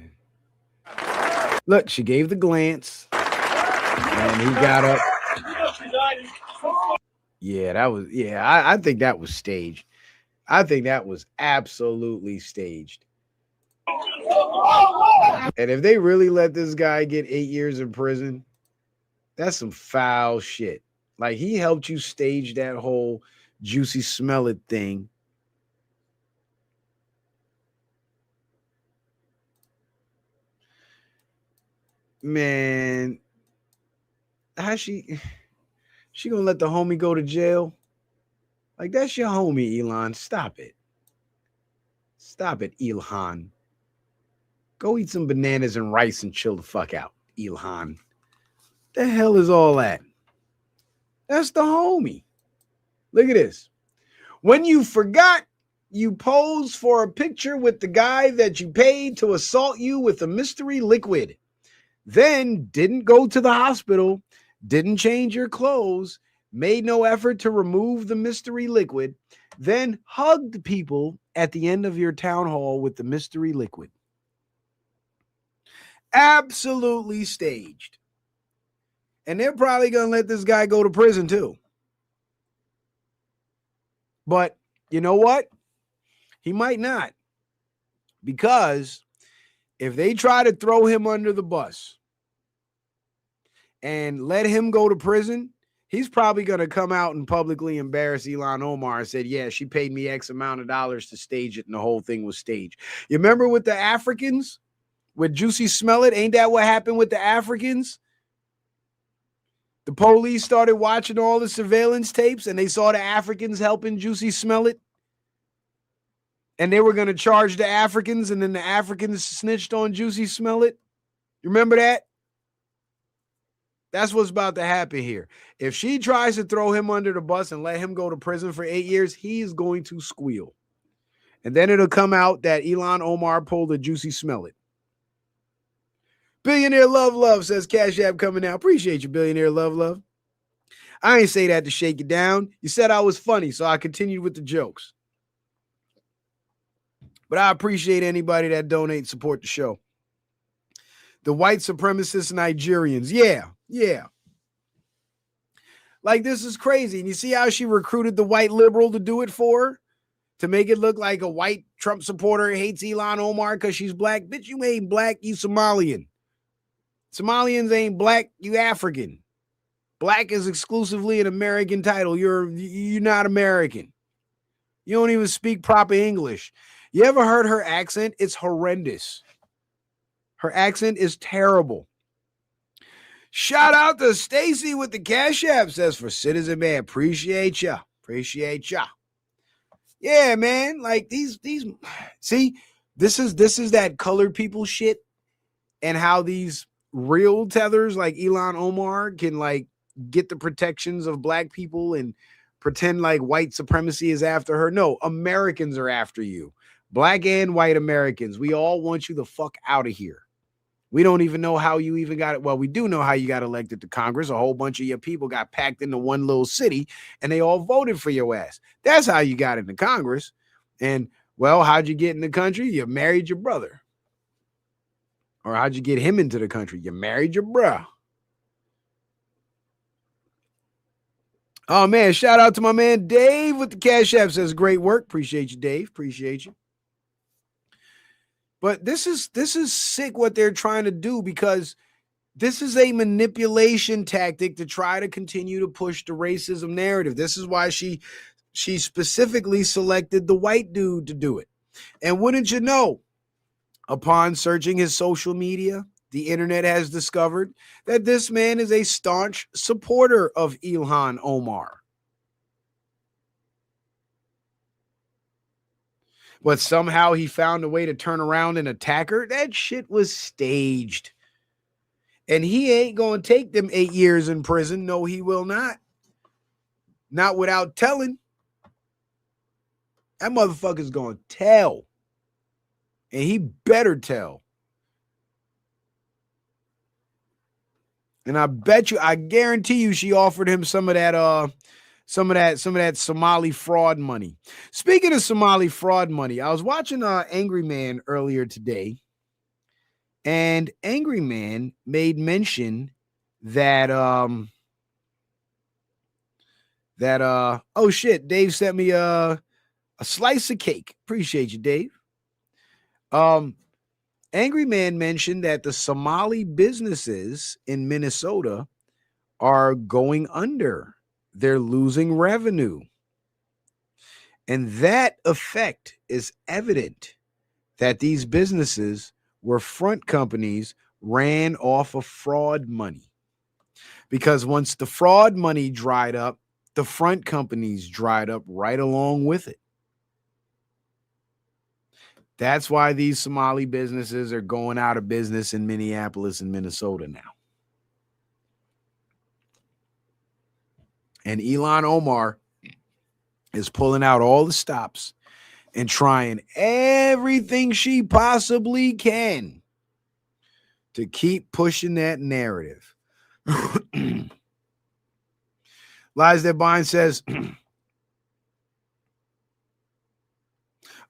Look, she gave the glance, and he got up. Yeah, I think that was staged. I think that was absolutely staged. And if they really let this guy get 8 years in prison, that's some foul shit. Like, he helped you stage that whole juicy smollett thing. Man, how she gonna let the homie go to jail? Like, that's your homie, Ilhan. Stop it. Stop it, Ilhan. Go eat some bananas and rice and chill the fuck out, Ilhan. The hell is all that? That's the homie. Look at this. When you forgot you posed for a picture with the guy that you paid to assault you with a mystery liquid, then didn't go to the hospital, didn't change your clothes, made no effort to remove the mystery liquid, then hugged people at the end of your town hall with the mystery liquid. Absolutely staged. And they're probably going to let this guy go to prison too. But you know what? He might not. Because if they try to throw him under the bus and let him go to prison, He's probably going to come out and publicly embarrass Ilhan Omar and said, yeah, she paid me X amount of dollars to stage it, and the whole thing was staged. You remember with the Africans, with Juicy Smollett? Ain't that what happened with the Africans? The police started watching all the surveillance tapes, and they saw the Africans helping Juicy Smollett. And they were going to charge the Africans, and then the Africans snitched on Juicy Smollett. You remember that? That's what's about to happen here. If she tries to throw him under the bus and let him go to prison for 8 years, he is going to squeal. And then it'll come out that Ilhan Omar pulled a Juicy Smollett. Billionaire Love says Cash App coming out. Appreciate you, Billionaire Love. I ain't say that to shake you down. You said I was funny, so I continued with the jokes. But I appreciate anybody that donates, support the show. The white supremacist Nigerians. Yeah. Like, this is crazy. And you see how she recruited the white liberal to do it for her? To make it look like a white Trump supporter hates Ilhan Omar because she's black. Bitch, you ain't black, you Somalian. Somalians ain't black, you African. Black is exclusively an American title. You're not American. You don't even speak proper English. You ever heard her accent? It's horrendous. Her accent is terrible. Shout out to Stacy with the Cash App, says for Citizen Man. Appreciate ya. Yeah, man. Like these see, this is that colored people shit, and how these real tethers like Ilhan Omar can like get the protections of black people and pretend like white supremacy is after her. No, Americans are after you. Black and white Americans. We all want you the fuck out of here. We don't even know how you even got it. Well, we do know how you got elected to Congress. A whole bunch of your people got packed into one little city and they all voted for your ass. That's how you got into Congress. And, well, how'd you get in the country? You married your brother. Or how'd you get him into the country? You married your bruh. Oh, man, shout out to my man Dave with the Cash App. Says, great work. Appreciate you, Dave. Appreciate you. But this is sick what they're trying to do, because this is a manipulation tactic to try to continue to push the racism narrative. This is why she specifically selected the white dude to do it. And wouldn't you know, upon searching his social media, the internet has discovered that this man is a staunch supporter of Ilhan Omar. But somehow he found a way to turn around and attack her. That shit was staged. And he ain't going to take them 8 years in prison. No, he will not. Not without telling. That motherfucker's going to tell. And he better tell. And I bet you, I guarantee you she offered him some of that Somali fraud money. Speaking of Somali fraud money, I was watching Angry Man earlier today, and Angry Man made mention that oh shit, Dave sent me a slice of cake. Appreciate you, Dave. Angry Man mentioned that the Somali businesses in Minnesota are going under. They're losing revenue. And that effect is evident that these businesses were front companies ran off of fraud money. Because once the fraud money dried up, the front companies dried up right along with it. That's why these Somali businesses are going out of business in Minneapolis and Minnesota now. And Ilhan Omar is pulling out all the stops and trying everything she possibly can to keep pushing that narrative. Lies That Bind says,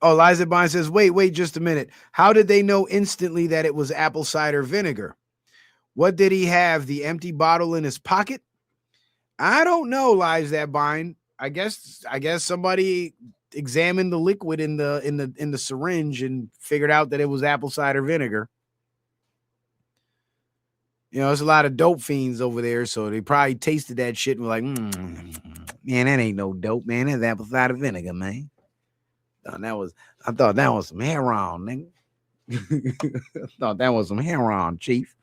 Lies That Bind says, wait just a minute. How did they know instantly that it was apple cider vinegar? What did he have? The empty bottle in his pocket? I don't know, Lies That Bind. I guess somebody examined the liquid in the syringe and figured out that it was apple cider vinegar. You know, there's a lot of dope fiends over there, so they probably tasted that shit and were like, man, that ain't no dope, man. That's apple cider vinegar, man. I thought that was some heroin, nigga. I thought that was some heroin, chief.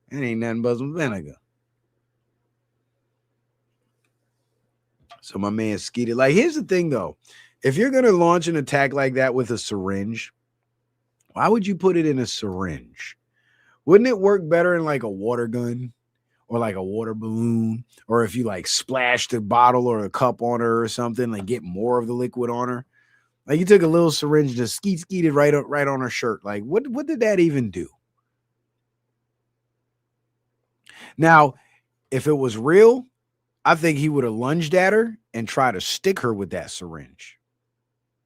That ain't nothing but some vinegar. So my man skeeted. Like, here's the thing, though. If you're going to launch an attack like that with a syringe, why would you put it in a syringe? Wouldn't it work better in like a water gun or like a water balloon? Or if you like splashed a bottle or a cup on her or something, like get more of the liquid on her? Like you took a little syringe and just skeeted right on her shirt. Like what did that even do? Now, if it was real, I think he would have lunged at her and tried to stick her with that syringe.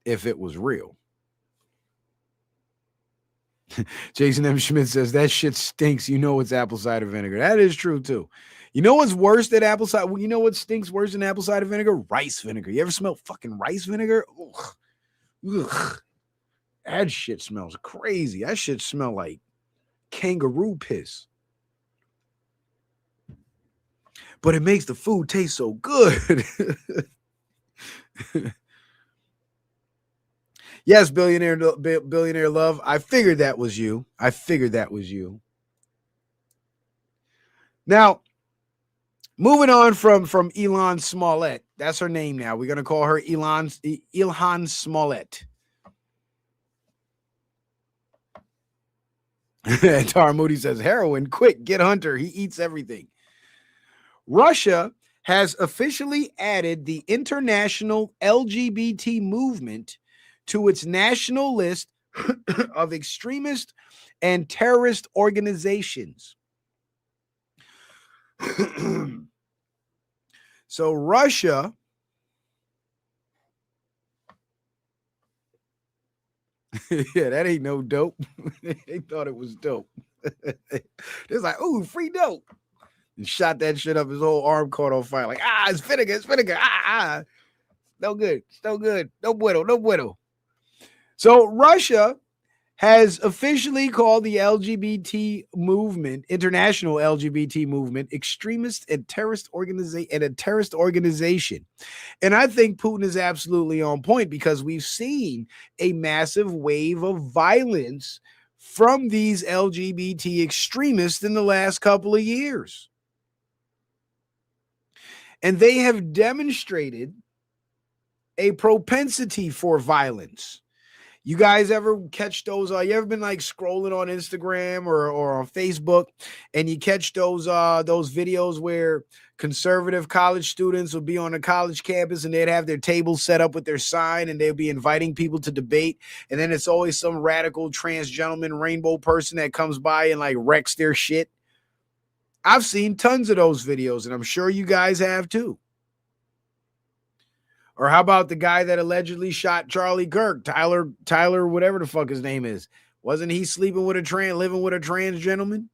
If it was real. Jason M. Schmidt says that shit stinks. You know it's apple cider vinegar. That is true too. You know what's worse than apple cider? You know what stinks worse than apple cider vinegar? Rice vinegar. You ever smell fucking rice vinegar? Ugh. Ugh. That shit smells crazy. That shit smell like kangaroo piss. But it makes the food taste so good. Yes, billionaire love. I figured that was you. Now, moving on from Ilhan Smollett. That's her name now. We're going to call her Ilhan Smollett. Tara Moody says, heroin, quick, get Hunter. He eats everything. Russia has officially added the international LGBT movement to its national list of extremist and terrorist organizations. So Russia yeah, that ain't no dope. They thought it was dope. It's like, ooh, free dope. And shot that shit up. His whole arm caught on fire. Like, it's vinegar. No good. No good. No bueno. So Russia has officially called the LGBT movement, international LGBT movement, extremist and terrorist organization. And I think Putin is absolutely on point because we've seen a massive wave of violence from these LGBT extremists in the last couple of years. And they have demonstrated a propensity for violence. You guys ever catch those? You ever been like scrolling on Instagram or on Facebook, and you catch those videos where conservative college students will be on a college campus and they'd have their tables set up with their sign and they'll be inviting people to debate, and then it's always some radical trans gentleman rainbow person that comes by and like wrecks their shit. I've seen tons of those videos, and I'm sure you guys have too. Or how about the guy that allegedly shot Charlie Kirk, Tyler, whatever the fuck his name is? Wasn't he living with a trans gentleman?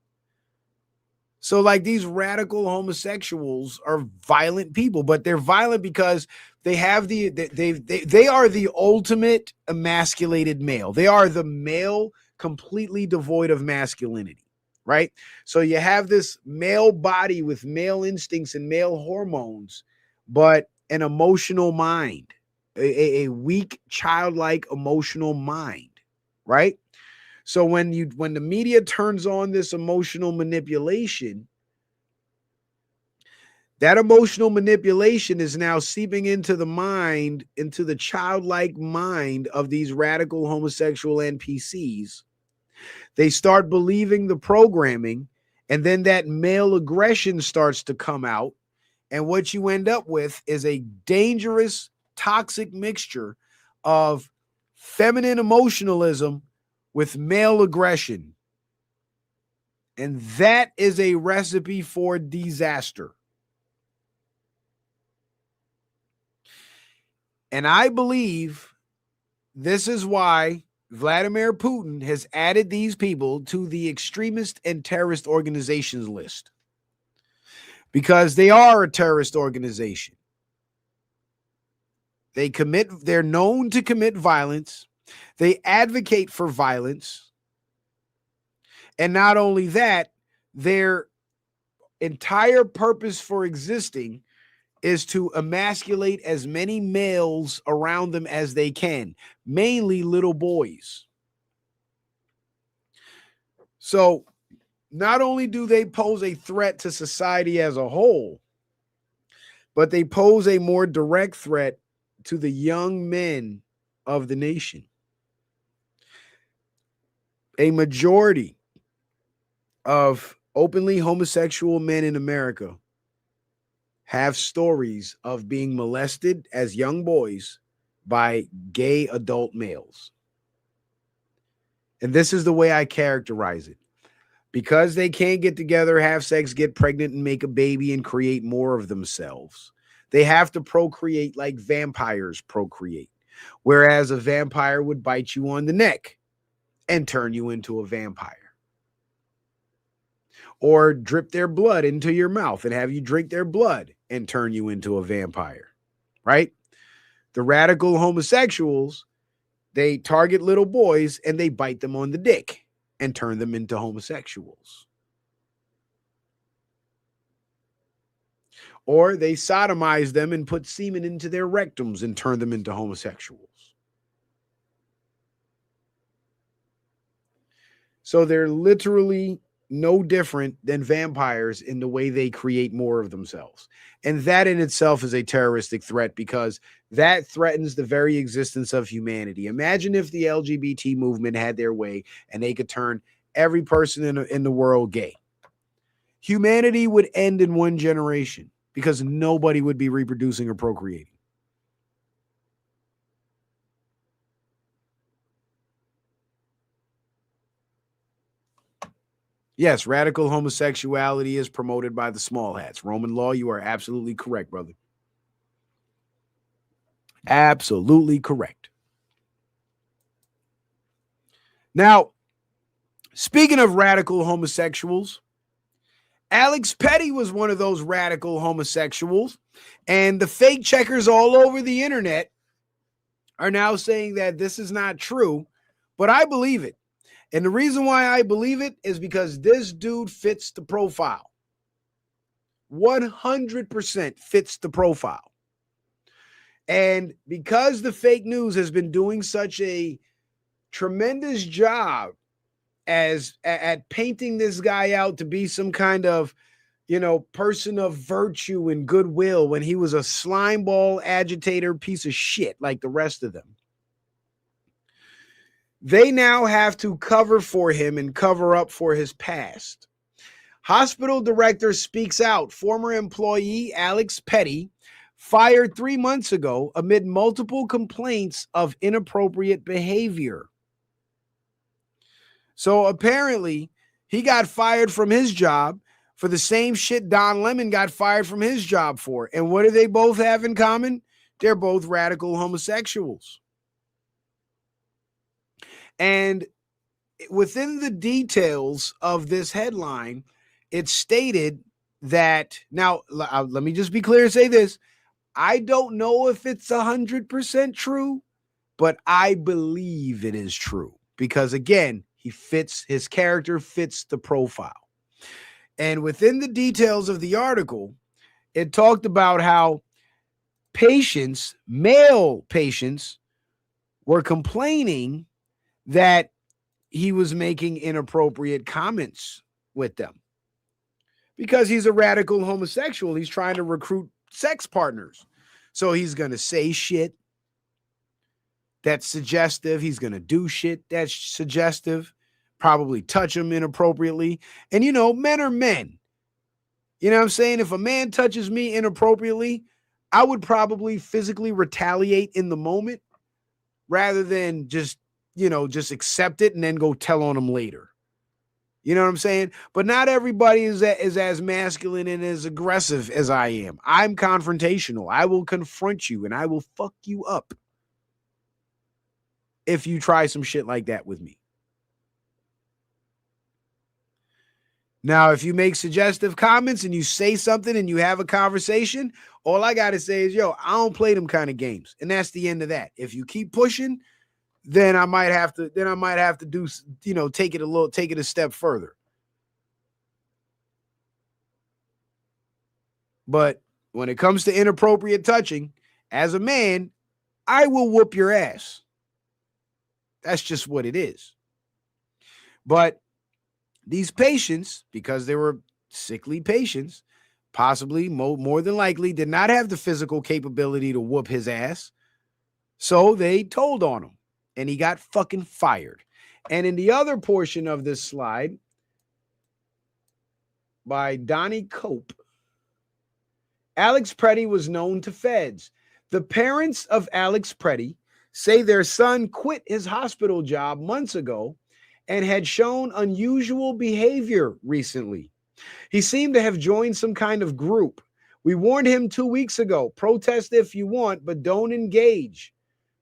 So like these radical homosexuals are violent people, but they're violent because they have they are the ultimate emasculated male. They are the male completely devoid of masculinity, right? So you have this male body with male instincts and male hormones, but an emotional mind, a weak, childlike emotional mind, right? So when the media turns on this emotional manipulation, that emotional manipulation is now seeping into the mind, into the childlike mind of these radical homosexual NPCs. They start believing the programming, and then that male aggression starts to come out. And what you end up with is a dangerous, toxic mixture of feminine emotionalism with male aggression. And that is a recipe for disaster. And I believe this is why Vladimir Putin has added these people to the extremist and terrorist organizations list. Because they are a terrorist organization. They're known to commit violence. They advocate for violence. And not only that, they're entire purpose for existing is to emasculate as many males around them as they can, mainly little boys. So not only do they pose a threat to society as a whole, but they pose a more direct threat to the young men of the nation. A majority of openly homosexual men in America have stories of being molested as young boys by gay adult males. And this is the way I characterize it. Because they can't get together, have sex, get pregnant, and make a baby and create more of themselves, they have to procreate like vampires procreate. Whereas a vampire would bite you on the neck and turn you into a vampire. Or drip their blood into your mouth and have you drink their blood and turn you into a vampire, right? The radical homosexuals, they target little boys and they bite them on the dick and turn them into homosexuals. Or they sodomize them and put semen into their rectums and turn them into homosexuals. So they're literally no different than vampires in the way they create more of themselves. And that in itself is a terroristic threat because that threatens the very existence of humanity. Imagine if the LGBT movement had their way and they could turn every person in the world gay. Humanity would end in one generation because nobody would be reproducing or procreating. Yes, radical homosexuality is promoted by the small hats. Roman law, you are absolutely correct, brother. Absolutely correct. Now, speaking of radical homosexuals, Alex Petty was one of those radical homosexuals, and the fake checkers all over the internet are now saying that this is not true, but I believe it. And the reason why I believe it is because this dude fits the profile. 100% fits the profile. And because the fake news has been doing such a tremendous job at painting this guy out to be some kind of, person of virtue and goodwill when he was a slimeball agitator piece of shit like the rest of them, they now have to cover for him and cover up for his past. Hospital director speaks out. Former employee Alex Petty fired 3 months ago amid multiple complaints of inappropriate behavior. So apparently he got fired from his job for the same shit Don Lemon got fired from his job for. And what do they both have in common? They're both radical homosexuals. And within the details of this headline, it stated that, now, let me just be clear and say this. I don't know if it's 100% true, but I believe it is true. Because again, his character fits the profile. And within the details of the article, it talked about how male patients, were complaining that he was making inappropriate comments with them. Because he's a radical homosexual, he's trying to recruit sex partners. So he's going to say shit that's suggestive. He's going to do shit that's suggestive, probably touch them inappropriately. And, men are men. You know what I'm saying? If a man touches me inappropriately, I would probably physically retaliate in the moment rather than just accept it and then go tell on him later. You know what I'm saying? But not everybody is as masculine and as aggressive as I am. I'm confrontational. I will confront you and I will fuck you up if you try some shit like that with me. Now, if you make suggestive comments and you say something and you have a conversation, all I got to say is, I don't play them kind of games. And that's the end of that. If you keep pushing, then I might have to do, take it a step further. But when it comes to inappropriate touching, as a man, I will whoop your ass. That's just what it is. But these patients, because they were sickly patients, possibly more than likely did not have the physical capability to whoop his ass. So they told on him and he got fucking fired. And in the other portion of this slide by Donnie Cope, Alex Preddy was known to feds. The parents of Alex Preddy say their son quit his hospital job months ago and had shown unusual behavior recently. He seemed to have joined some kind of group. We warned him 2 weeks ago, protest if you want, but don't engage.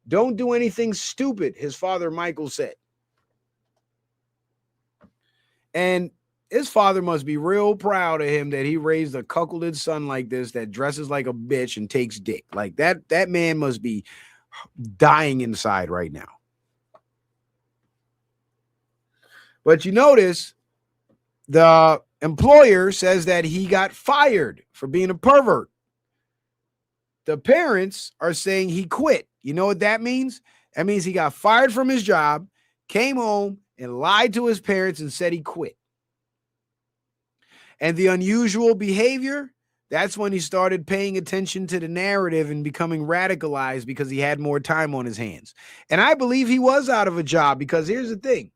Don't do anything stupid, his father Michael said. And his father must be real proud of him that he raised a cuckolded son like this that dresses like a bitch and takes dick. Like that man must be dying inside right now. But you notice the employer says that he got fired for being a pervert. The parents are saying he quit. You know what that means? That means he got fired from his job, came home and lied to his parents and said he quit. And the unusual behavior, that's when he started paying attention to the narrative and becoming radicalized because he had more time on his hands. And I believe he was out of a job because here's the thing.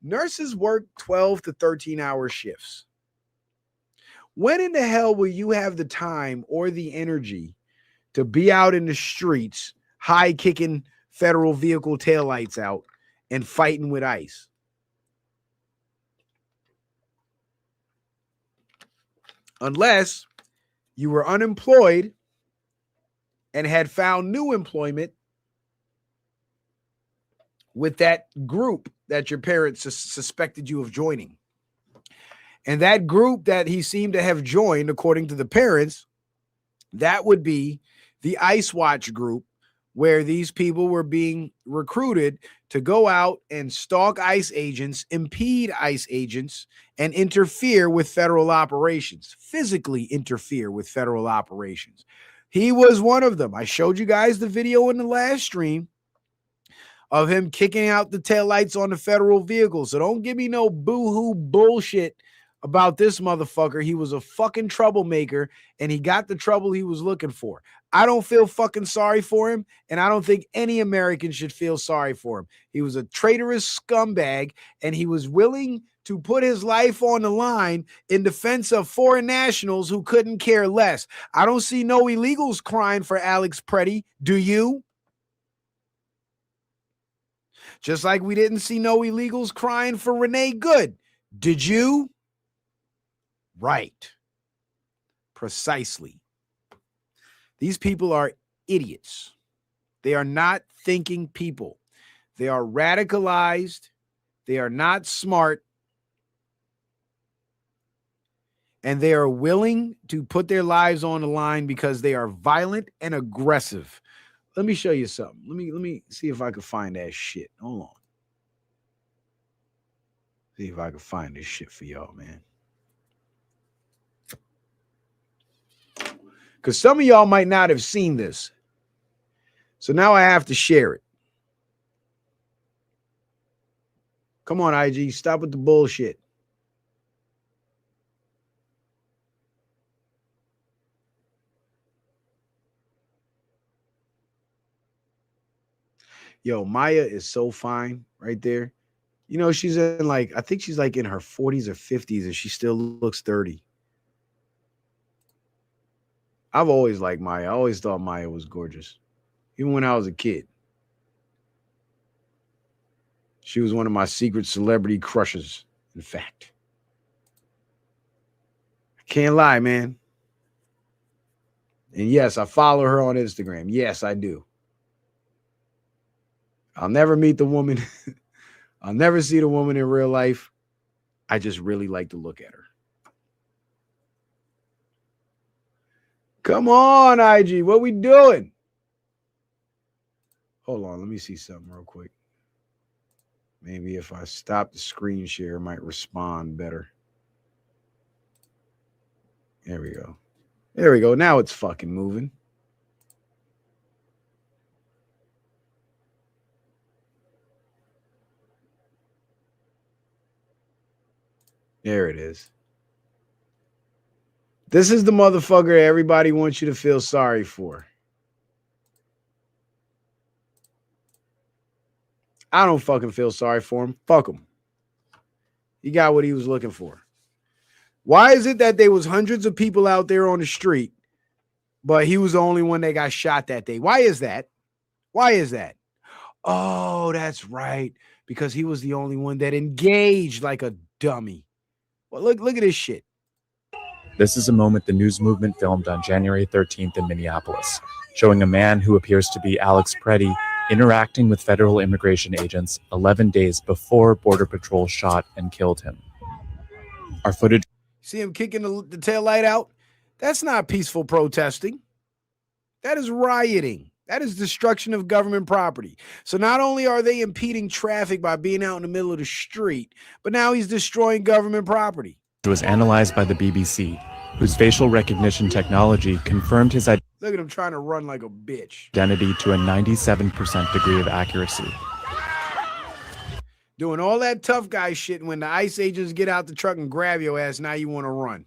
Nurses work 12 to 13-hour shifts. When in the hell will you have the time or the energy to be out in the streets, high kicking federal vehicle taillights out and fighting with ICE? Unless you were unemployed and had found new employment with that group that your parents suspected you of joining. And that group that he seemed to have joined, according to the parents, that would be the ICE Watch group, where these people were being recruited to go out and stalk ICE agents, impede ICE agents, and interfere with federal operations, physically interfere with federal operations. He was one of them. I showed you guys the video in the last stream of him kicking out the taillights on the federal vehicle. So don't give me no boo-hoo bullshit about this motherfucker. He was a fucking troublemaker and he got the trouble he was looking for. I don't feel fucking sorry for him, and I don't think any American should feel sorry for him. He was a traitorous scumbag, and he was willing to put his life on the line in defense of foreign nationals who couldn't care less. I don't see no illegals crying for Alex Preddy. Do you? Just like we didn't see no illegals crying for Renee Good. Did you? Right. Precisely. These people are idiots. They are not thinking people. They are radicalized. They are not smart. And they are willing to put their lives on the line because they are violent and aggressive. Let me show you something. Let me see if I can find that shit. Hold on. See if I can find this shit for y'all, man. Because some of y'all might not have seen this. So now I have to share it. Come on, IG. Stop with the bullshit. Yo, Maya is so fine right there. You know, she's in I think she's like in her 40s or 50s and she still looks 30. I've always liked Maya. I always thought Maya was gorgeous. Even when I was a kid. She was one of my secret celebrity crushes, in fact. I can't lie, man. And yes, I follow her on Instagram. Yes, I do. I'll never meet the woman. I'll never see the woman in real life. I just really like to look at her. Come on, IG. What we doing? Hold on. Let me see something real quick. Maybe if I stop the screen share, it might respond better. There we go. There we go. Now it's fucking moving. There it is. This is the motherfucker everybody wants you to feel sorry for. I don't fucking feel sorry for him. Fuck him. He got what he was looking for. Why is it that there was hundreds of people out there on the street, but he was the only one that got shot that day? Why is that? Why is that? Oh, that's right. Because he was the only one that engaged like a dummy. Well, look at this shit. This is a moment the news movement filmed on January 13th in Minneapolis, showing a man who appears to be Alex Preddy interacting with federal immigration agents 11 days before Border Patrol shot and killed him. Our footage. See him kicking the tail light out? That's not peaceful protesting. That is rioting. That is destruction of government property. So not only are they impeding traffic by being out in the middle of the street, but now he's destroying government property. Was analyzed by the BBC, whose facial recognition technology confirmed his Look at him trying to run like a bitch. identity to a 97% degree of accuracy. Doing all that tough guy shit, and when the ICE agents get out the truck and grab your ass, now you want to run.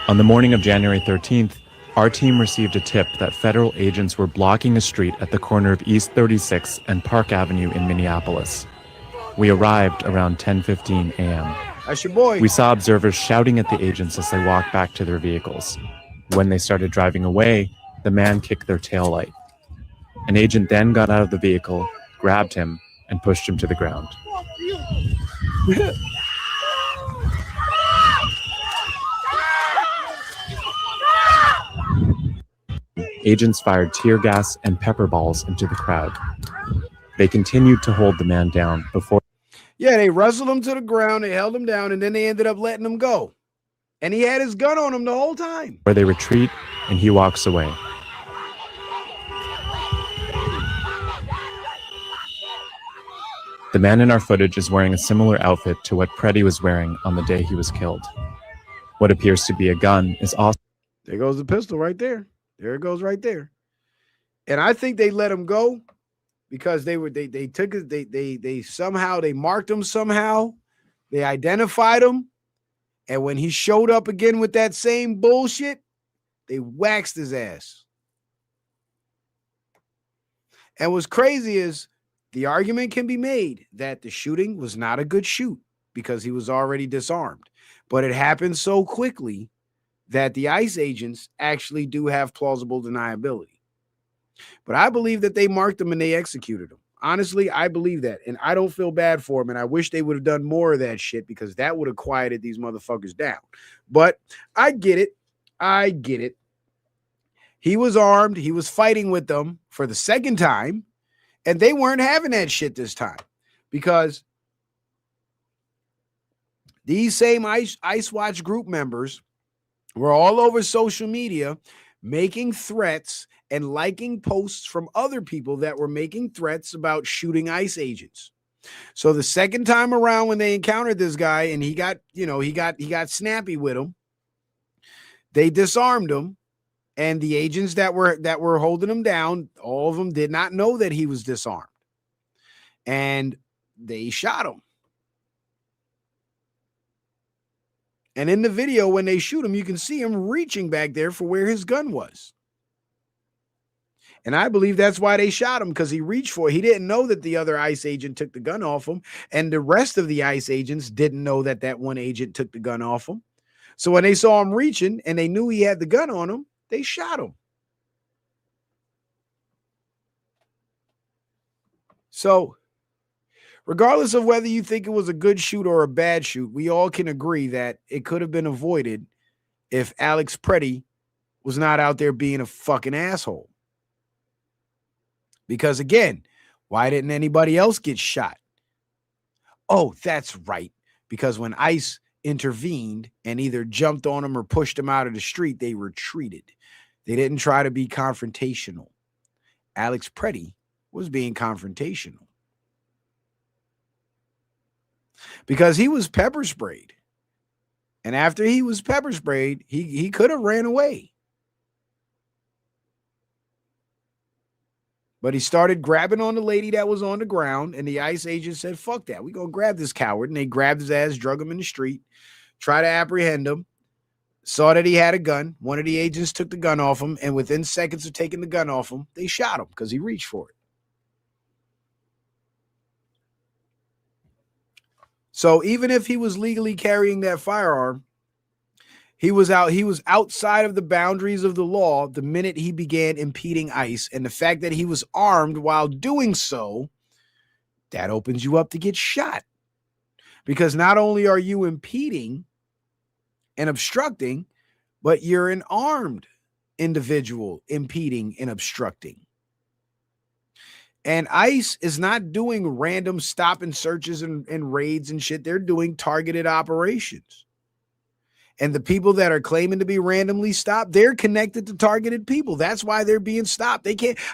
On the morning of January 13th, our team received a tip that federal agents were blocking a street at the corner of East 36th and Park Avenue in Minneapolis. We arrived around 10:15 a.m. That's your boy. We saw observers shouting at the agents as they walked back to their vehicles. When they started driving away, the man kicked their taillight. An agent then got out of the vehicle, grabbed him, and pushed him to the ground. Agents fired tear gas and pepper balls into the crowd. They continued to hold the man down before. Yeah, they wrestled him to the ground, they held him down, and then they ended up letting him go. And he had his gun on him the whole time. Where they retreat, and he walks away. The man in our footage is wearing a similar outfit to what Preddy was wearing on the day he was killed. What appears to be a gun is also. There goes the pistol right there. There it goes right there. And I think they let him go because they took it, they somehow they marked him somehow. They identified him. And when he showed up again with that same bullshit, they waxed his ass. And what's crazy is the argument can be made that the shooting was not a good shoot because he was already disarmed. But it happened so quickly that the ICE agents actually do have plausible deniability. But I believe that they marked him and they executed him. Honestly, I believe that. And I don't feel bad for him. And I wish they would have done more of that shit because that would have quieted these motherfuckers down. But I get it. I get it. He was armed. He was fighting with them for the second time. And they weren't having that shit this time because these same ICE Watch group members were all over social media making threats and liking posts from other people that were making threats about shooting ICE agents. So the second time around when they encountered this guy and he got snappy with him, they disarmed him. And the agents that were holding him down, all of them did not know that he was disarmed. And they shot him. And in the video, when they shoot him, you can see him reaching back there for where his gun was. And I believe that's why they shot him, because he reached for it. He didn't know that the other ICE agent took the gun off him. And the rest of the ICE agents didn't know that that one agent took the gun off him. So when they saw him reaching and they knew he had the gun on him, they shot him. So regardless of whether you think it was a good shoot or a bad shoot, we all can agree that it could have been avoided if Alex Preddy was not out there being a fucking asshole. Because again, why didn't anybody else get shot? Oh, that's right. Because when ICE intervened and either jumped on him or pushed him out of the street, they retreated. They didn't try to be confrontational. Alex Preddy was being confrontational because he was pepper sprayed. And after he was pepper sprayed, he could have ran away. But he started grabbing on the lady that was on the ground, and the ICE agent said, fuck that. We're going to grab this coward. And they grabbed his ass, drug him in the street, tried to apprehend him, saw that he had a gun. One of the agents took the gun off him, and within seconds of taking the gun off him, they shot him because he reached for it. So even if he was legally carrying that firearm, he was outside of the boundaries of the law the minute he began impeding ICE. And the fact that he was armed while doing so, that opens you up to get shot. Because not only are you impeding and obstructing, but you're an armed individual impeding and obstructing. And ICE is not doing random stop and searches and raids and shit. They're doing targeted operations. And the people that are claiming to be randomly stopped, they're connected to targeted people. That's why they're being stopped.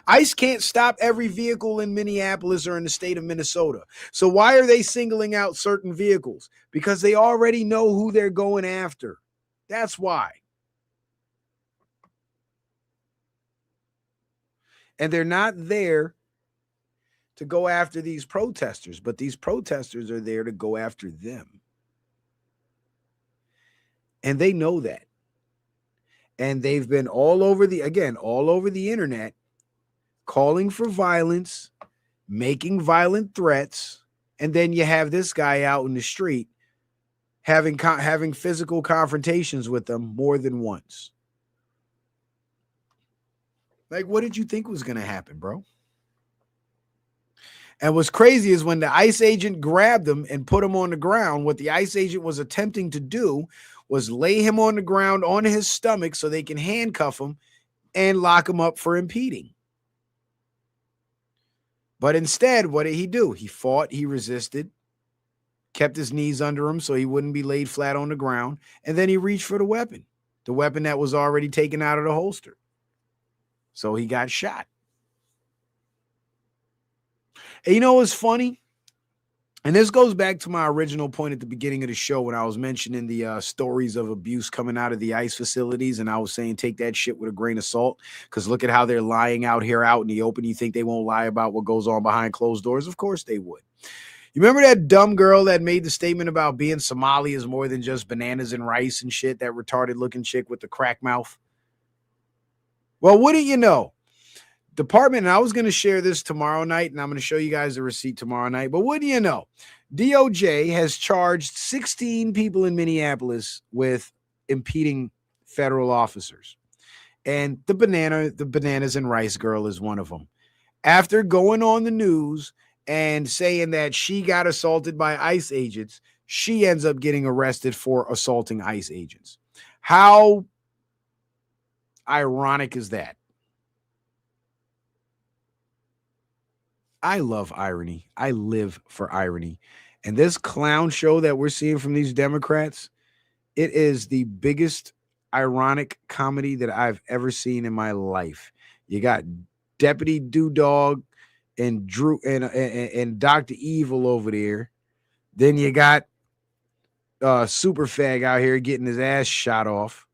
ICE can't stop every vehicle in Minneapolis or in the state of Minnesota. So why are they singling out certain vehicles? Because they already know who they're going after. That's why. And they're not there to go after these protesters, but these protesters are there to go after them. And they know that. And they've been all over the internet, calling for violence, making violent threats. And then you have this guy out in the street having physical confrontations with them more than once. Like, what did you think was going to happen, bro? And what's crazy is when the ICE agent grabbed him and put him on the ground, what the ICE agent was attempting to do was lay him on the ground on his stomach so they can handcuff him and lock him up for impeding. But instead, what did he do? He fought, he resisted, kept his knees under him so he wouldn't be laid flat on the ground, and then he reached for the weapon that was already taken out of the holster. So he got shot. And you know what's funny? And this goes back to my original point at the beginning of the show when I was mentioning the stories of abuse coming out of the ICE facilities. And I was saying, take that shit with a grain of salt, because look at how they're lying out here out in the open. You think they won't lie about what goes on behind closed doors? Of course they would. You remember that dumb girl that made the statement about being Somali is more than just bananas and rice and shit, that retarded looking chick with the crack mouth? Well, wouldn't you know? Department, and I was going to share this tomorrow night, and I'm going to show you guys the receipt tomorrow night, but what do you know? DOJ has charged 16 people in Minneapolis with impeding federal officers. And the bananas and rice girl is one of them. After going on the news and saying that she got assaulted by ICE agents, she ends up getting arrested for assaulting ICE agents. How ironic is that? I love irony. I live for irony. And this clown show that we're seeing from these Democrats, it is the biggest ironic comedy that I've ever seen in my life. You got Deputy Dewdog and Drew and Dr. Evil over there. Then you got Super Fag out here getting his ass shot off.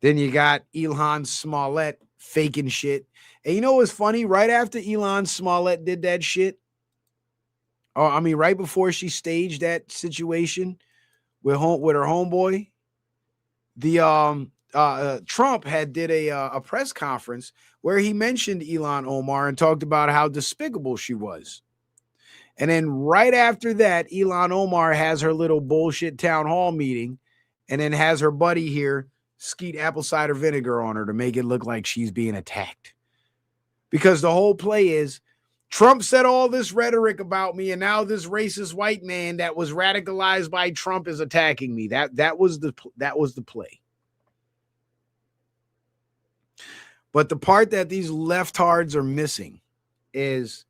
Then you got Ilhan Smollett faking shit. And you know what's funny? Right after Ilhan Smollett did that shit, right before she staged that situation with her homeboy, the Trump had did a press conference where he mentioned Ilhan Omar and talked about how despicable she was. And then right after that, Ilhan Omar has her little bullshit town hall meeting and then has her buddy here skeet apple cider vinegar on her to make it look like she's being attacked. Because the whole play is Trump said all this rhetoric about me, and now this racist white man that was radicalized by Trump is attacking me. That was the play. But the part that these leftards are missing is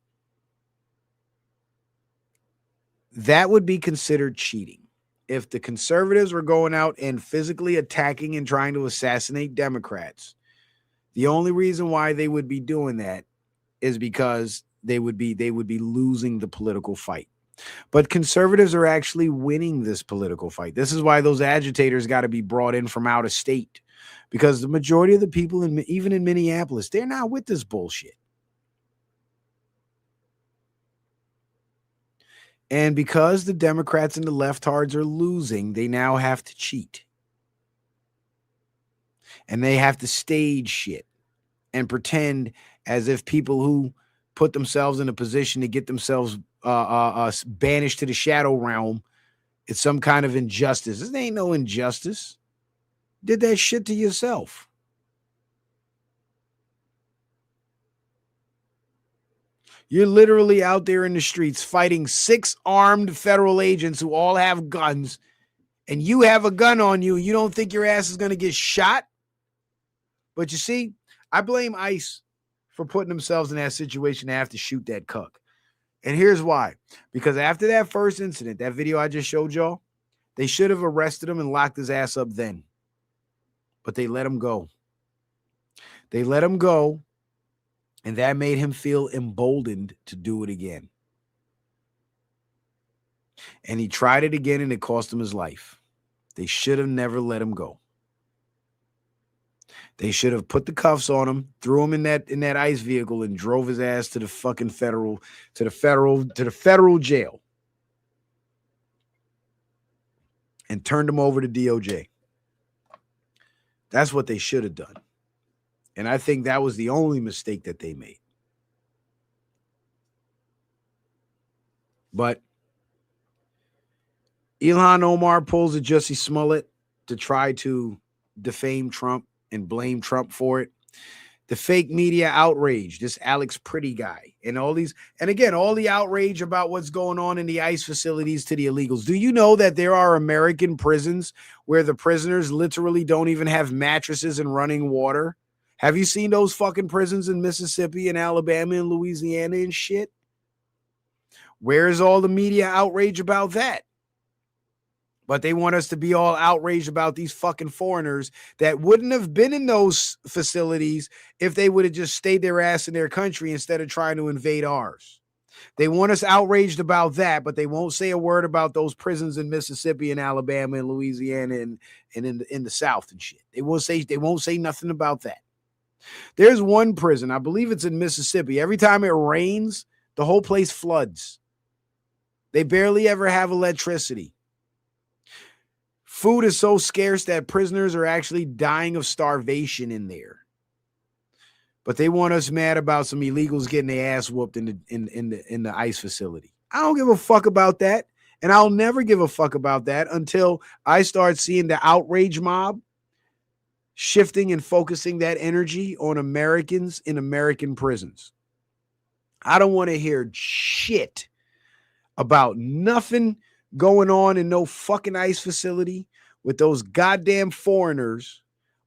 that would be considered cheating. If the conservatives were going out and physically attacking and trying to assassinate Democrats, the only reason why they would be doing that is because they would be losing the political fight. But conservatives are actually winning this political fight. This is why those agitators got to be brought in from out of state, because the majority of the people, even in Minneapolis, they're not with this bullshit. And because the Democrats and the leftards are losing, they now have to cheat. And they have to stage shit and pretend as if people who put themselves in a position to get themselves banished to the shadow realm, it's some kind of injustice. This ain't no injustice. Did that shit to yourself. You're literally out there in the streets fighting 6 armed federal agents who all have guns, and you have a gun on you. You don't think your ass is going to get shot? But you see, I blame ICE for putting themselves in that situation to have to shoot that cuck. And here's why. Because after that first incident, that video I just showed y'all, they should have arrested him and locked his ass up then. But they let him go. They let him go, and that made him feel emboldened to do it again. And he tried it again, and it cost him his life. They should have never let him go. They should have put the cuffs on him, threw him in that ICE vehicle, and drove his ass to the fucking federal jail, and turned him over to DOJ. That's what they should have done. And I think that was the only mistake that they made. But Ilhan Omar pulls a jussey Smollett to try to defame Trump and blame Trump for it. The fake media outrage, this Alex Pretty guy, and all these, and again, all the outrage about what's going on in the ICE facilities to the illegals. Do you know that there are American prisons where the prisoners literally don't even have mattresses and running water? Have you seen those fucking prisons in Mississippi and Alabama and Louisiana and shit? Where's all the media outrage about that? But they want us to be all outraged about these fucking foreigners that wouldn't have been in those facilities if they would have just stayed their ass in their country instead of trying to invade ours. They want us outraged about that, but they won't say a word about those prisons in Mississippi and Alabama and Louisiana and in the South and shit. They won't say nothing about that. There's one prison, I believe it's in Mississippi. Every time it rains, the whole place floods. They barely ever have electricity. Food is so scarce that prisoners are actually dying of starvation in there. But they want us mad about some illegals getting their ass whooped in the ICE facility. I don't give a fuck about that. And I'll never give a fuck about that until I start seeing the outrage mob shifting and focusing that energy on Americans in American prisons. I don't want to hear shit about nothing going on in no fucking ICE facility with those goddamn foreigners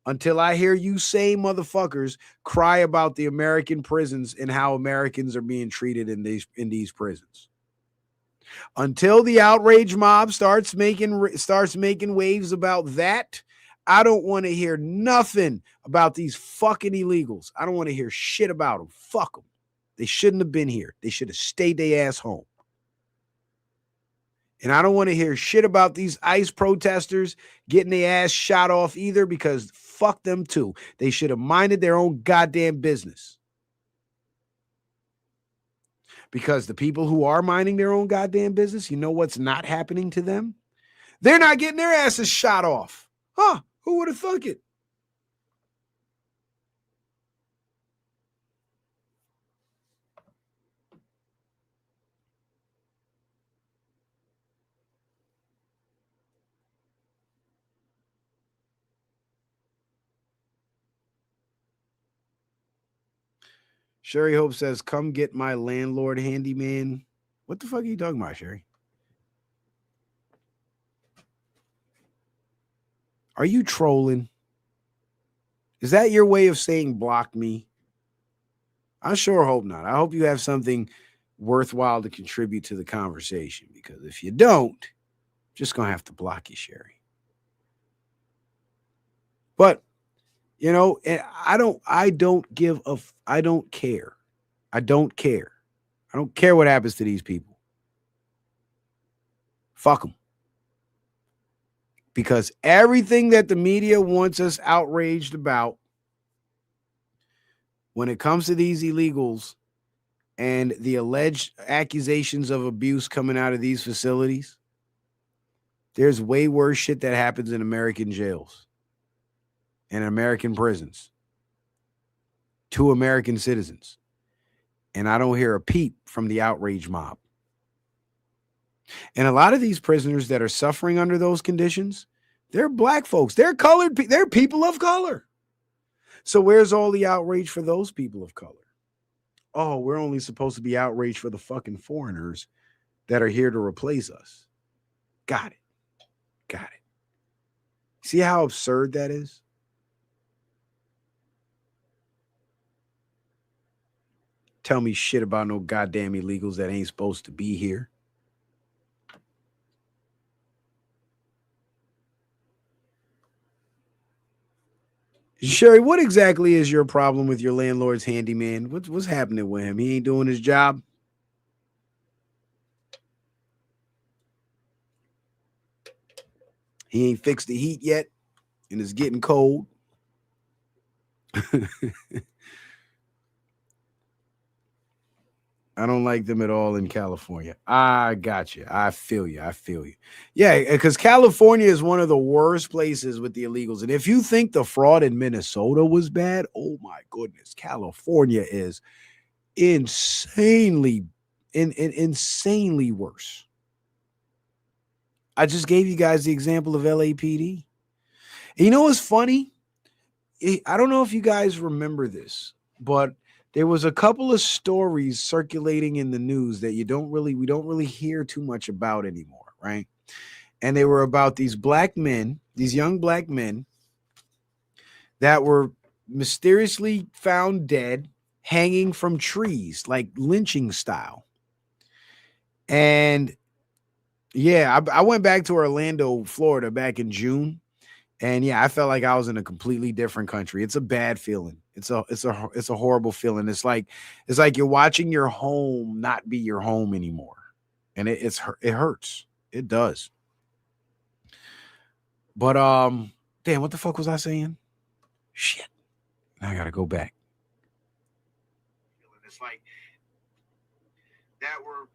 until I hear you same motherfuckers cry about the American prisons and how Americans are being treated in these prisons. Until the outrage mob starts making waves about that, I don't want to hear nothing about these fucking illegals. I don't want to hear shit about them. Fuck them. They shouldn't have been here. They should have stayed their ass home. And I don't want to hear shit about these ICE protesters getting their ass shot off either, because fuck them too. They should have minded their own goddamn business. Because the people who are minding their own goddamn business, you know what's not happening to them? They're not getting their asses shot off. Huh? Who would have thunk it? Sherry Hope says, come get my landlord handyman. What the fuck are you talking about, Sherry? Are you trolling? Is that your way of saying block me? I sure hope not. I hope you have something worthwhile to contribute to the conversation, because if you don't, I'm just going to have to block you, Sherry. But, you know, I don't care. I don't care what happens to these people. Fuck them. Because everything that the media wants us outraged about when it comes to these illegals and the alleged accusations of abuse coming out of these facilities, there's way worse shit that happens in American jails and American prisons to American citizens. And I don't hear a peep from the outrage mob. And a lot of these prisoners that are suffering under those conditions, they're black folks. They're colored. They're people of color. So where's all the outrage for those people of color? Oh, we're only supposed to be outraged for the fucking foreigners that are here to replace us. Got it. Got it. See how absurd that is? Tell me shit about no goddamn illegals that ain't supposed to be here. Sherry, what exactly is your problem with your landlord's handyman? What's happening with him? He ain't doing his job? He ain't fixed the heat yet, and it's getting cold. I don't like them at all in California. I got you. I feel you. I feel you. Yeah, because California is one of the worst places with the illegals. And if you think the fraud in Minnesota was bad, oh my goodness, California is insanely worse. I just gave you guys the example of LAPD. And you know what's funny? I don't know if you guys remember this, but there was a couple of stories circulating in the news that we don't really hear too much about anymore, right? And they were about these black men, these young black men that were mysteriously found dead, hanging from trees, like lynching style. And yeah, I went back to Orlando, Florida back in June. And yeah, I felt like I was in a completely different country. It's a bad feeling. It's a horrible feeling. It's like you're watching your home not be your home anymore. And it hurts. It does. But damn, what the fuck was I saying? Shit. I gotta go back. It's like that were.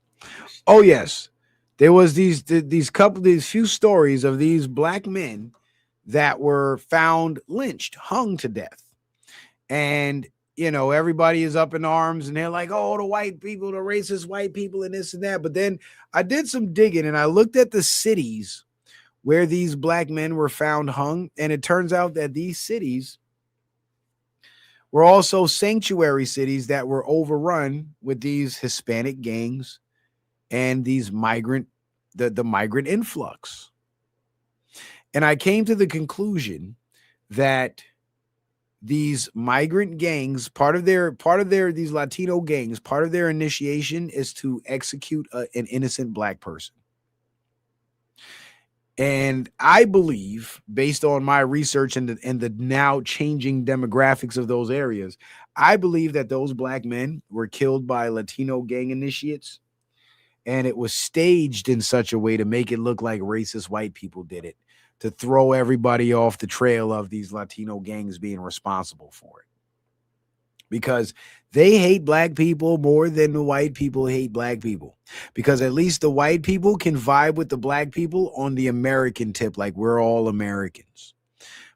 Oh yes, there was these few stories of these black men that were found lynched, hung to death. And, you know, everybody is up in arms and they're like, oh, the white people, the racist white people and this and that. But then I did some digging and I looked at the cities where these black men were found hung. And it turns out that these cities were also sanctuary cities that were overrun with these Hispanic gangs and these the migrant influx. And I came to the conclusion that these migrant gangs, part of their these Latino gangs, part of their initiation is to execute an innocent black person. And I believe, based on my research and the now changing demographics of those areas, I believe that those black men were killed by Latino gang initiates, and it was staged in such a way to make it look like racist white people did it, to throw everybody off the trail of these Latino gangs being responsible for it. Because they hate black people more than the white people hate black people. Because at least the white people can vibe with the black people on the American tip, like we're all Americans.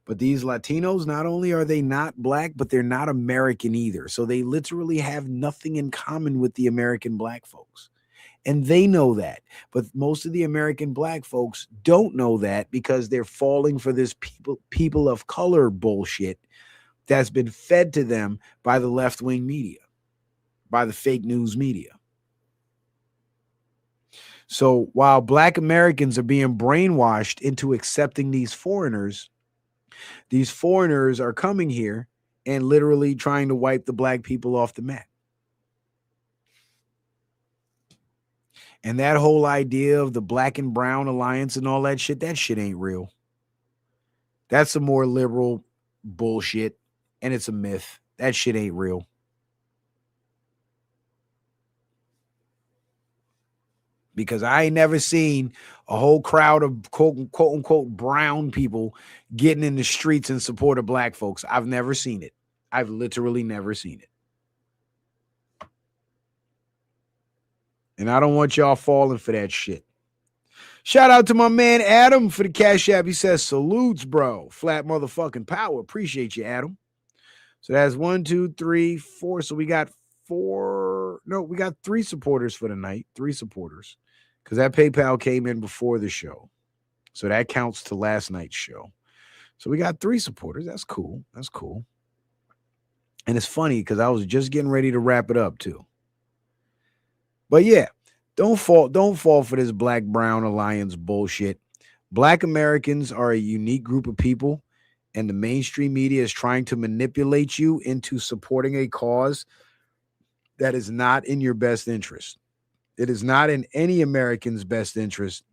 But these Latinos, not only are they not black, but they're not American either. So they literally have nothing in common with the American black folks. And they know that. But most of the American black folks don't know that because they're falling for this people of color bullshit that's been fed to them by the left-wing media, by the fake news media. So while black Americans are being brainwashed into accepting these foreigners are coming here and literally trying to wipe the black people off the map. And that whole idea of the black and brown alliance and all that shit ain't real. That's some more liberal bullshit, and it's a myth. That shit ain't real. because I ain't never seen a whole crowd of quote unquote brown people getting in the streets in support of black folks. I've never seen it. I've literally never seen it. And I don't want y'all falling for that shit. Shout out to my man Adam for the Cash App. He says, salutes, bro. Flat motherfucking power. Appreciate you, Adam. So that's 1, 2, 3, 4. So we got 4. No, we got 3 supporters for the night. 3 supporters. Because that PayPal came in before the show. So that counts to last night's show. So we got 3 supporters. That's cool. That's cool. And it's funny because I was just getting ready to wrap it up too. But yeah, don't fall for this black-brown alliance bullshit. Black Americans are a unique group of people, and the mainstream media is trying to manipulate you into supporting a cause that is not in your best interest. It is not in any American's best interest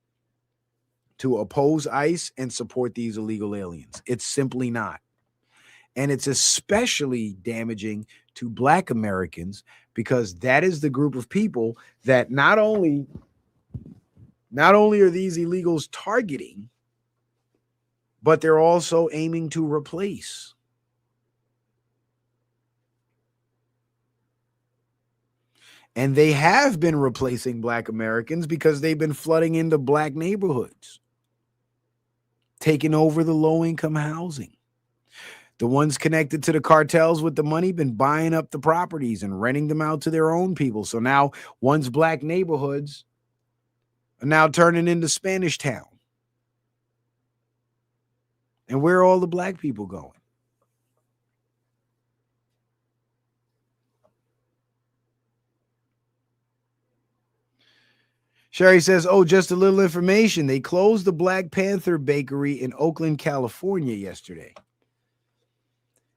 to oppose ICE and support these illegal aliens. It's simply not. And it's especially damaging to Black Americans because that is the group of people that not only are these illegals targeting, but they're also aiming to replace. And they have been replacing Black Americans because they've been flooding into Black neighborhoods, taking over the low-income housing. The ones connected to the cartels with the money been buying up the properties and renting them out to their own people. So now one's Black neighborhoods are now turning into Spanish Town. And where are all the Black people going? Sherry says, oh, just a little information. They closed the Black Panther Bakery in Oakland, California yesterday.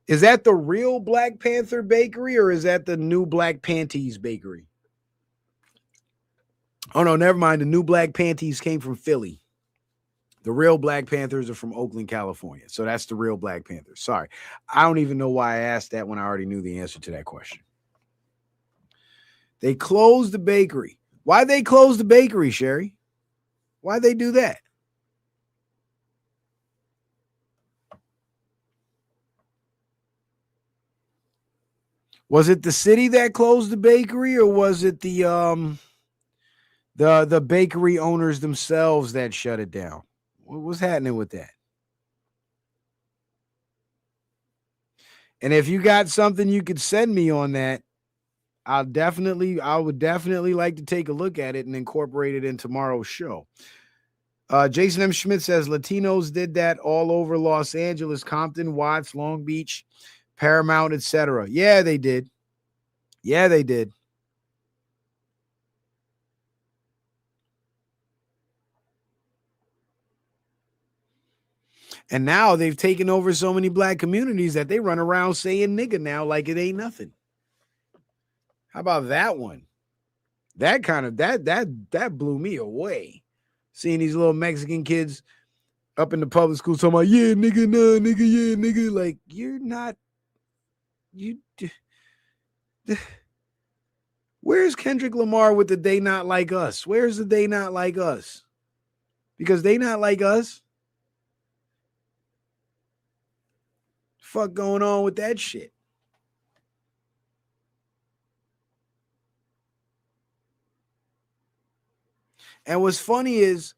Is that the real Black Panther Bakery or is that the new Black Panties Bakery? Oh, no, never mind. The new Black Panties came from Philly. The real Black Panthers are from Oakland, California. So that's the real Black Panthers. Sorry. I don't even know why I asked that when I already knew the answer to that question. They closed the bakery. Why'd they close the bakery, Sherry? Why'd they do that? Was it the city that closed the bakery, or was it the bakery owners themselves that shut it down? What was happening with that? And if you got something you could send me on that, I would definitely like to take a look at it and incorporate it in tomorrow's show. Jason M. Schmidt says Latinos did that all over Los Angeles, Compton, Watts, Long Beach, Paramount, etc. Yeah, they did. Yeah, they did. And now they've taken over so many Black communities that they run around saying nigga now like it ain't nothing. How about that one? That blew me away. Seeing these little Mexican kids up in the public school talking about, yeah, nigga, nah, nigga, yeah, nigga. Like, you're not, where's Kendrick Lamar with the They Not Like Us? Where's the They Not Like Us? Because they not like us. Fuck going on with that shit? And what's funny is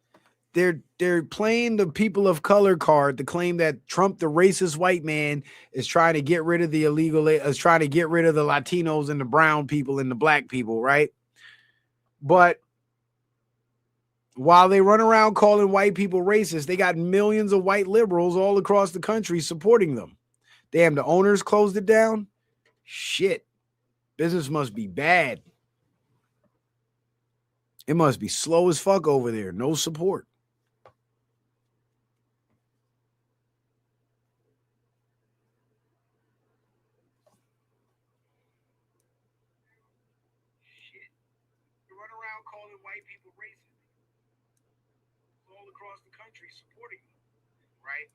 they're playing the people of color card to claim that Trump, the racist white man, is trying to get rid of the illegal, is trying to get rid of the Latinos and the brown people and the Black people, right? But while they run around calling white people racist, they got millions of white liberals all across the country supporting them. Damn, the owners closed it down? Shit. Business must be bad. It must be slow as fuck over there. No support. Shit. You run around calling white people racist. All across the country supporting them, right?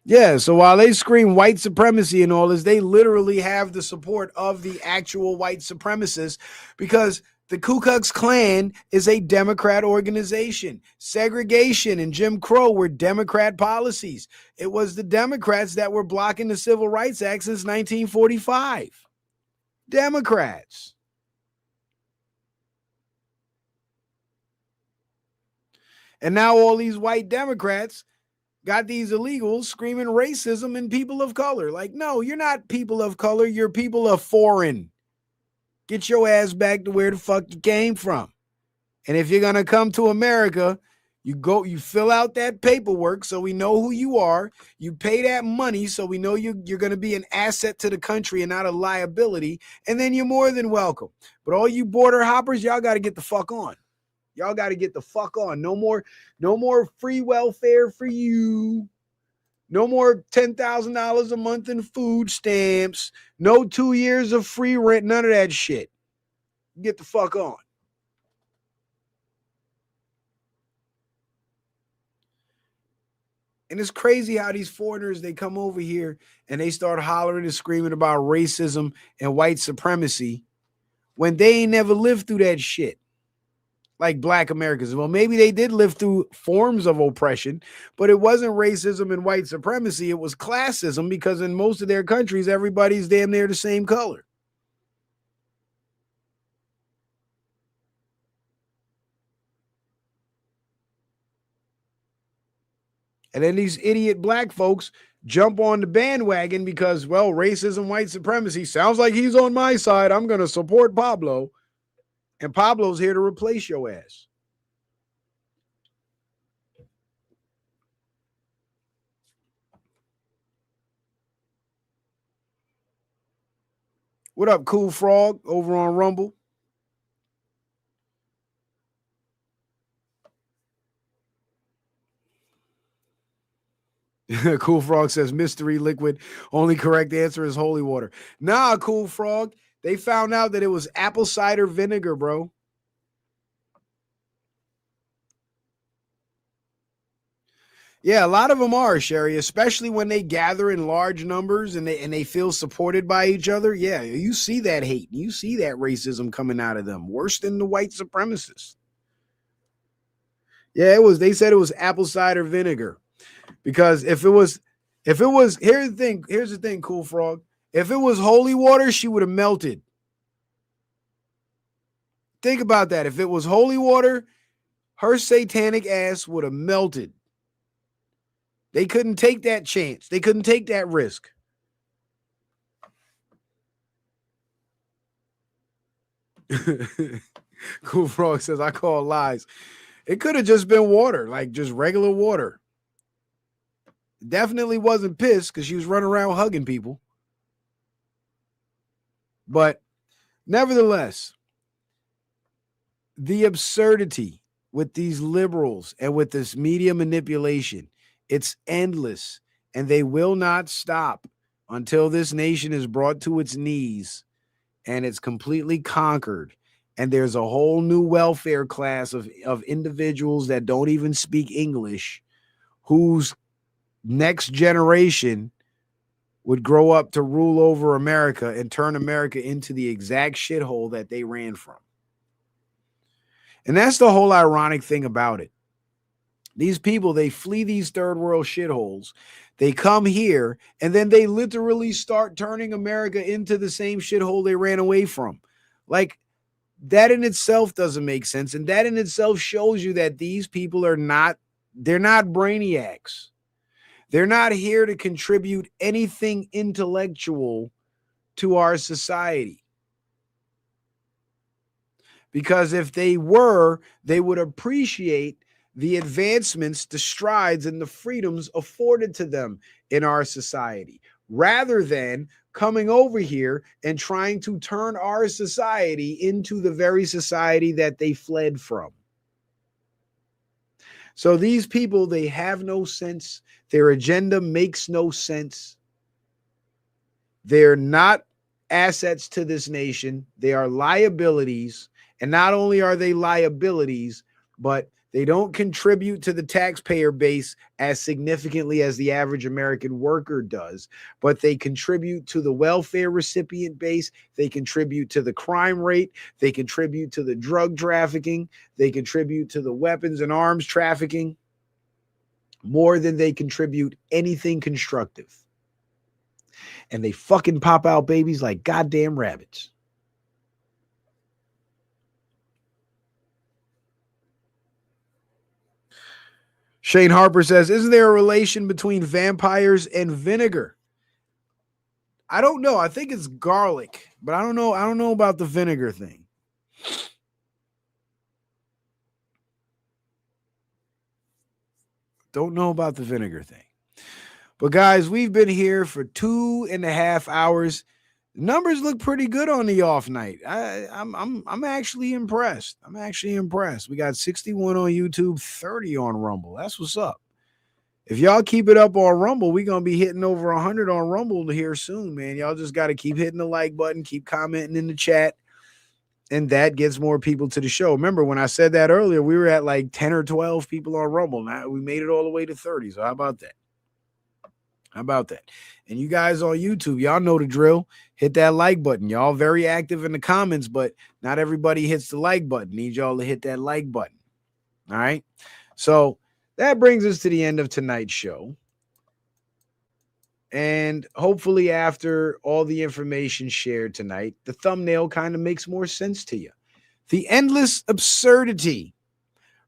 Yeah, so while they scream white supremacy and all this, they literally have the support of the actual white supremacists because The Ku Klux Klan is a Democrat organization. Segregation and Jim Crow were Democrat policies. It was the Democrats that were blocking the Civil Rights Act since 1945. Democrats. And now all these white Democrats got these illegals screaming racism and people of color. Like, no, you're not people of color. You're people of foreign. Get your ass back to where the fuck you came from. And if you're going to come to America, you fill out that paperwork so we know who you are. You pay that money so we know you're going to be an asset to the country and not a liability. And then you're more than welcome. But all you border hoppers, y'all got to get the fuck on. Y'all got to get the fuck on. No more free welfare for you. No more $10,000 a month in food stamps. No 2 years of free rent. None of that shit. Get the fuck on. And it's crazy how these foreigners, they come over here and they start hollering and screaming about racism and white supremacy when they ain't never lived through that shit. Like black Americans. Well, maybe they did live through forms of oppression, but it wasn't racism and white supremacy. It was classism, because in most of their countries, everybody's damn near the same color. And then these idiot black folks jump on the bandwagon because, well, racism, white supremacy sounds like he's on my side. I'm going to support Pablo. And Pablo's here to replace your ass. What up, Cool Frog, over on Rumble? Cool Frog says mystery liquid. Only correct answer is holy water. Nah, Cool Frog. They found out that it was apple cider vinegar, bro. Yeah, a lot of them are, Sherry, especially when they gather in large numbers and they feel supported by each other. Yeah, you see that hate. You see that racism coming out of them. Worse than the white supremacists. Yeah, they said it was apple cider vinegar. Because if it was, here's the thing, Cool Frog. If it was holy water, she would have melted. Think about that. If it was holy water, her satanic ass would have melted. They couldn't take that chance. They couldn't take that risk. Cool Frog says, I call lies. It could have just been water, like just regular water. Definitely wasn't piss because she was running around hugging people. But nevertheless, the absurdity with these liberals and with this media manipulation, it's endless, and they will not stop until this nation is brought to its knees and it's completely conquered. And there's a whole new welfare class of individuals that don't even speak English, whose next generation would grow up to rule over America and turn America into the exact shithole that they ran from. And that's the whole ironic thing about it. These people, they flee these third world shitholes. They come here and then they literally start turning America into the same shithole they ran away from. Like, that in itself doesn't make sense. And that in itself shows you that these people they're not brainiacs. They're not here to contribute anything intellectual to our society. Because if they were, they would appreciate the advancements, the strides, and the freedoms afforded to them in our society, rather than coming over here and trying to turn our society into the very society that they fled from. So these people, they have no sense. Their agenda makes no sense. They're not assets to this nation. They are liabilities. And not only are they liabilities, but They don't contribute to the taxpayer base as significantly as the average American worker does, but they contribute to the welfare recipient base. They contribute to the crime rate. They contribute to the drug trafficking. They contribute to the weapons and arms trafficking more than they contribute anything constructive. And they fucking pop out babies like goddamn rabbits. Shane Harper says, isn't there a relation between vampires and vinegar? I don't know. I think it's garlic, but I don't know. I don't know about the vinegar thing. Don't know about the vinegar thing. But guys, we've been here for 2.5 hours. Numbers look pretty good on the off night. I'm actually impressed. I'm actually impressed. We got 61 on YouTube, 30 on Rumble. That's what's up. If y'all keep it up on Rumble, we're gonna be hitting over 100 on Rumble here soon, man. Y'all just got to keep hitting the like button, keep commenting in the chat, and that gets more people to the show. Remember when I said that earlier, we were at like 10 or 12 people on Rumble. Now we made it all the way to 30. So how about that? How about that? And you guys on YouTube, y'all know the drill. Hit that like button. Y'all very active in the comments, but not everybody hits the like button. Need y'all to hit that like button. All right. So that brings us to the end of tonight's show. And hopefully after all the information shared tonight, the thumbnail kind of makes more sense to you. The endless absurdity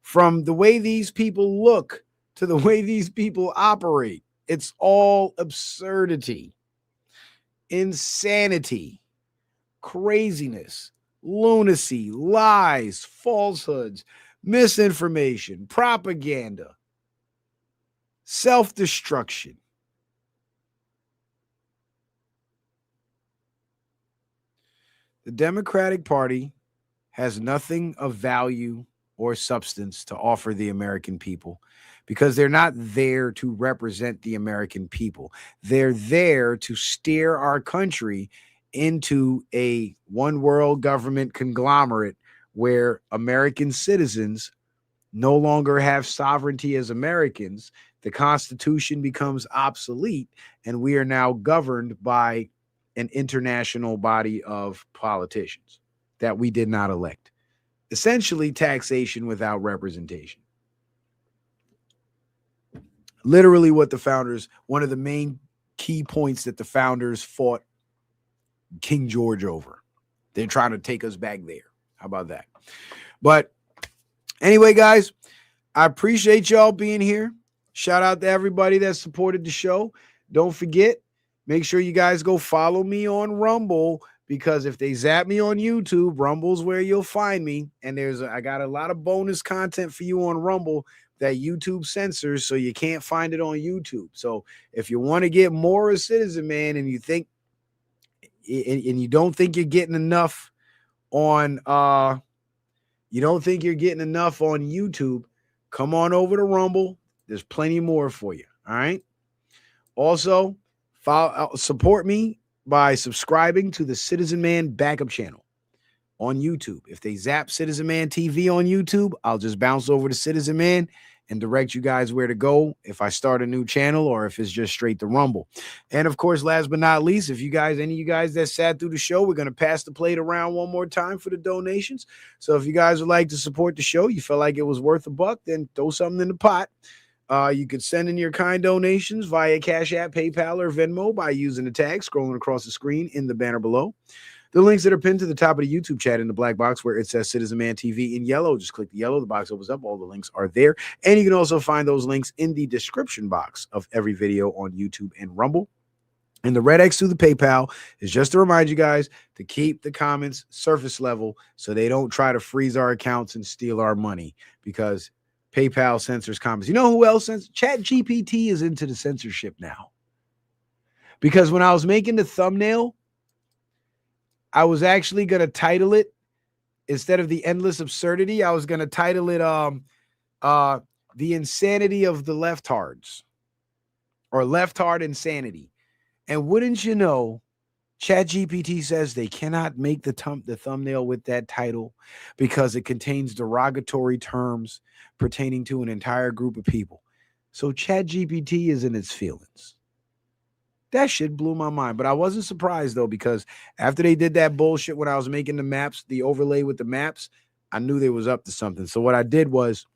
from the way these people look to the way these people operate. It's all absurdity, insanity, craziness, lunacy, lies, falsehoods, misinformation, propaganda, self-destruction. The Democratic Party has nothing of value or substance to offer the American people because they're not there to represent the American people. They're there to steer our country into a one world government conglomerate where American citizens no longer have sovereignty as Americans. The Constitution becomes obsolete, and we are now governed by an international body of politicians that we did not elect. Essentially, taxation without representation. Literally what the founders, one of the main key points that the founders fought King George over. They're trying to take us back there. How about that? But anyway, guys, I appreciate y'all being here. Shout out to everybody that supported the show. Don't forget, make sure you guys go follow me on Rumble, because if they zap me on YouTube, Rumble's where you'll find me. And I got a lot of bonus content for you on Rumble that YouTube censors, so you can't find it on YouTube. So if you want to get more of Citizen Man and you think and you don't think you're getting enough on YouTube, come on over to Rumble. There's plenty more for you. All right. Also, support me by subscribing to the Citizen Man backup channel on YouTube. If they zap Citizen Man TV on YouTube, I'll just bounce over to Citizen Man and direct you guys where to go if I start a new channel or if it's just straight to Rumble. And of course, last but not least, if any of you guys that sat through the show, we're going to pass the plate around one more time for the donations. So if you guys would like to support the show, you felt like it was worth $1, then throw something in the pot. You could send in your kind donations via Cash App, PayPal, or Venmo by using the tag scrolling across the screen in the banner below. The links that are pinned to the top of the YouTube chat in the black box where it says Citizen Man TV in yellow. Just click the yellow. The box opens up. All the links are there. And you can also find those links in the description box of every video on YouTube and Rumble. And the red X to the PayPal is just to remind you guys to keep the comments surface level so they don't try to freeze our accounts and steal our money, because PayPal censors comments. You know who else censors? ChatGPT is into the censorship now. Because when I was making the thumbnail, I was actually going to title it, instead of the endless absurdity, I was going to title it the insanity of the leftards, or leftard insanity. And wouldn't you know, ChatGPT says they cannot make the thumbnail with that title because it contains derogatory terms pertaining to an entire group of people. So ChatGPT is in its feelings. That shit blew my mind. But I wasn't surprised, though, because after they did that bullshit when I was making the maps, the overlay with the maps, I knew they was up to something. So what I did was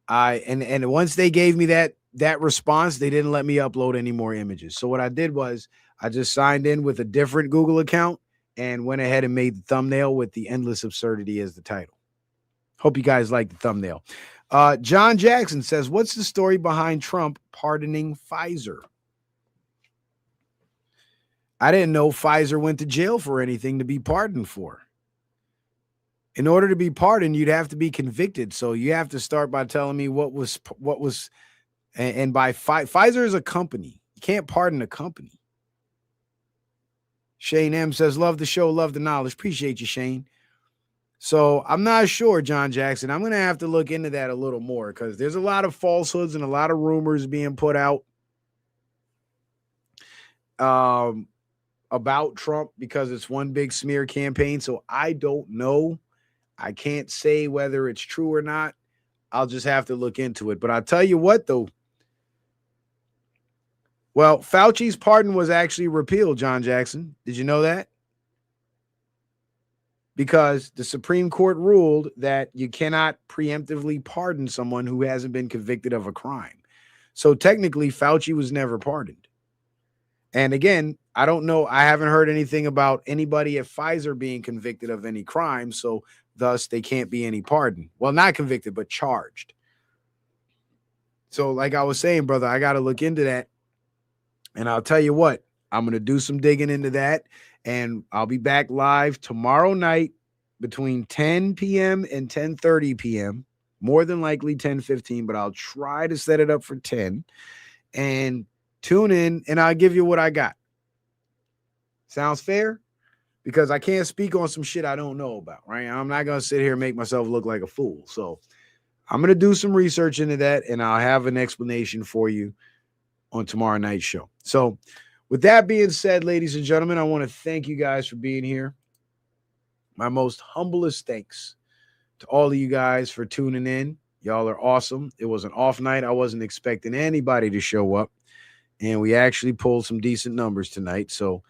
and once they gave me that response, they didn't let me upload any more images. So what I did was I just signed in with a different Google account and went ahead and made the thumbnail with the endless absurdity as the title. Hope you guys like the thumbnail. John Jackson says, what's the story behind Trump pardoning Pfizer? I didn't know Pfizer went to jail for anything to be pardoned for. In order to be pardoned, you'd have to be convicted. So you have to start by telling me what was, and by Pfizer is a company. You can't pardon a company. Shane M says, love the show, love the knowledge. Appreciate you, Shane. So I'm not sure, John Jackson. I'm going to have to look into that a little more because there's a lot of falsehoods and a lot of rumors being put out about Trump because it's one big smear campaign. So I don't know. I can't say whether it's true or not. I'll just have to look into it. But I'll tell you what, though. Well, Fauci's pardon was actually repealed, John Jackson. Did you know that? Because the Supreme Court ruled that you cannot preemptively pardon someone who hasn't been convicted of a crime. So technically, Fauci was never pardoned. And again, I don't know. I haven't heard anything about anybody at Pfizer being convicted of any crime. So thus, they can't be any pardon. Well, not convicted, but charged. So like I was saying, brother, I got to look into that. And I'll tell you what, I'm going to do some digging into that. And I'll be back live tomorrow night between 10 p.m. and 10:30 p.m. More than likely 10:15, but I'll try to set it up for 10. And tune in, and I'll give you what I got. Sounds fair? Because I can't speak on some shit I don't know about, right? I'm not going to sit here and make myself look like a fool. So I'm going to do some research into that, and I'll have an explanation for you on tomorrow night's show. So with that being said, ladies and gentlemen, I want to thank you guys for being here. My most humblest thanks to all of you guys for tuning in. Y'all are awesome. It was an off night. I wasn't expecting anybody to show up, and we actually pulled some decent numbers tonight. So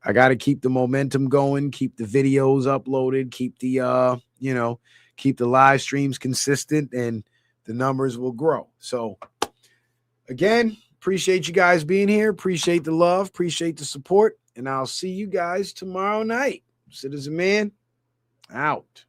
I got to keep the momentum going, keep the videos uploaded, keep the, keep the live streams consistent, and the numbers will grow. So again, appreciate you guys being here. Appreciate the love. Appreciate the support. And I'll see you guys tomorrow night. Citizen Man, out.